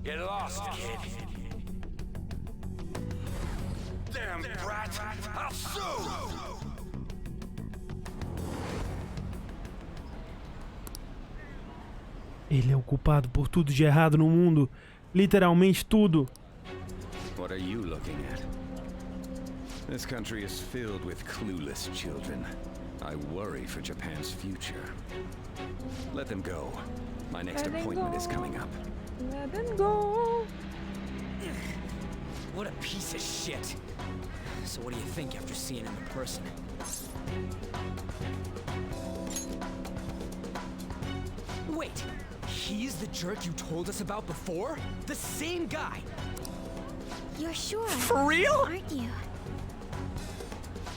Get lost, kid. Damn brat! I'll sue! Ele é o culpado por tudo de errado no mundo. Literalmente tudo. What are you looking at? This country is filled with clueless children. I worry for Japan's future. Let them go. My next appointment is coming up. Let them go. What a piece of shit. So what do you think after seeing him in person? Wait, he's the jerk you told us about before? The same guy? You're sure? For real? Aren't you?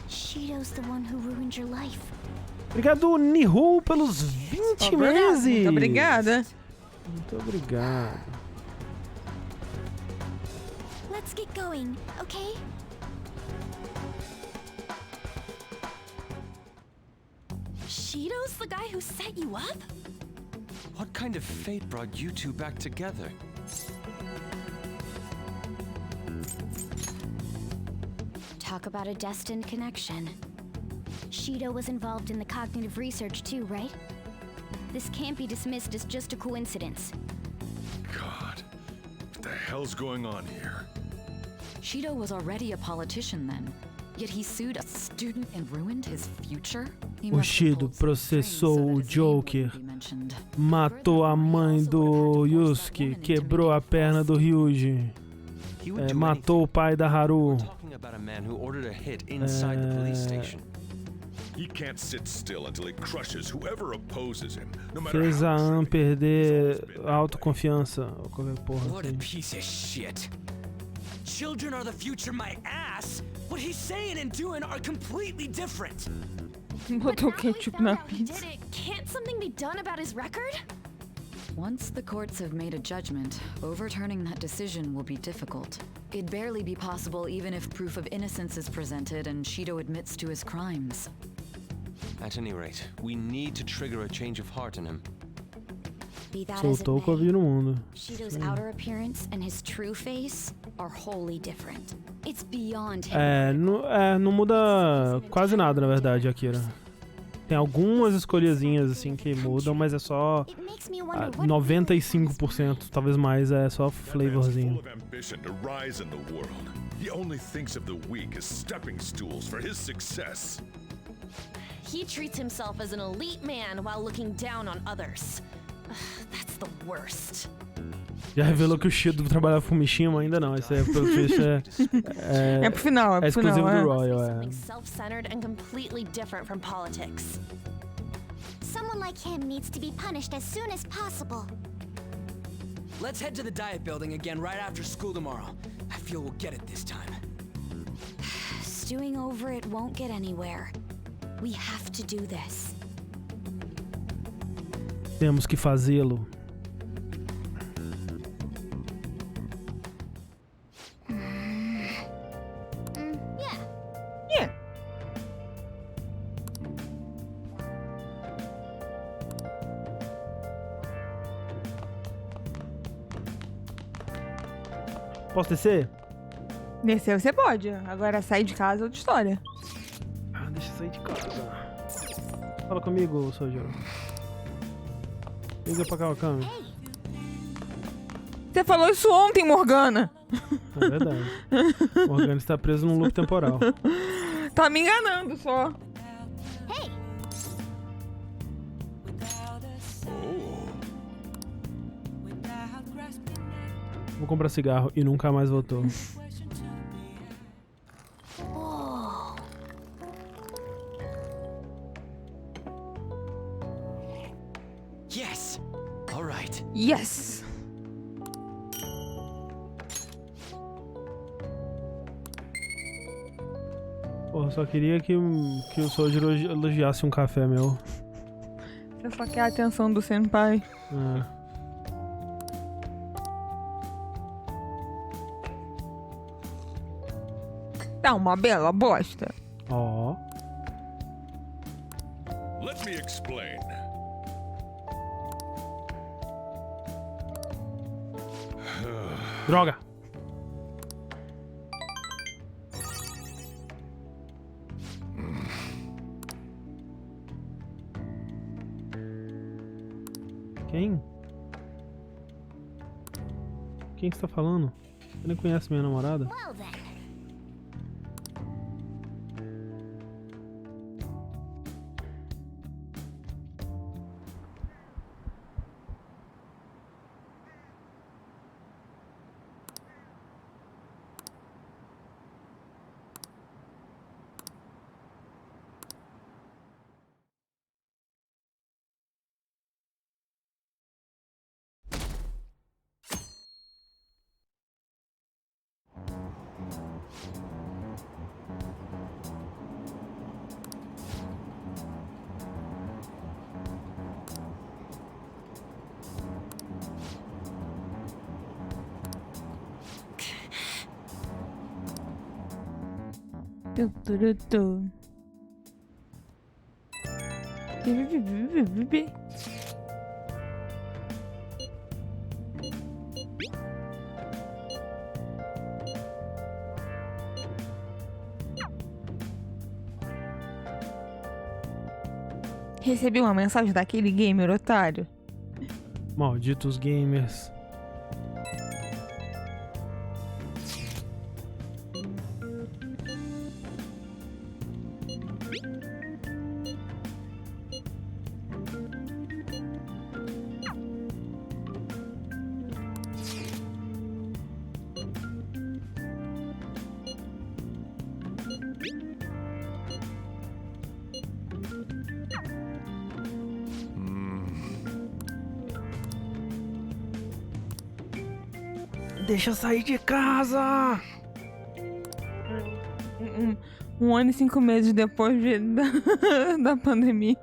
Shido's the one who ruined your life. Obrigado, Nihu, pelos 20 meses. Muito obrigada. Muito obrigado. Let's get going, okay? Shido's the guy who set you up? What kind of fate brought you two back together? Talk about a destined connection. Shido was involved in the cognitive research too, right? This can't be dismissed as just a coincidence. God, what the hell's going on here? Shido was already a politician then, yet he sued a student and ruined his future? O Shido processou o Joker, matou a mãe do Yusuke, quebrou a perna do Ryuji, matou o pai da Haru. Fez a Anne perder a autoconfiança ou qualquer porra What a assim. piece of shit. Children are the future, my ass. What he's saying and doing are completely different. Botou ketchup na pizza. Can't something be done about his record? Once the courts have made a judgment, overturning that decision will be difficult. It'd barely be possible even if proof of innocence is presented and Shido admits to his crimes. At any rate, we need to trigger a change of heart in him. Be that as it Soltou o Covid no mundo. Shido's outer appearance and his true face are wholly different. It's beyond him. Não muda quase nada, na verdade, Akira. Tem algumas escolhazinhas assim que mudam, mas é só 95%, talvez mais, é só flavorzinho. He only thinks of the weak as stepping stools for his success. He treats himself as an elite man while looking down on others. That's the worst. Já revelou que o Shido trabalhava com o Mishima? Ainda não, esse é pelo visto é pro final, é exclusivo do Royal, Something self-centered and completely different from politics. Someone like him needs to be punished as soon as possible. Let's head to the diet building again right after school tomorrow. I feel we'll get it this time. Stewing over it won't get anywhere. We have to do this. Temos que fazê-lo. Posso descer? Descer você pode. Agora sair de casa é outra história. Deixa eu sair de casa. Fala comigo, Sojo. Liga pra cá, a câmera. Você falou isso ontem, Morgana. É verdade. Morgana está preso num loop temporal. Tá me enganando só. Vou comprar cigarro e nunca mais voltou. Yes. All right. Yes. Porra, só queria que o Sojo elogiasse um café meu. Você só quer a atenção do senpai. Tá uma bela bosta. Ó. Let me explain. Droga. Quem? Quem que você tá falando? Você nem conhece minha namorada? Recebi uma mensagem daquele gamer otário. Malditos gamers. Deixa eu sair de casa! Um ano e 5 meses depois da pandemia.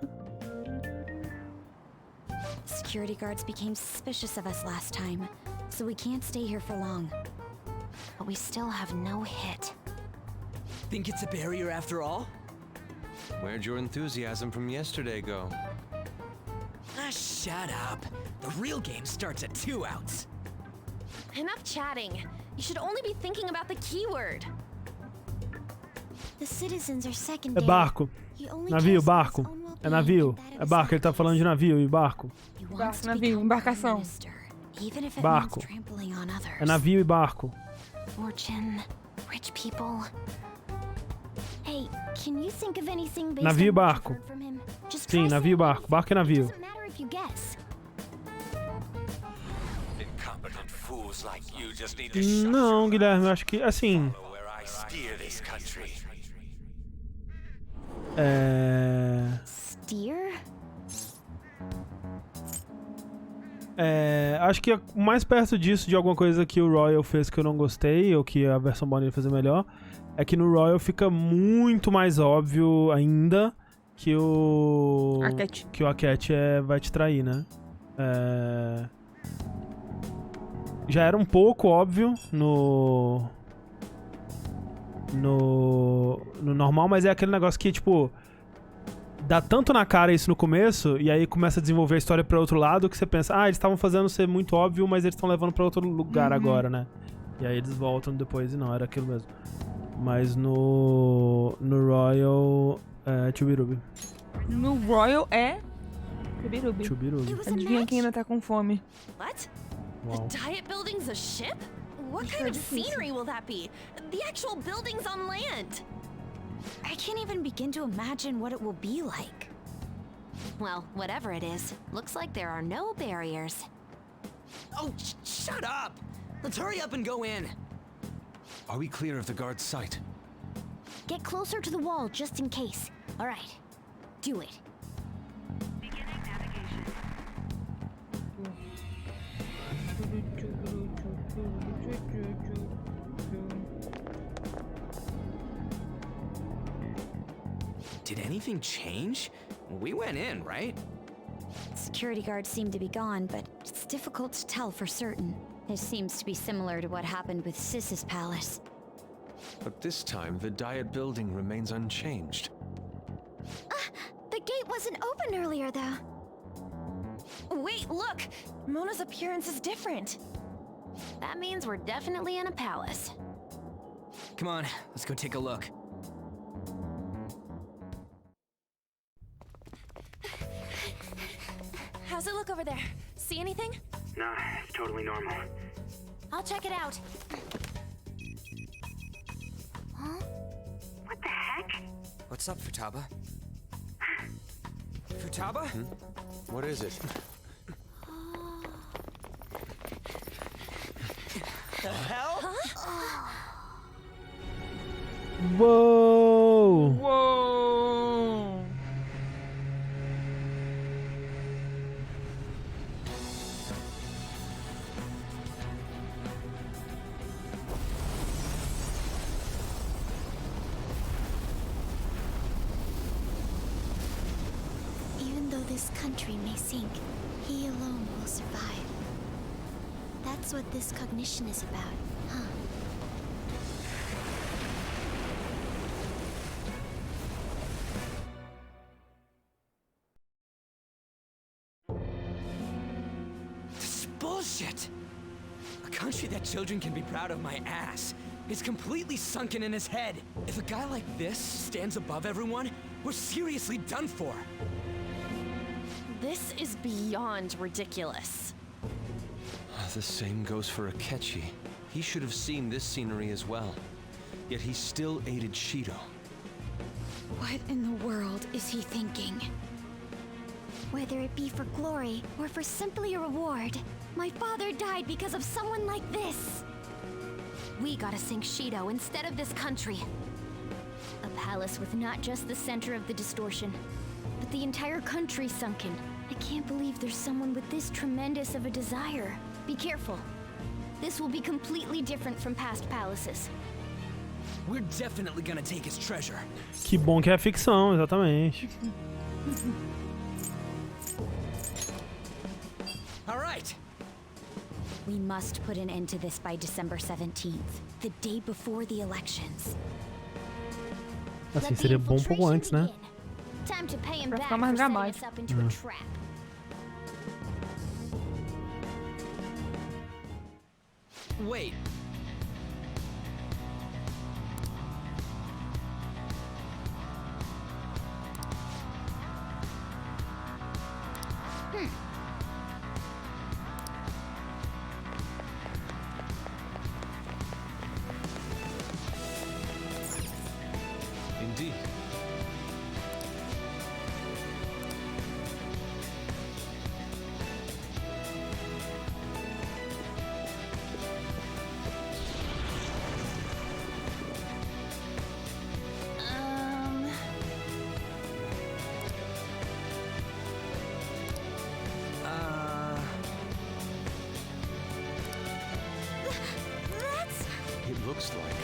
Security guards became suspicious of us last time, so we can't stay here for long. But we still have no hit. Think it's a barrier after all? Where'd your enthusiasm from yesterday go? Ah, shut up. The real game starts at 2 outs. Enough chatting. You should only be thinking about the keyword. The citizens are secondary. É barco. Navio, barco. É navio. É barco, ele tá falando de navio e barco. Barco, navio, embarcação. Barco. É navio e barco. Fortune, rich people. Hey, can you think of anything based Navio e on what you've barco. heard from him? Just Sim, try navio e barco. Barco e navio. Doesn't matter if you guess. Incompetent fools like you just need to shut Não, Guilherme, eu acho que, assim... where I steer this country. Steer? Acho que o mais perto disso, de alguma coisa que o Royal fez que eu não gostei, ou que a versão Bonnie fazer melhor, é que no Royal fica muito mais óbvio ainda que o... Que o Aket vai te trair, né? Já era um pouco óbvio no normal, mas é aquele negócio que, tipo, dá tanto na cara isso no começo, e aí começa a desenvolver a história pra outro lado, que você pensa, eles estavam fazendo ser muito óbvio, mas eles estão levando pra outro lugar agora, né? E aí eles voltam depois e não, era aquilo mesmo. Mas no Royal é Chubirubi. No Royal é Chubirubi. Chubirubi. Adivinha quem ainda tá com fome? What? Wow. The Diet Building's a ship? What kind of scenery will that be? The actual building's on land. I can't even begin to imagine what it will be like. Well, whatever it is, looks like there are no barriers. Oh, shut up! Let's hurry up and go in. Are we clear of the guard's sight? Get closer to the wall just in case. All right, do it. Did anything change? We went in, right? Security guards seem to be gone, but it's difficult to tell for certain. This seems to be similar to what happened with Sis's palace. But this time, the Diet building remains unchanged. The gate wasn't open earlier, though. Wait, look! Mona's appearance is different. That means we're definitely in a palace. Come on, let's go take a look. How's it look over there? See anything? Nah, it's totally normal. I'll check it out. Huh? What the heck? What's up, Futaba? Futaba? What is it? The hell? Whoa! Whoa! Even though this country may sink, he alone will survive. That's what this cognition is about, huh? This is bullshit! A country that children can be proud of my ass is completely sunken in his head. If a guy like this stands above everyone, we're seriously done for. This is beyond ridiculous. The same goes for Akechi. He should have seen this scenery as well. Yet he still aided Shido. What in the world is he thinking? Whether it be for glory or for simply a reward, my father died because of someone like this. We gotta sink Shido instead of this country. A palace with not just the center of the distortion, but the entire country sunken. I can't believe there's someone with this tremendous of a desire. Be careful. This will be completely different from past palaces. We're definitely gonna take his treasure. Que bom que é ficção, exatamente. All right. We must put an end to this by December 17th, the day before the elections. Assim, seria bom um pouco antes, né? Time to pay him Pra back ficar for mais setting dramático. us up into a trap. Wait. Indeed. That's... It looks like.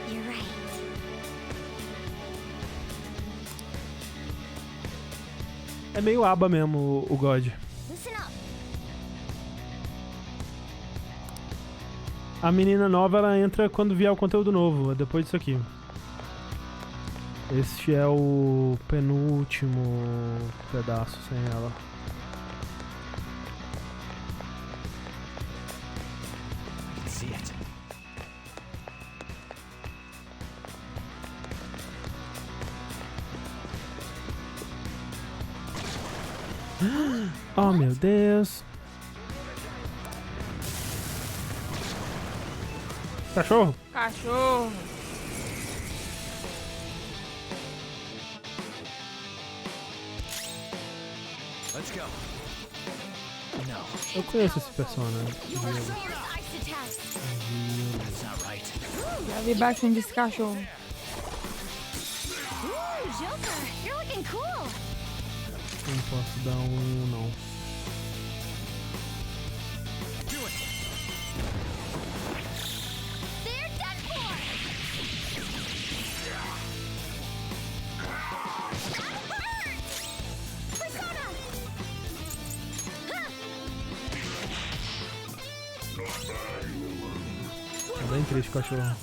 You're right. É meio aba mesmo o God. Listen up. A menina nova, ela entra quando vier o conteúdo novo, é depois disso aqui. Este é o penúltimo pedaço sem ela. See it. Oh, meu Deus. Cachorro? Cachorro. Let's go. No. Eu conheço esse personagem. That's not right. Já vi bastante desse cachorro. Joker, you're looking cool. Não posso dar um, não. They're done for. Persona. É bem triste o cachorro.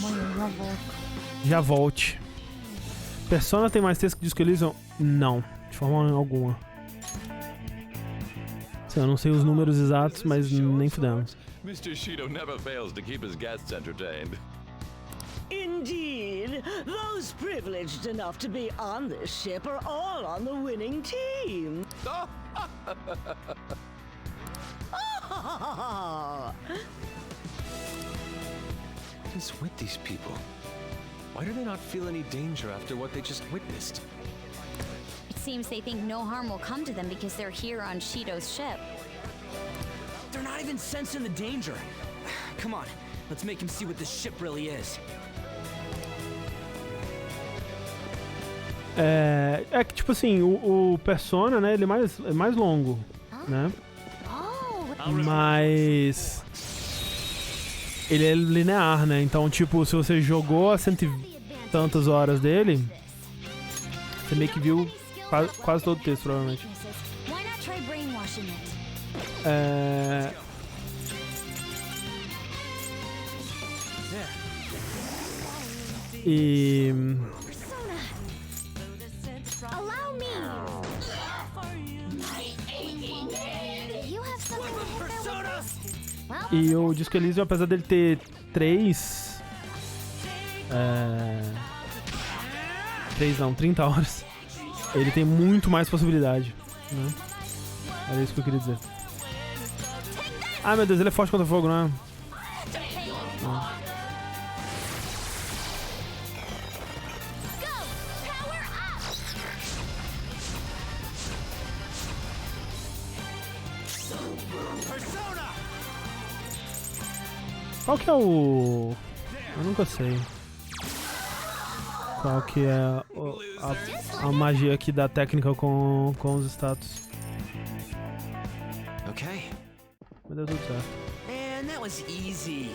Mãe, já volto. Já volte. Persona tem mais texto que Disco Elysium? Não, de forma alguma. Eu não sei os números exatos, mas nem fudemos. Mr. Shido never fails to keep his guests entertained. Indeed, those privileged enough to be on this ship are all on the winning team. What is with these people? Why do they not feel any danger after what they just witnessed? It seems they think no harm will come to them because they're here on Shido's ship. They're not even sensing the danger. Come on, let's make him see what this ship really is. É que, tipo assim, o Persona, né, ele é mais longo, né? Mas ele é linear, né? Então, tipo, se você jogou a 100 e tantas horas dele, você meio que viu quase todo o texto, provavelmente. E... E o Disco Elysium, apesar dele ter 3 30 horas, ele tem muito mais possibilidade, né? Era isso que eu queria dizer. Ah, meu Deus, ele é forte contra fogo, não é? Não. Qual que é o... Eu nunca sei. Qual que é a magia aqui da técnica com os status. Okay. Mas deu tudo certo. Man, that was easy.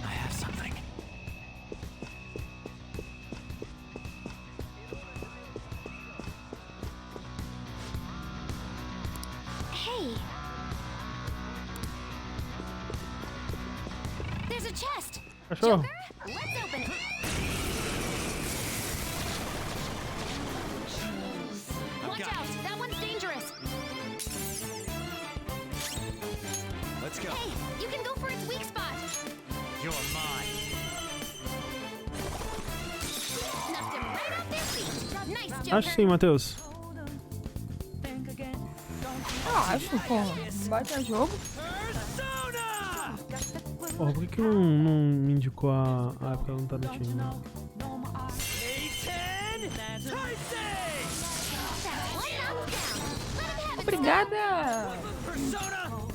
I have something. Hey. There's a chest. Cachorro. Let's open it. Watch out, that one's dangerous. Let's go. Hey, you can go for its weak spot. You're mine. Knocked him right off their feet. Nice, Joker. Acho que sim, Matheus. Acho, porra. Bate a jogo. Porra, por que não me indicou a época ela não tá no time, né? Obrigada!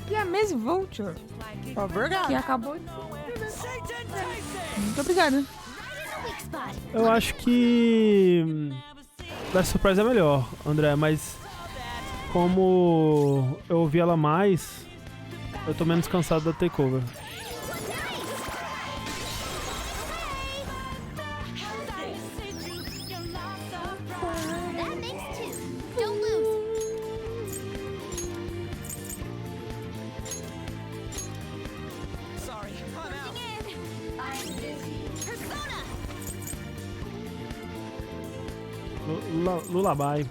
E a Maze Vulture, que acabou de... Muito obrigada. Eu acho que Best Surprise é melhor, André, mas como eu ouvi ela mais, eu tô menos cansado da Takeover. Lullaby.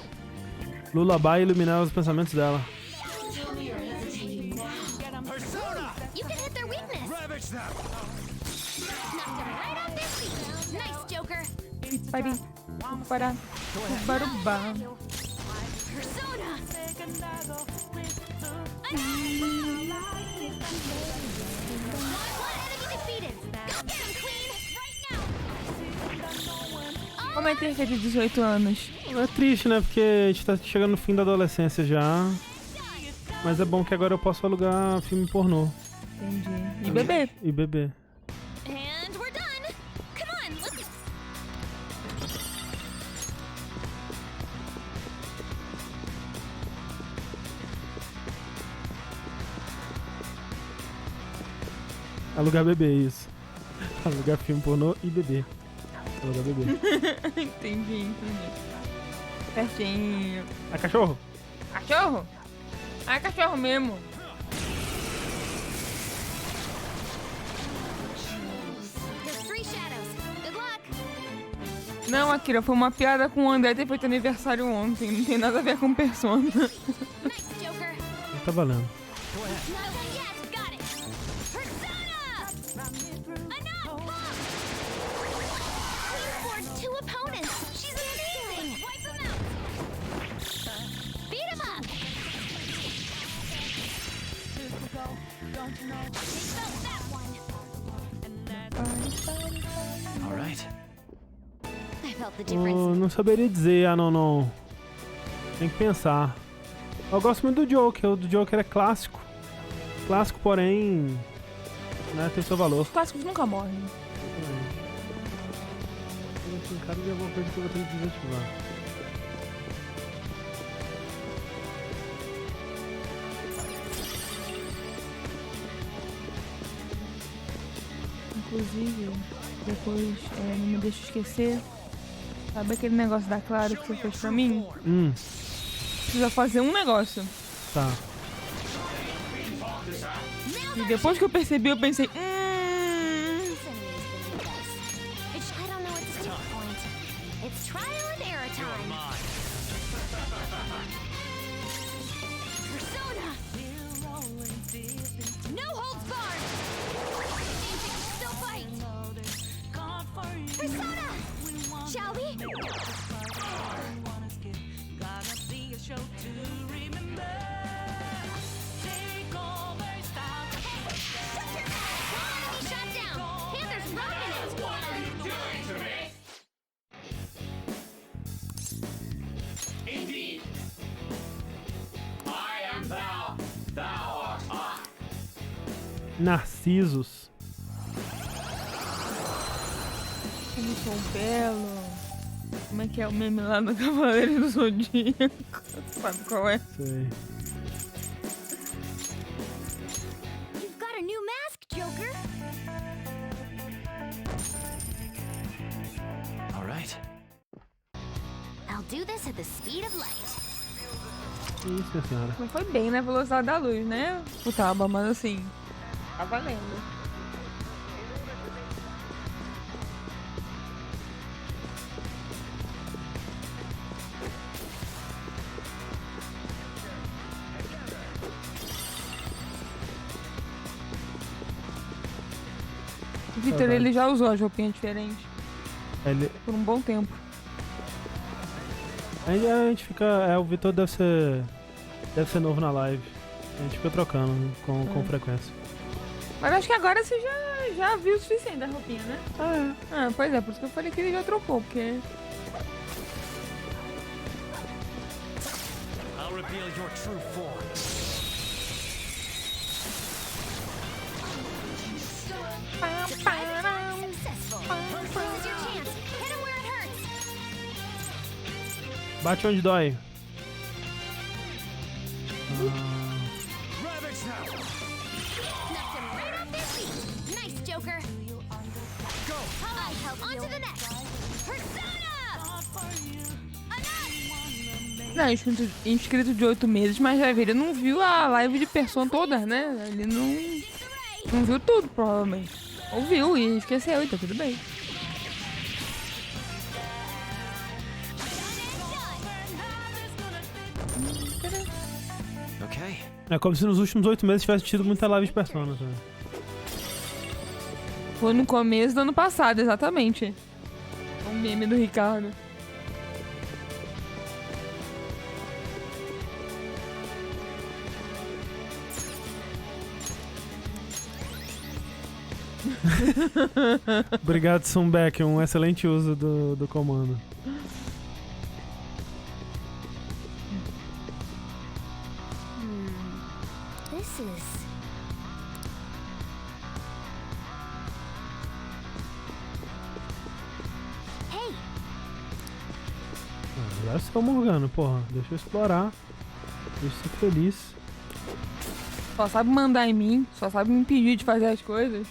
Lullaby iluminar os pensamentos dela. You can hit their weakness. Knocked him right off their feet. Nice, Joker. Para. Barubá. Persona. Enemy defeated. Go get him, Queen. Right now. Como é ter de 18 anos? É triste, né? Porque a gente tá chegando no fim da adolescência já. Mas é bom que agora eu posso alugar filme pornô. Entendi. E beber. E beber. And we're done. Come on, let's... Alugar bebê, isso. Alugar filme pornô e beber. Alugar bebê. Entendi. Certinho. É cachorro? Cachorro? Ah, é cachorro mesmo. Não, Akira, foi uma piada com o André ter feito aniversário ontem. Não tem nada a ver com Persona. Tá valendo. Não saberia dizer, não. Tem que pensar. Eu gosto muito do Joker. O do Joker é clássico. Clássico, porém, né, tem seu valor. Os clássicos nunca morrem. Tem cara de alguma coisa que eu vou ter que desativar. Inclusive, depois, não me deixa esquecer. Sabe aquele negócio da Claro que você fez pra mim? Precisa fazer um negócio. Tá. E depois que eu percebi, eu pensei... Persona! No holds barred! Still fight! Persona! Shall we? Shut down! Panther's rocking it! What are you doing to me? Indeed. I am thou, thou art I. Narcisos. Como sou belo. Como é que é o meme lá no Cavaleiro do Zodíaco? Sabe qual é? Sei. You've got a new mask, Joker. All right. I'll do this at the speed of light. Isso, senhora. Não foi bem na velocidade da luz, né? O Taba, mas assim, tá valendo. O Victor, ele já usou a roupinha diferente. Ele... Por um bom tempo. Aí a gente fica... o Vitor deve ser novo na live. A gente fica trocando com frequência. Mas acho que agora você já viu o suficiente da roupinha, né? Pois é, por isso que eu falei que ele já trocou, porque... I'll reveal your true form. Bate onde dói. Nice, Joker. Go. I help on to the next. Persona! Não, inscrito de 8 meses, mas já viu, ele não viu a live de Persona toda, né? Ele não viu tudo, provavelmente. Ou viu e esqueceu, então tudo bem. Okay. É como se nos últimos 8 meses tivesse tido muita live de Persona. Tá? Foi no começo do ano passado, exatamente. O meme do Ricardo. Obrigado, Sunbeck. Um excelente uso do comando. This is... Hey! Agora você é o Morgano, porra. Deixa eu explorar. Deixa eu ser feliz. Só sabe mandar em mim, só sabe me impedir de fazer as coisas.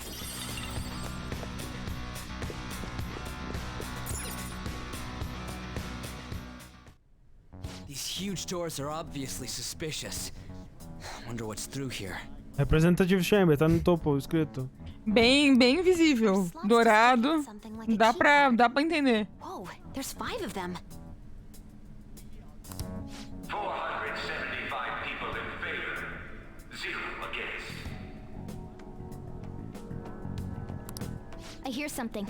These huge doors are obviously suspicious. Wonder what's through here. Representative Chamber, tá no topo escrito. Bem visível. Dourado. Dá pra entender. Whoa, there's 5 of them. 475 people in favor, 0 against. I hear something.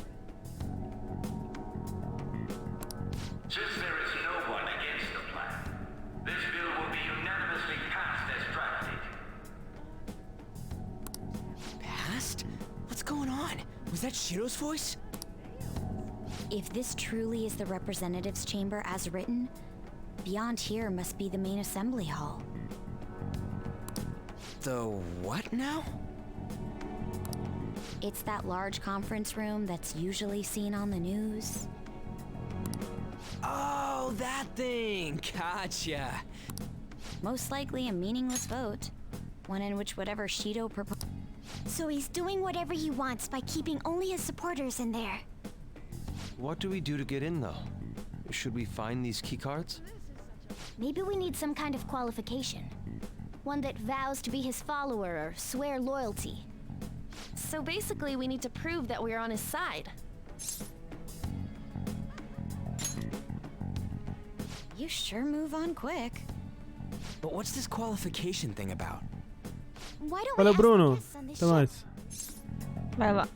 Since there is no one against the plan, this bill will be unanimously passed as drafted. Passed? What's going on? Was that Shiro's voice? If this truly is the representatives' chamber as written, beyond here must be the main assembly hall. The what now? It's that large conference room that's usually seen on the news. Oh, that thing! Gotcha! Most likely a meaningless vote. One in which whatever Shido proposed. So he's doing whatever he wants by keeping only his supporters in there. What do we do to get in, though? Should we find these keycards? Maybe we need some kind of qualification. One that vows to be his follower or swear loyalty. So basically, we need to prove that we're on his side. You sure move on quick. But what's this qualification thing about? Why don't Valeu, we Bruno. ask the guests on this Até mais. Vai lá.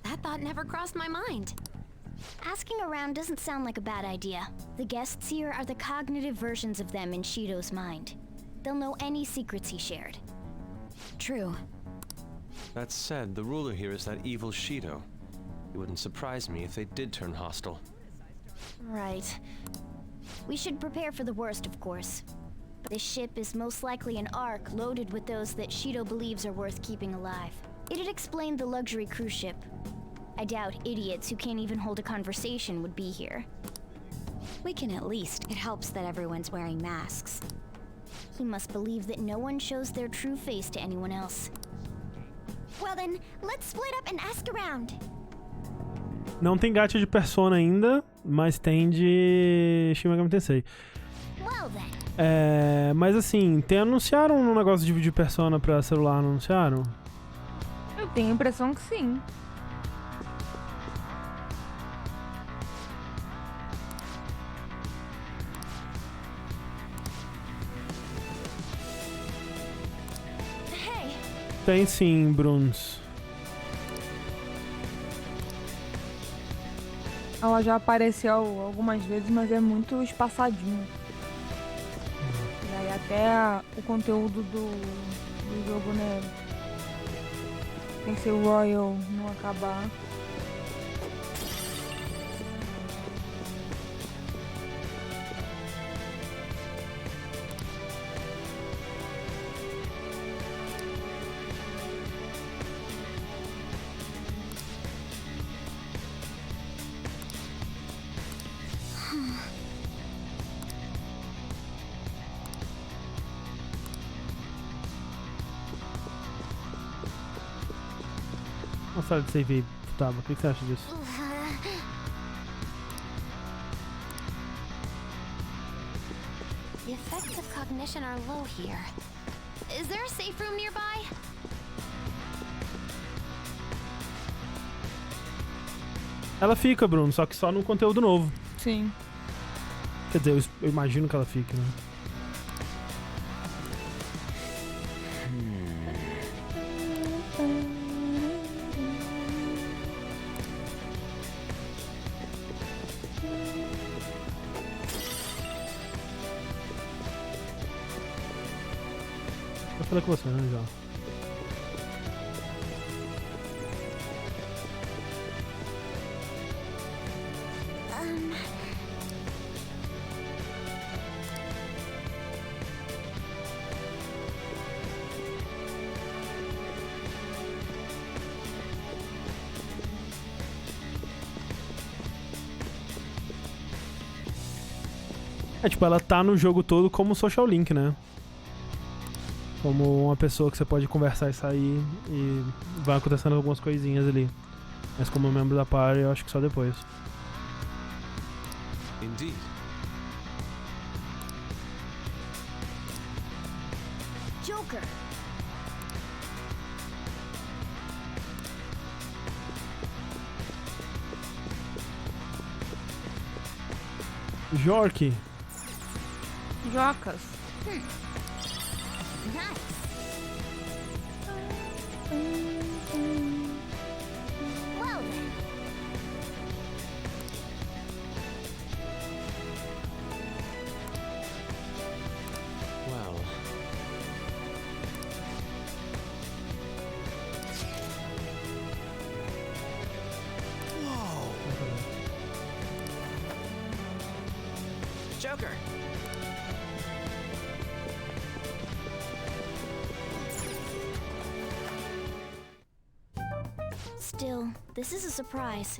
That thought never crossed my mind. Asking around doesn't sound like a bad idea. The guests here are the cognitive versions of them in Shido's mind. They'll know any secrets he shared. True. That said, the ruler here is that evil Shido. It wouldn't surprise me if they did turn hostile. Right. We should prepare for the worst, of course. This ship is most likely an Ark loaded with those that Shido believes are worth keeping alive. It'd explain the luxury cruise ship. I doubt idiots who can't even hold a conversation would be here. We can at least. It helps that everyone's wearing masks. He must believe that no one shows their true face to anyone else. Well then, let's split up and ask around. Não tem gacha de Persona ainda, mas tem de Shin Megami Tensei. Well then. Mas assim, anunciaram um negócio de vídeo Persona pra celular, não anunciaram? Eu tenho a impressão que sim. Hey. Tem sim, Bruns. Ela já apareceu algumas vezes, mas é muito espaçadinho. E aí até o conteúdo do jogo, né? Tem que ser Royal, não acabar. Uma sala de save aí, Futaba. O que você acha disso? The effects of cognition are low here. Is there a safe room nearby? Ela fica, Bruno, só que só no conteúdo novo. Sim. Quer dizer, eu imagino que ela fique, né? Eu falei com você, né, já. É, tipo, ela tá no jogo todo como social link, né? Como uma pessoa que você pode conversar e sair e vai acontecendo algumas coisinhas ali. Mas como membro da party, eu acho que só depois. Indeed. Joker! Jork. Jocas. Nice. Well then. Well. Whoa. Joker. Still, this is a surprise.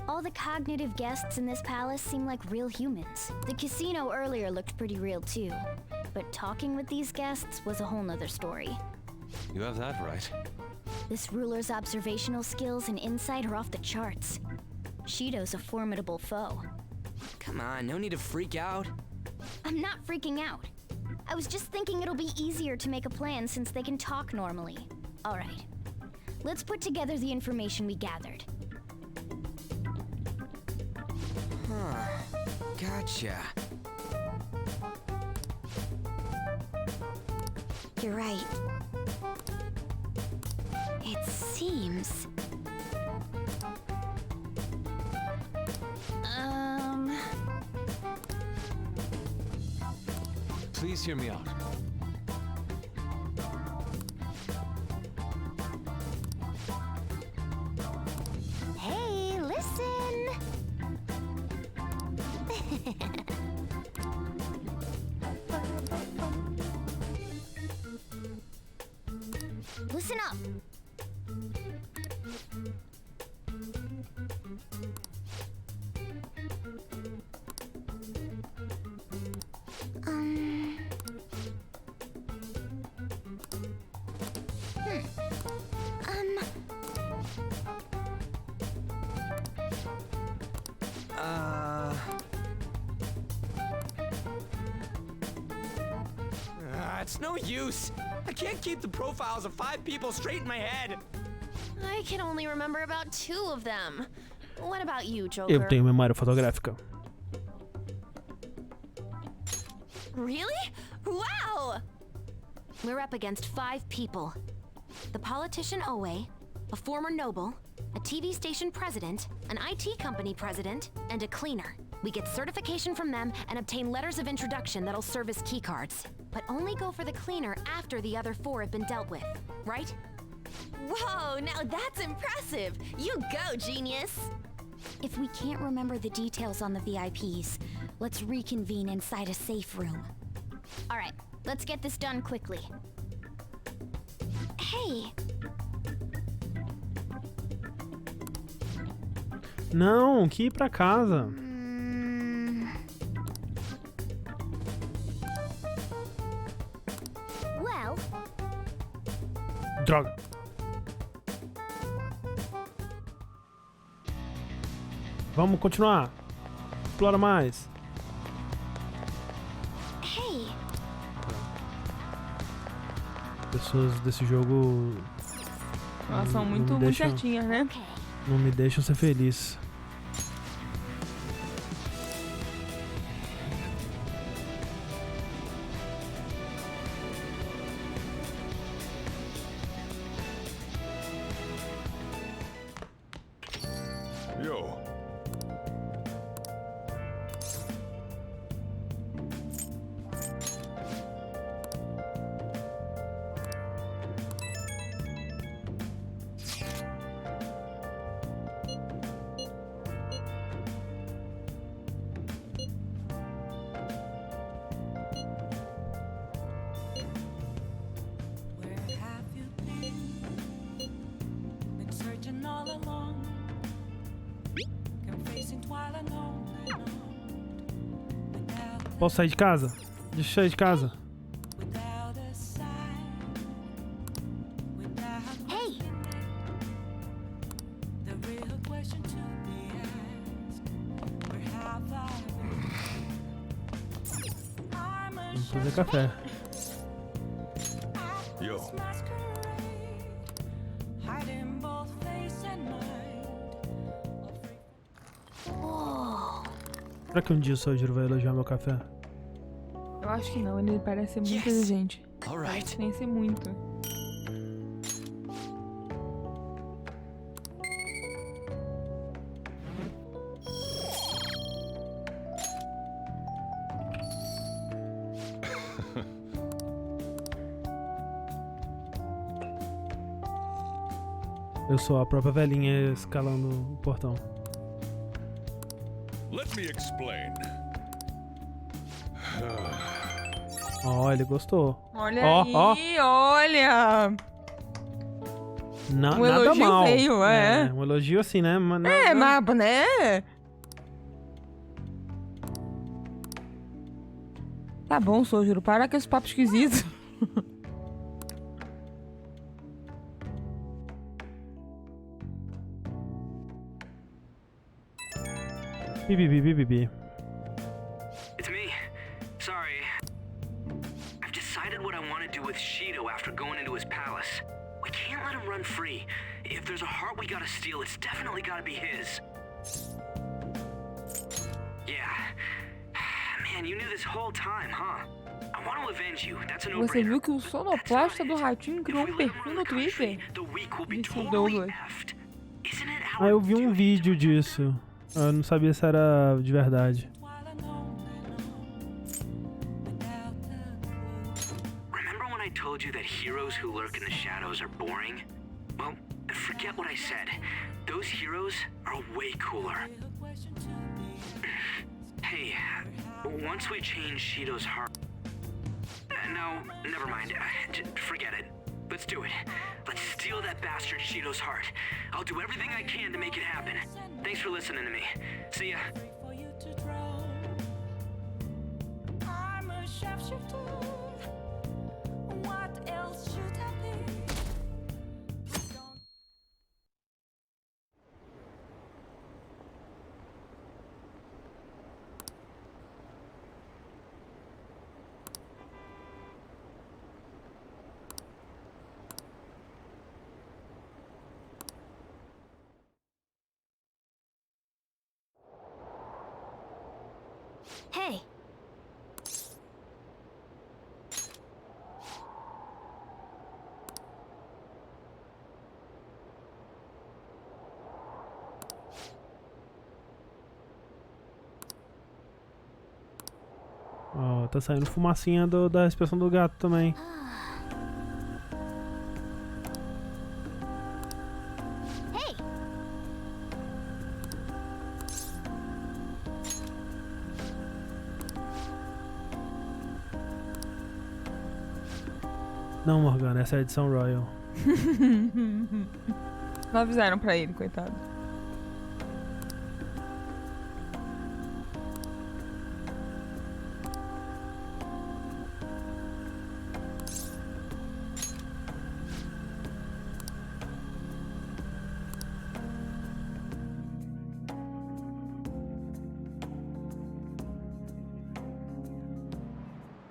All the cognitive guests in this palace seem like real humans. The casino earlier looked pretty real too. But talking with these guests was a whole nother story. You have that right. This ruler's observational skills and insight are off the charts. Shido's a formidable foe. Come on, no need to freak out. I'm not freaking out. I was just thinking it'll be easier to make a plan since they can talk normally. All right. Let's put together the information we gathered. Gotcha. You're right. It seems... Please hear me out. Hey, listen! Listen up! It's no use. I can't keep the profiles of 5 people straight in my head. I can only remember about 2 of them. What about you, Joker? Eu tenho memória fotográfica. Really? Wow! We're up against 5 people. The politician Owe, a former noble, a TV station president, an IT company president, and a cleaner. We get certification from them and obtain letters of introduction that'll serve as keycards. But only go for the cleaner after the other 4 have been dealt with, right? Whoa, now that's impressive! You go, genius! If we can't remember the details on the VIPs, let's reconvene inside a safe room. Alright, let's get this done quickly. Hey! Não, que ir pra casa. Well... Droga. Vamos continuar. Explora mais. Hey! Pessoas desse jogo... Elas são muito certinhas, né? Não me deixam ser feliz. Yo. Posso sair de casa? Deixa eu sair de casa. Hey! Vamos fazer café. Yo. Será que um dia o Sojiro vai elogiar meu café? Eu acho que não, ele parece ser muito exigente. Parece nem ser muito. Eu sou a própria velhinha escalando o portão. Let me explain. Ó, ele gostou. Olha aí, olha! Não, um nada elogio mal. Veio, Um elogio assim, né? Mas mas, né? Tá bom, Sojiro, para com esse papo esquisito. Bibi. It's me. Sorry. I've decided what I want to do with Shido after going into his palace. We can't let him run free. If there's a heart we gotta steal, it's definitely gotta be his. Man, you knew this whole time, huh? I want to avenge you. That's a Você no-brainer. viu que o sonoplasta do ratinho criou um perfil no Twitter? Disse o Douglas. Ah, eu vi um vídeo disso. Eu não sabia se era de verdade. Remember when I told you that heroes who lurk in the shadows are boring? Well, forget what I said. Those heroes are way cooler. Hey, once we change Shido's heart... No, never mind. Forget it. Let's do it. Let's steal that bastard Shido's heart. I'll do everything I can to make it happen. Thanks for listening to me. See ya. I'm a shapeshifter. What else should I be? Hey. Ó, tá saindo fumacinha da respiração do gato também. Hey. Não, Morgana, essa é a edição Royal. Não avisaram pra ele, coitado.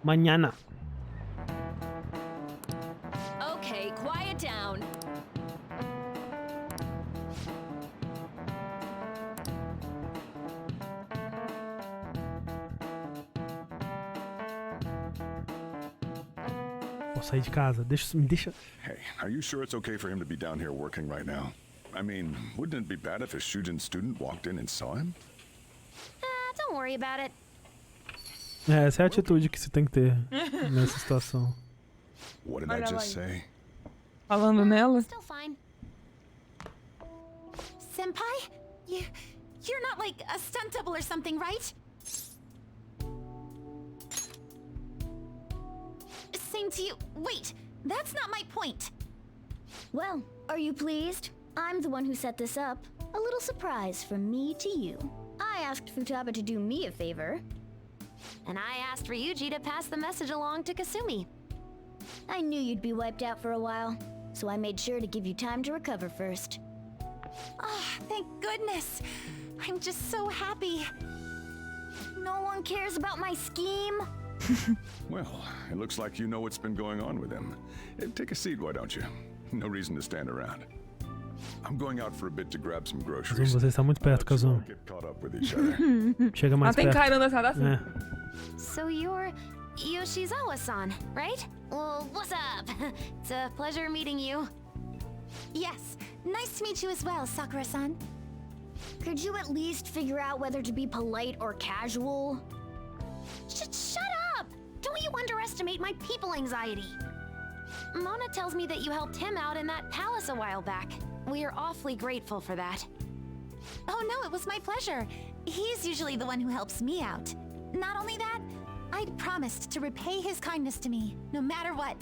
Mañana. Okay, quiet down. Vou sair de casa. Me deixa. Hey, are you sure it's okay for him to be down here working right now? I mean, wouldn't it be bad if a Shujin student walked in and saw him? Don't worry about it. É, essa é a atitude que você tem que ter nessa situação. What did I just say? Falando nela. Still fine. Senpai? You're not like a stunt double or something, right? Same to you. Wait, that's not my point. Well, are you pleased? I'm the one who set this up. A little surprise from me to you. I asked Futaba to do me a favor. And I asked Ryuji to pass the message along to Kasumi. I knew you'd be wiped out for a while, so I made sure to give you time to recover first. Oh, thank goodness. I'm just so happy. No one cares about my scheme. Well, it looks like you know what's been going on with him. Take a seat, why don't you? No reason to stand around. I'm going out for a bit to grab some groceries. Você está muito perto, Kazum. Get caught up with each other. Chega mais perto. É. So you're Yoshizawa-san, right? Well, what's up? It's a pleasure meeting you. Yes, nice to meet you as well, Sakura-san. Could you at least figure out whether to be polite or casual? Shut up! Don't you underestimate my people anxiety. Mona tells me that you helped him out in that palace a while back. We are awfully grateful for that. Oh no, it was my pleasure. He's usually the one who helps me out. Not only that, I'd promised to repay his kindness to me, no matter what.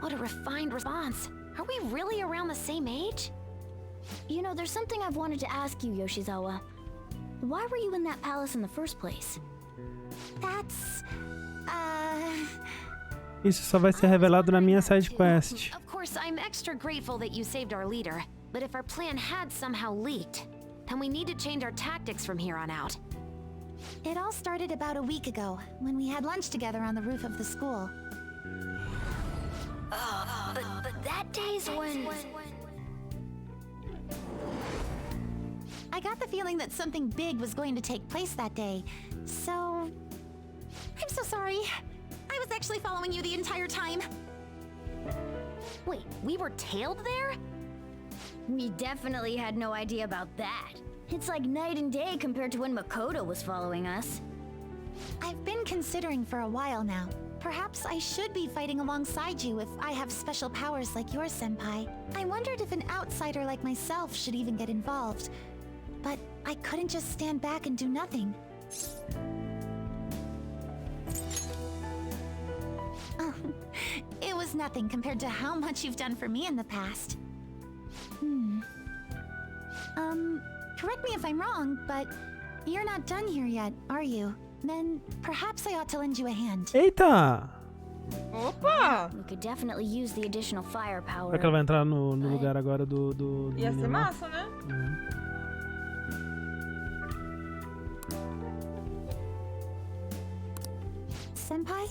What a refined response. Are we really around the same age? You know, there's something I've wanted to ask you, Yoshizawa. Why were you in that palace in the first place? That's... Isso só vai ser revelado na minha side quest. Of course, I'm extra grateful that you saved our leader, but if our plan had somehow leaked, then we need to change our tactics from here on out. It all started about a week ago, when we had lunch together on the roof of the school. But that day's when... I got the feeling that something big was going to take place that day, so... I'm so sorry. I was actually following you the entire time. Wait, we were tailed there? We definitely had no idea about that. It's like night and day compared to when Makoto was following us. I've been considering for a while now. Perhaps I should be fighting alongside you if I have special powers like yours, Senpai. I wondered if an outsider like myself should even get involved. But I couldn't just stand back and do nothing. It was nothing compared to how much you've done for me in the past. Correct me if I'm wrong, but you're not done here yet, are you? Then perhaps I ought to lend you a hand. Eita! Opa! We could definitely use the additional firepower. Será que ela vai entrar no lugar agora do Ia ser menino lá? massa, né? Senpai?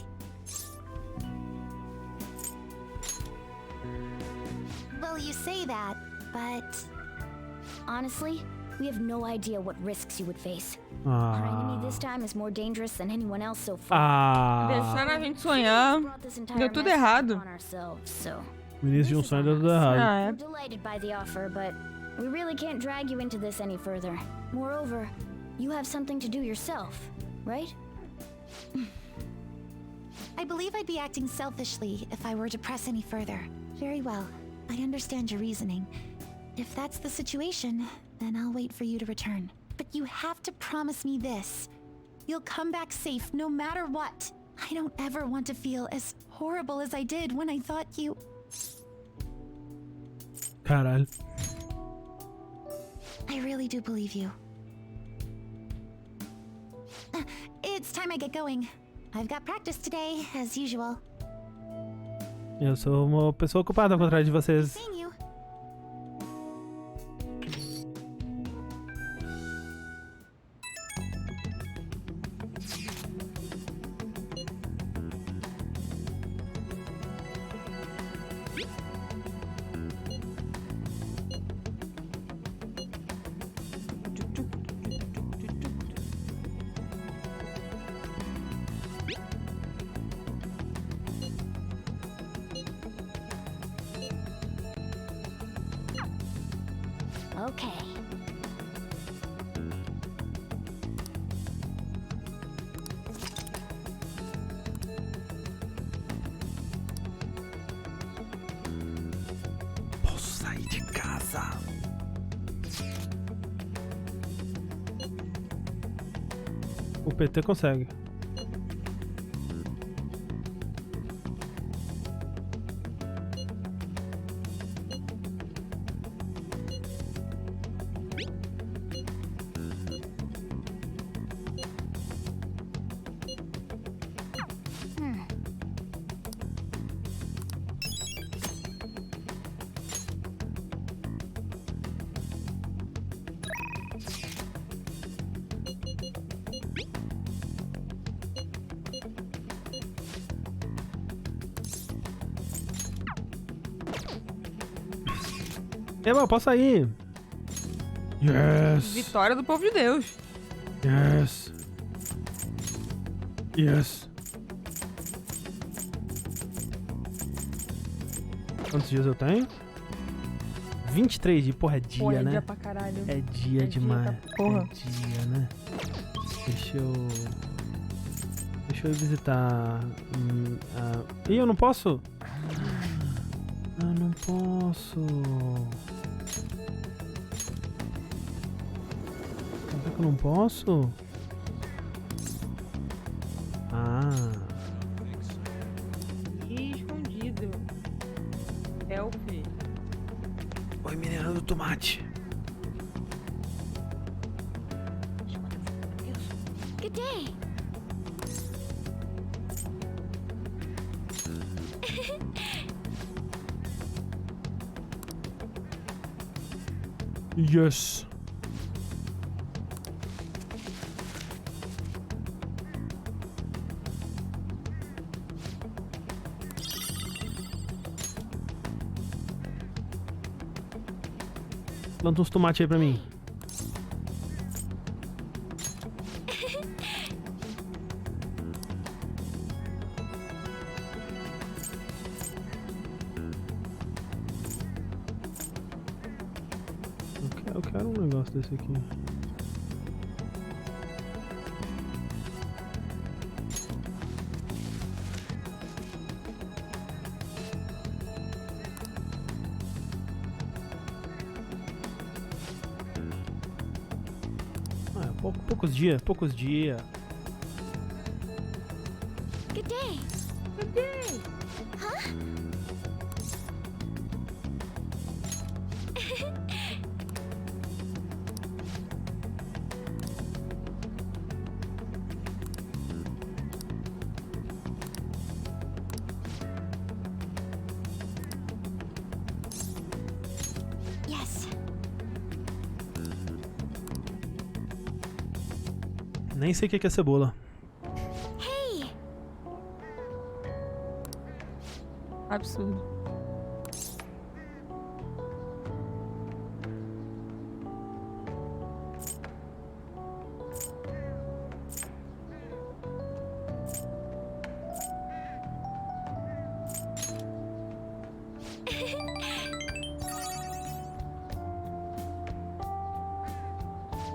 Well, you say that, but... Honestly, we have no idea what risks you would face. Our enemy this time is more dangerous than anyone else so far. Deixaram a gente sonhar. Deu tudo errado. No início de um sonho deu tudo errado. We're delighted by the offer, but we really can't drag you into this any further. Moreover, you have something to do yourself, right? I believe I'd be acting selfishly if I were to press any further. Very well. I understand your reasoning. If that's the situation, then I'll wait for you to return. But you have to promise me this. You'll come back safe no matter what. I don't ever want to feel as horrible as I did when I thought you... Caralho. I really do believe you. It's time I get going. I've got practice today, as usual. Eu sou uma pessoa ocupada ao contrário de vocês. Seeing you. Okay. Posso sair de casa. O PT consegue. Eba, posso sair. Yes. Vitória do povo de Deus. Yes. Yes. Quantos dias eu tenho? 23 dias. Porra, é dia, Porra, né? É dia pra caralho. É dia demais. Porra. É dia, né? Deixa eu ir visitar... Ih, eu não posso? Eu não posso... Será que eu não posso? Escondido. Elfi. Oi, minerando tomate. Good day. Yes. Planta uns tomates aí pra mim. gosto desse aqui. Poucos dias. Good day. Good day. Huh? Yes. Nem sei o que é cebola. Hey. Absurdo.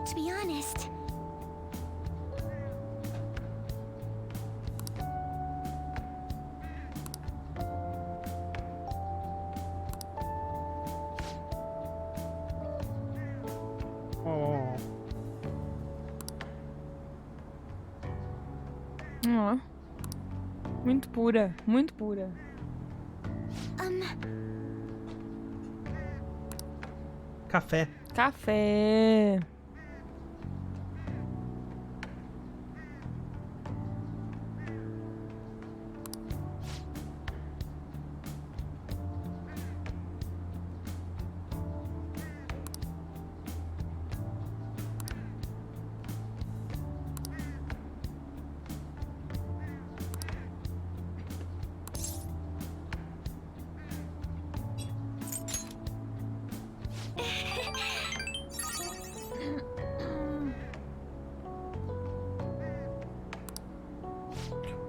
To be honest, Ó. Muito pura, muito pura. Café. Café.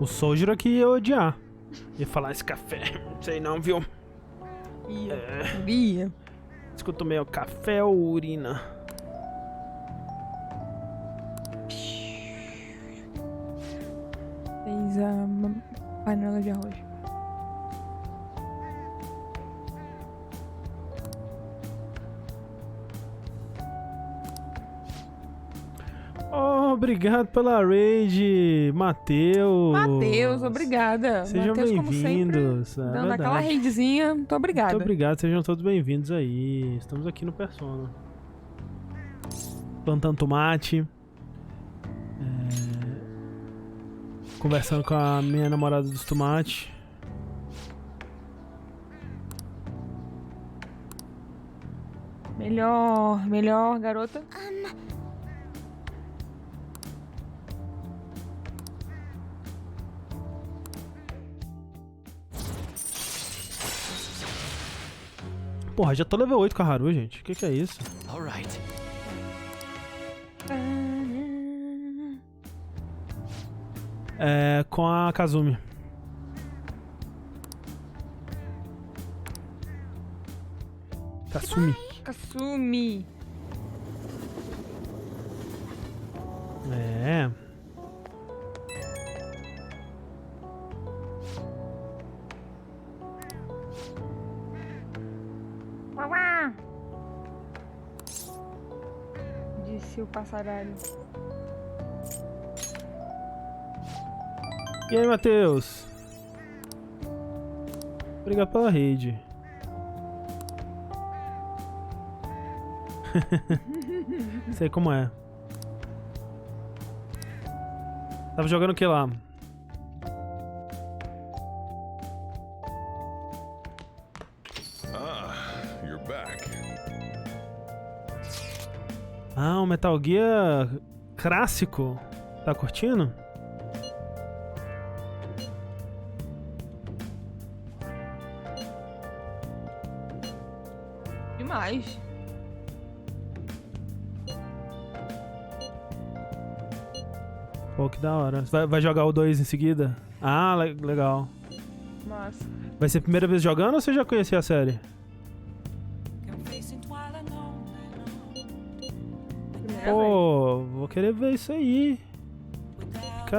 O Soldier aqui ia odiar. Ia falar esse café. Não sei não, viu? Ia. Escuta meio café ou urina? Fez a panela de arroz. Oh, obrigado pela raid, Matheus. Matheus, obrigada. Sejam bem-vindos. Dando aquela raidzinha, muito obrigada. Muito obrigado, sejam todos bem-vindos aí. Estamos aqui no Persona. Plantando tomate. Conversando com a minha namorada dos tomates. Melhor, garota. Porra, já tô level 8 com a Haru, gente. O que é isso? Alright. É, com a Kazumi. Kasumi. É. Disse o passaralho. E aí, Matheus? Obrigado pela rede. Sei como é. Tava jogando o que lá? You're back. Ah, um Metal Gear clássico. Tá curtindo? Demais. Pô, que da hora. Vai jogar o 2 em seguida? Ah, legal. Massa. Vai ser a primeira vez jogando ou você já conhecia a série? Pô, vou querer ver isso aí.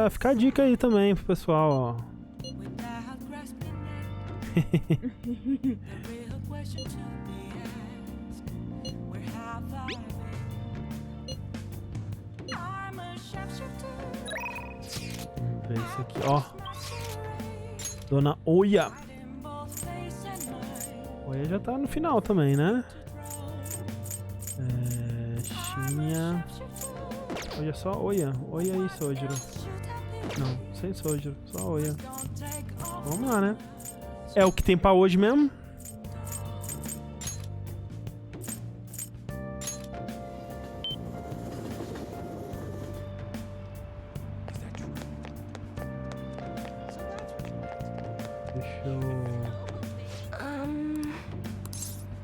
Fica a dica aí também pro pessoal, ó. Vamos ver isso aqui, ó. Dona Oia. Oia já tá no final também, né? Xinha. Olha só, Oia. Oia e Sojiro. Não, sem Sojiro, só Oia. Vamos lá, né? É o que tem pra hoje mesmo? Deixa eu...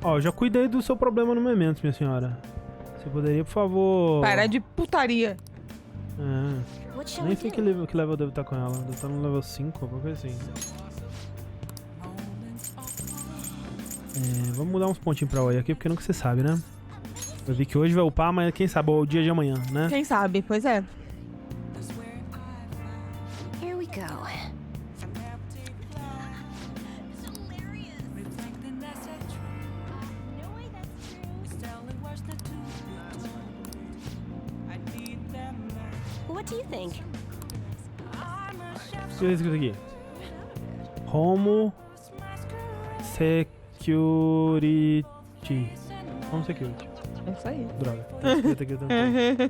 Ó, eu já cuidei do seu problema no momento, minha senhora. Você poderia, por favor... Parar de putaria. Nem sei que level eu devo estar com ela. Deve estar no level 5, alguma coisa assim. Vamos mudar uns pontinhos pra Oia aqui, porque nunca você sabe, né? Eu vi que hoje vai upar, mas quem sabe o dia de amanhã, né? Quem sabe, pois é. Here we go. What do you think? O que é isso aqui? Home Security. Home Security. É isso aí. Droga. Tá escrito aqui também. Tá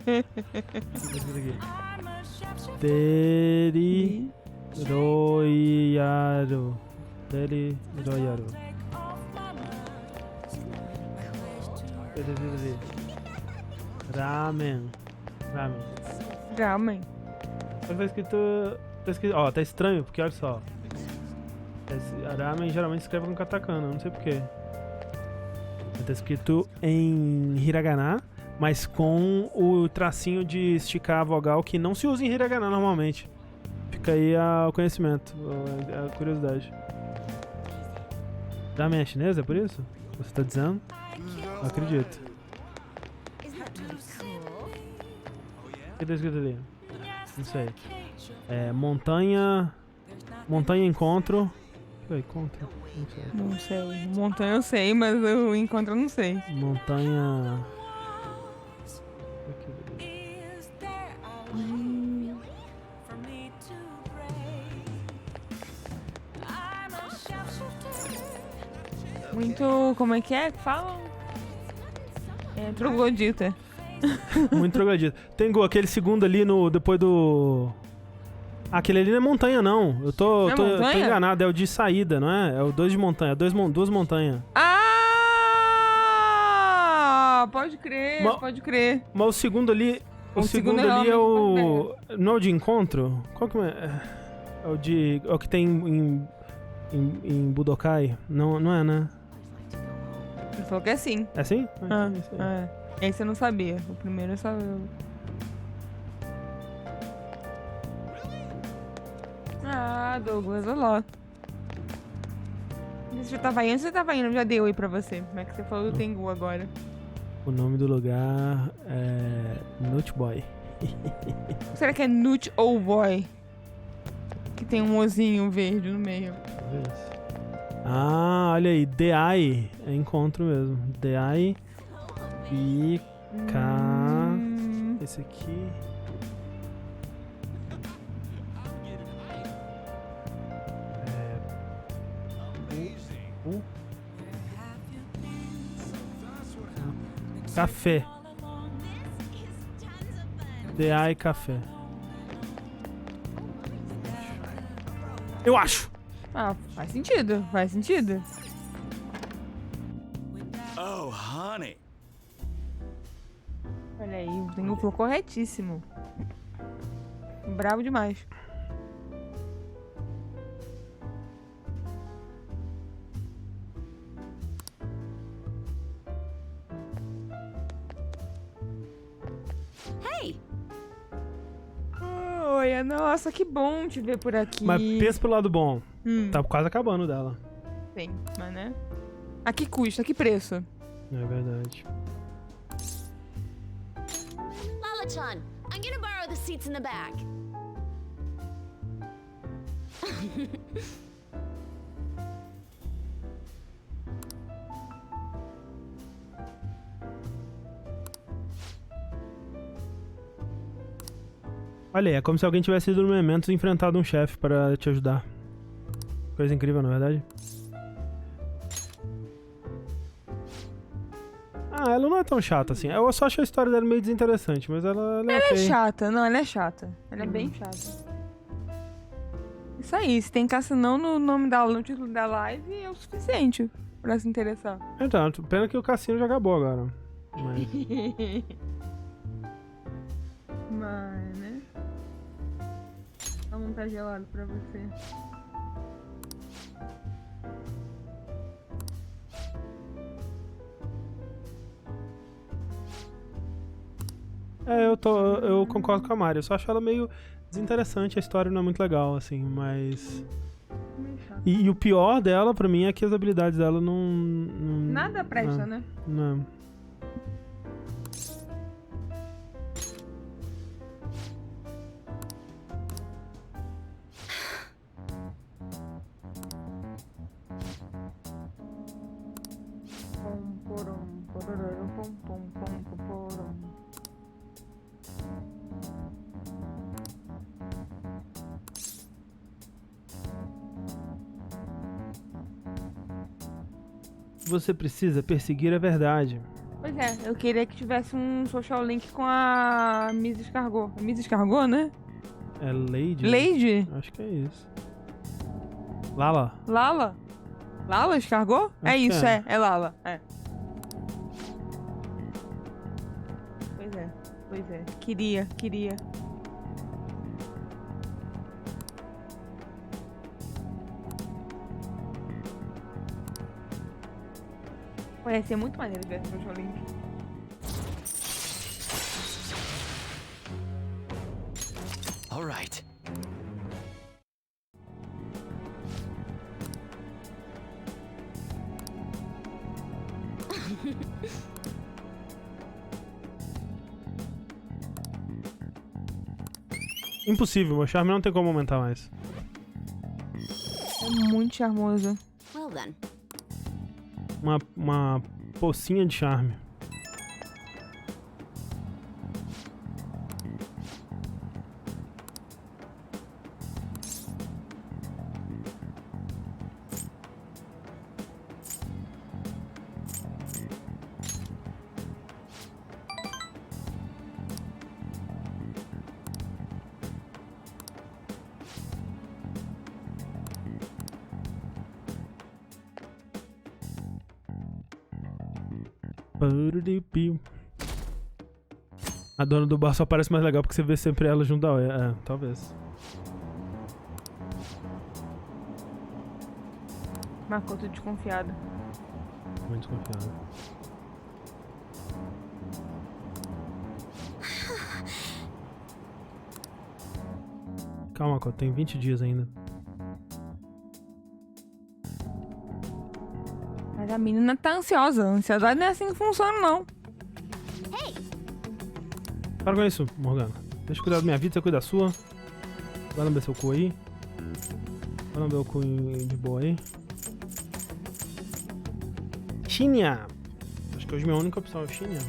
escrito aqui. Teriroyaru. Teriroyaru. Ramen. Ramen. Tá escrito... Ó, tá estranho, porque olha só. Ramen geralmente escreve com katakana, não sei porquê. Tá escrito em hiragana, mas com o tracinho de esticar a vogal que não se usa em hiragana normalmente. Fica aí o conhecimento, a curiosidade. Ramen é chinesa, é por isso? Você tá dizendo? Não acredito. O que tá escrito ali? Não sei. Montanha encontro. Encontro? Não sei. Montanha eu sei, mas o encontro eu não sei. Montanha. Muito. Como é que é? Fala. Troglodita. Muito troglodita. Tem aquele segundo ali depois do. Aquele ali não é montanha, não. Eu tô enganado, é o de saída, não é? É o 2 de montanha, duas montanhas. Ah! Pode crer, pode crer. Mas o segundo ali. O segundo ali é o. Não é o de encontro? Qual que é? É o de. É o que tem em Budokai? Não é, né? Ele falou que é sim. É sim? Esse eu não sabia. O primeiro eu sabia. Ah, Douglas, olha lá. Você já tava indo? Você tava indo? Já deu aí pra você. Como é que você falou do Tengu agora? O nome do lugar é Nut Boy. Será que é Nut ou Boy? Que tem um ozinho verde no meio. Ah, olha aí. DI é encontro mesmo. DI e K. Esse aqui. Café. DA e café. Eu acho. Ah, faz sentido. Faz sentido. Oh, honey. Olha aí, o Tengu foi corretíssimo. Bravo demais. Oi, nossa, que bom te ver por aqui. Mas pensa pelo lado bom. Tá quase acabando dela. Sim, mas né? A que custa? A que preço? É verdade. Peloton. I'm gonna borrow the seats in the back. Olha aí, é como se alguém tivesse ido no momento e enfrentado um chefe para te ajudar. Coisa incrível, na verdade. Ah, ela não é tão chata assim. Eu só acho a história dela meio desinteressante, mas ela é Ela ok. é chata, não, ela é chata. Ela é bem chata. Isso aí, se tem caça não no nome dela, no título da live, é o suficiente pra se interessar. Exato, pena que o cassino já acabou agora. Mas... Mas, né? Vamos tá gelado pra você. Eu concordo com a Mari. Eu só acho ela meio desinteressante. A história não é muito legal, assim, mas... E o pior dela, pra mim, é que as habilidades dela não... Nada presta, né? Não. Você precisa perseguir a verdade. Pois é, eu queria que tivesse um social link com a Miss Escargot. A Miss Escargot, né? É Lady? Lady? Acho que é isso. Lala? Lala? Lala Escargot? É isso, é Lala. É. Pois é. Queria. Ia ser muito maneiro ver esse social link. All right. Impossível, meu charme não tem como aumentar mais. É muito charmoso. Well then. Uma pocinha de charme. A dona do bar só parece mais legal porque você vê sempre ela junto ao... talvez. Marcou, tô desconfiada. Muito desconfiada. Calma, Marco, tem 20 dias ainda. Mas a menina tá ansiosa. A ansiedade não é assim que funciona, não. Para com isso, Morgana. Deixa eu cuidar da minha vida, você cuida da sua. Vai lamber seu cu aí. Vai lamber o cu de boa aí. Xinha! Acho que hoje minha única opção é Xinha.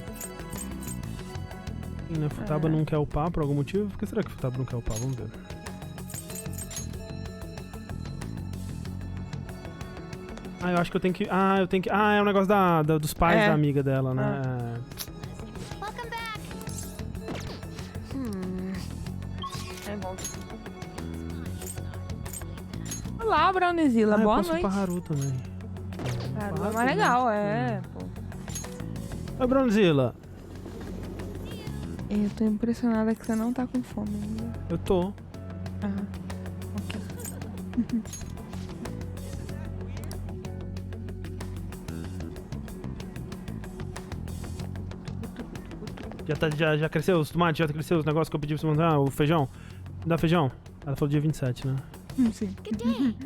Futaba não quer upar por algum motivo? Por que será que o Futaba não quer upar? Vamos ver. Eu acho que eu tenho que... é o negócio dos pais da amiga dela, né? Olá, Brownzilla. Boa noite. Eu posso ir pra Haru também. Haru é mais legal, pô. Oi, Brownzilla. Eu tô impressionada que você não tá com fome ainda. Eu tô. Ok. Já cresceu os tomates? Já cresceu os negócios que eu pedi pra você mandar? O feijão? Me dá feijão? Ela falou dia 27, né? Sim. Good day.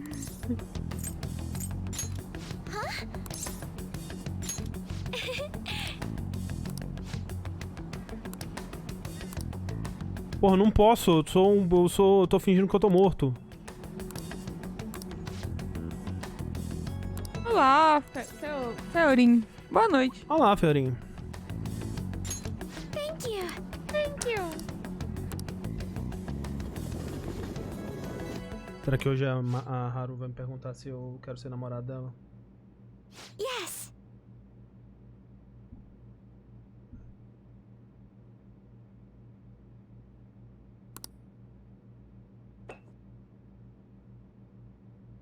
Porra, não posso. Eu tô fingindo que eu tô morto. Olá, Feorin. Boa noite. Olá, Feorin. Thank you. Thank you. Será que hoje a Haru vai me perguntar se eu quero ser namorado dela? Yes.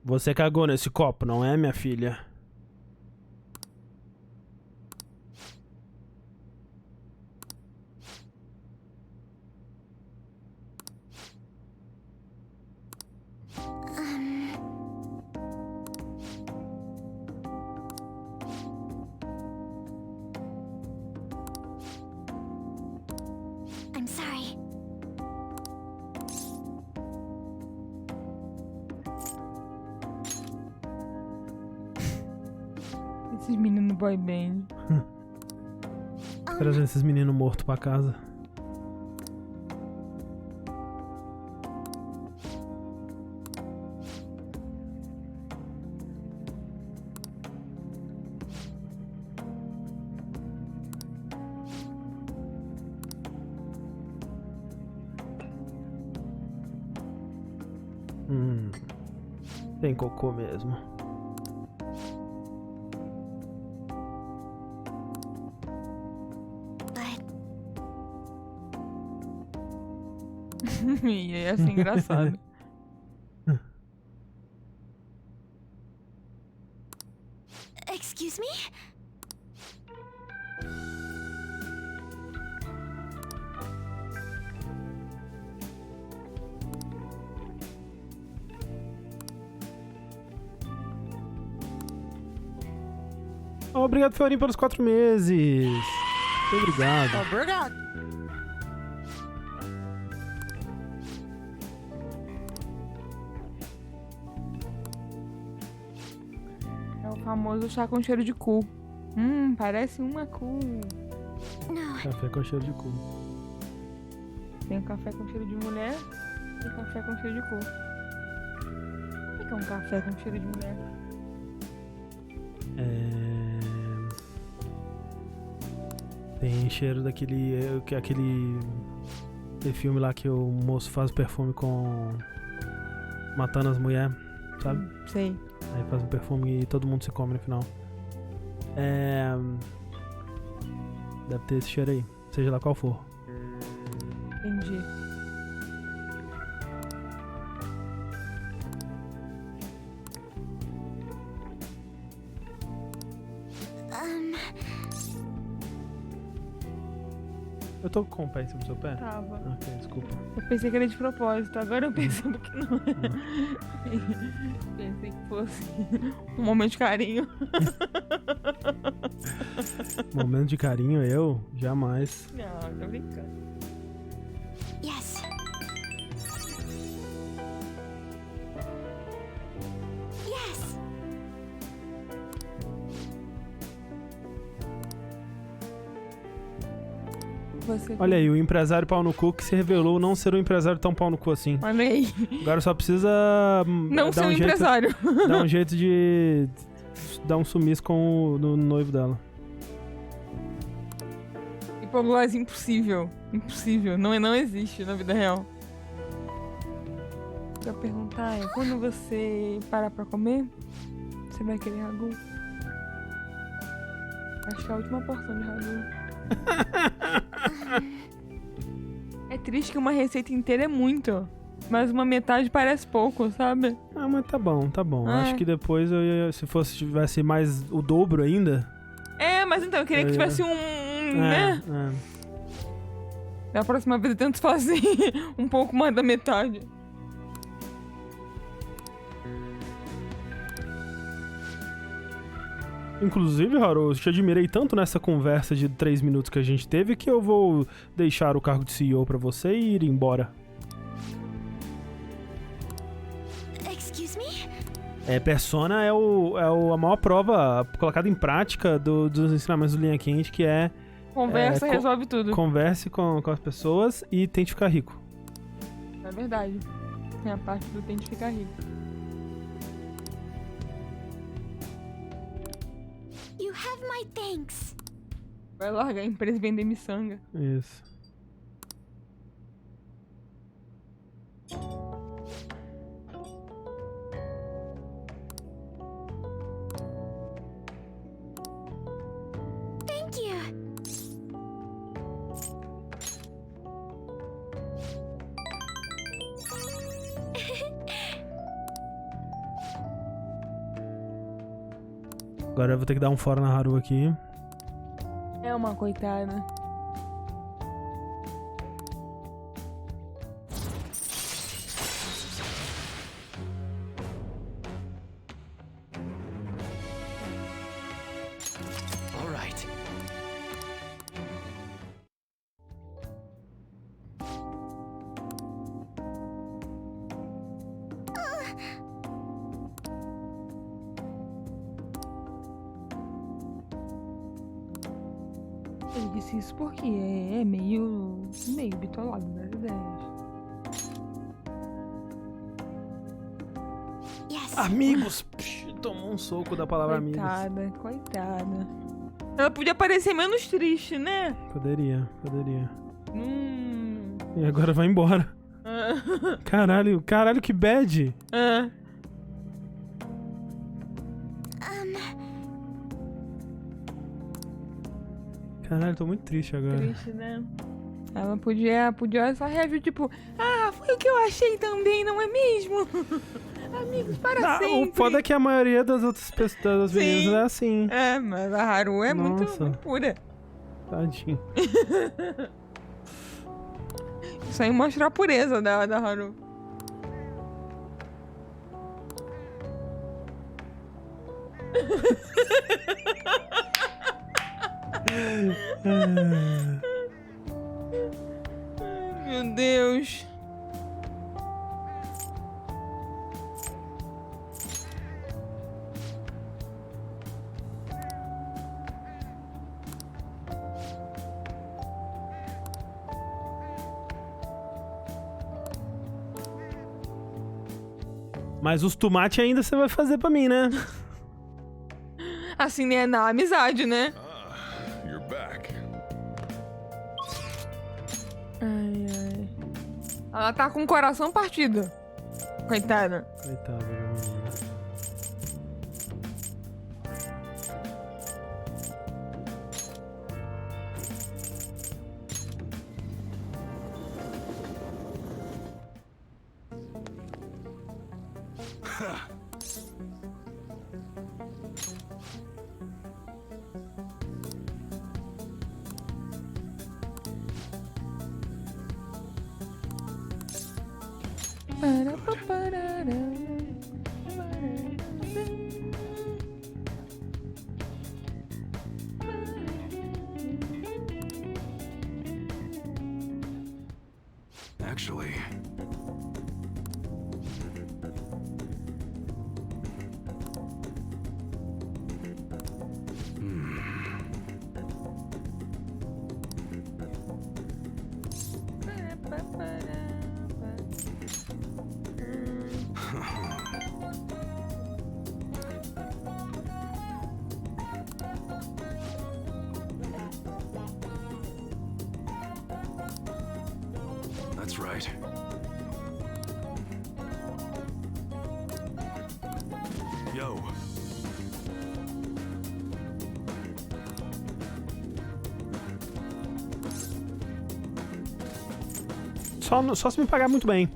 Você cagou nesse copo, não é, minha filha? I'm sorry. Esses meninos boy band. Trazendo esses meninos mortos pra casa. Tem cocô mesmo. E é assim engraçado. Excuse me? Obrigado, Feorin, pelos 4 meses. Muito obrigado. Obrigado. É o famoso chá com cheiro de cu. Parece uma cu. Café com cheiro de cu. Tem um café com cheiro de mulher e café com cheiro de cu. O que é um café com cheiro de mulher? Tem cheiro daquele filme lá que o moço faz perfume com matando as mulheres, sabe? Sei. Aí faz um perfume e todo mundo se come no final. Deve ter esse cheiro aí, seja lá qual for. Entendi. Eu tô com o pé em cima do seu pé? Tava. Ok, desculpa. Eu pensei que era de propósito, agora eu percebo que não é. Pensei que fosse um momento de carinho. Momento de carinho, eu? Jamais. Não, tô brincando. Yes. Yes. Olha aí, o empresário pau no cu que se revelou não ser um empresário tão pau no cu assim. Olha aí. Agora só precisa Não ser um empresário. Dar um jeito de dar um sumiço com o noivo dela. Hipoglose impossível. Impossível. Não existe na vida real. Pra perguntar é, quando você parar pra comer, você vai querer ragu? Acho que é a última porção de ragu. É triste que uma receita inteira é muito, mas uma metade parece pouco, sabe? Ah, mas tá bom, tá bom. É. Acho que depois eu ia, se tivesse mais o dobro ainda. É, mas então, eu queria que tivesse né? Da próxima vez eu tento fazer um pouco mais da metade. Inclusive, Haru, eu te admirei tanto nessa conversa de 3 minutos que a gente teve que eu vou deixar o cargo de CEO pra você e ir embora. Excuse me? Persona é a maior prova colocada em prática dos ensinamentos do Linha Quente, que é... Conversa resolve tudo. Converse com as pessoas e tente ficar rico. É verdade. É a parte do tente ficar rico. You have my thanks. Vai largar a empresa e vender miçanga. Isso. Thank you. Agora eu vou ter que dar um fora na Haru aqui. É uma coitada. All right. Ele disse isso porque é meio bitolado das ideias. Yes. Amigos! Psh, tomou um soco da palavra amigos. Coitada. Ela podia parecer menos triste, né? Poderia. E agora vai embora. Caralho, que bad. Caralho, tô muito triste agora. Triste, né? Ela podia só reagir, tipo, foi o que eu achei também, não é mesmo? Amigos para sempre. O foda é que a maioria das outras pessoas, das meninas, é assim. É, mas a Haru é muito pura. Tadinho. Isso aí mostra a pureza da Haru. Meu Deus. Mas os tomates ainda você vai fazer pra mim, né? Assim, né? Na amizade, né? You're back. Ai. Ela tá com o coração partido. Coitada. Coitada da menina. Actually... That's right. Yo. Só se me pagar muito bem.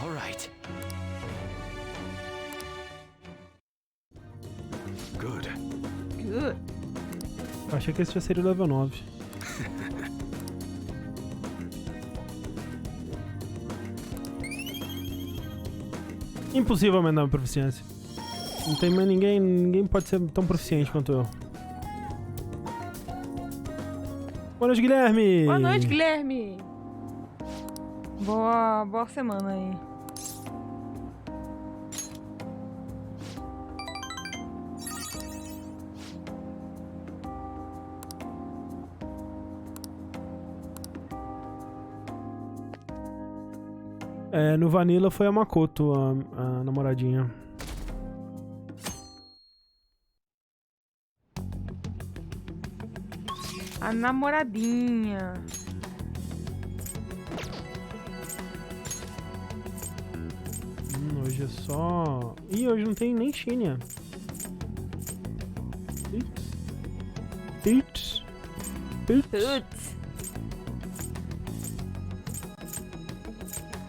All right. Good. Good. Eu achei que esse já seria o level 9. Impossível aumentar a minha proficiência. Não tem mais ninguém pode ser tão proficiente quanto eu. Boa noite, Guilherme. Boa noite, Guilherme. Boa semana aí. No Vanilla foi a Makoto, a namoradinha. A namoradinha. Hoje é só... Ih, hoje não tem nem Shinya. Putz.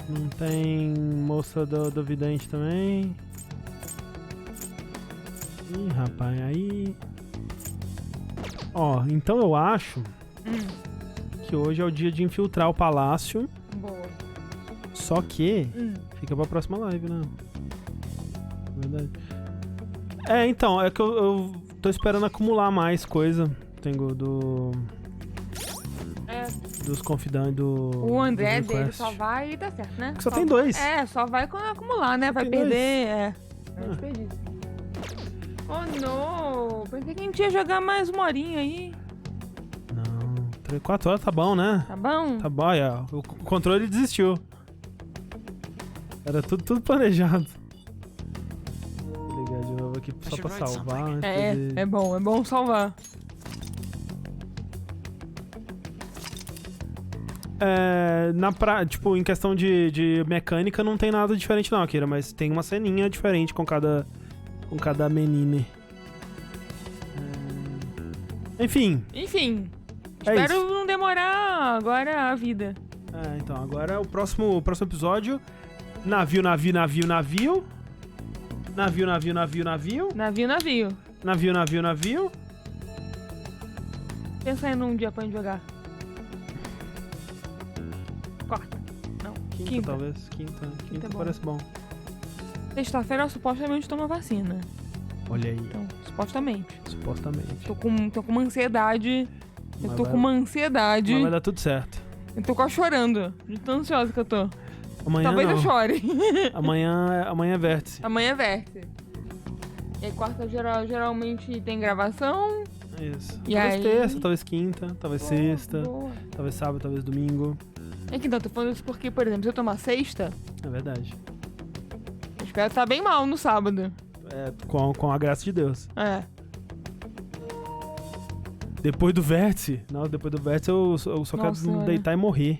Não tem moça do vidente também. Ih, rapaz, aí... Ó, então eu acho que hoje é o dia de infiltrar o palácio. Boa. Só que fica pra próxima live, né? Verdade. Então, é que eu tô esperando acumular mais coisa. Tenho dos confidantes do... O André dele só vai e dá certo, né? Porque só tem 2. Só vai quando acumular, né? Vai perder, desperdício. Oh, não! Pensei que a gente ia jogar mais uma horinha aí. Não, 3, 4 horas tá bom, né? Tá bom? Tá bom, o controle desistiu. Era tudo planejado. Vou ligar de novo aqui só pra salvar. É bom salvar. Tipo, em questão de mecânica não tem nada diferente não, Akira, mas tem uma ceninha diferente com cada menina. Enfim. Espero não demorar agora a vida. Então, agora o próximo episódio. Navio. Pensa aí num dia pra gente jogar. Quarta. Não. Quinta. Talvez. Quinta parece bom. Sexta-feira eu supostamente tomo vacina. Olha aí. Então, supostamente. Tô com uma ansiedade. Mas vai dar tudo certo. Eu tô quase chorando. De tão ansiosa que eu tô. Amanhã Talvez não. eu chore. Amanhã é vértice. Amanhã é vértice. E aí quarta geralmente tem gravação. Isso. E talvez aí... terça, talvez quinta, talvez sexta, talvez sábado, talvez domingo. É que então, tô falando isso porque, por exemplo, se eu tomar sexta... É verdade. Eu espero estar bem mal no sábado. Com a graça de Deus. Depois do vértice eu só quero deitar e morrer.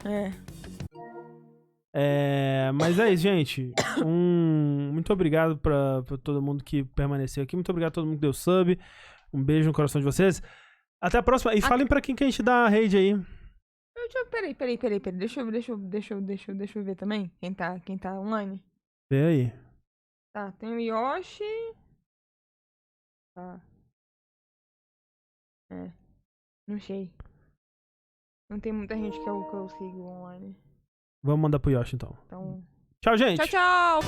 Mas é isso, gente. Muito obrigado pra todo mundo que permaneceu aqui. Muito obrigado a todo mundo que deu sub. Um beijo no coração de vocês. Até a próxima. E falem pra quem que a gente dá a raid aí. Peraí. Deixa eu ver também. Quem tá online. Vê aí. Tá, tem o Yoshi. Tá. Não sei. Não tem muita gente que eu sigo online. Vamos mandar pro Yoshi então. Então... Tchau, gente. Tchau.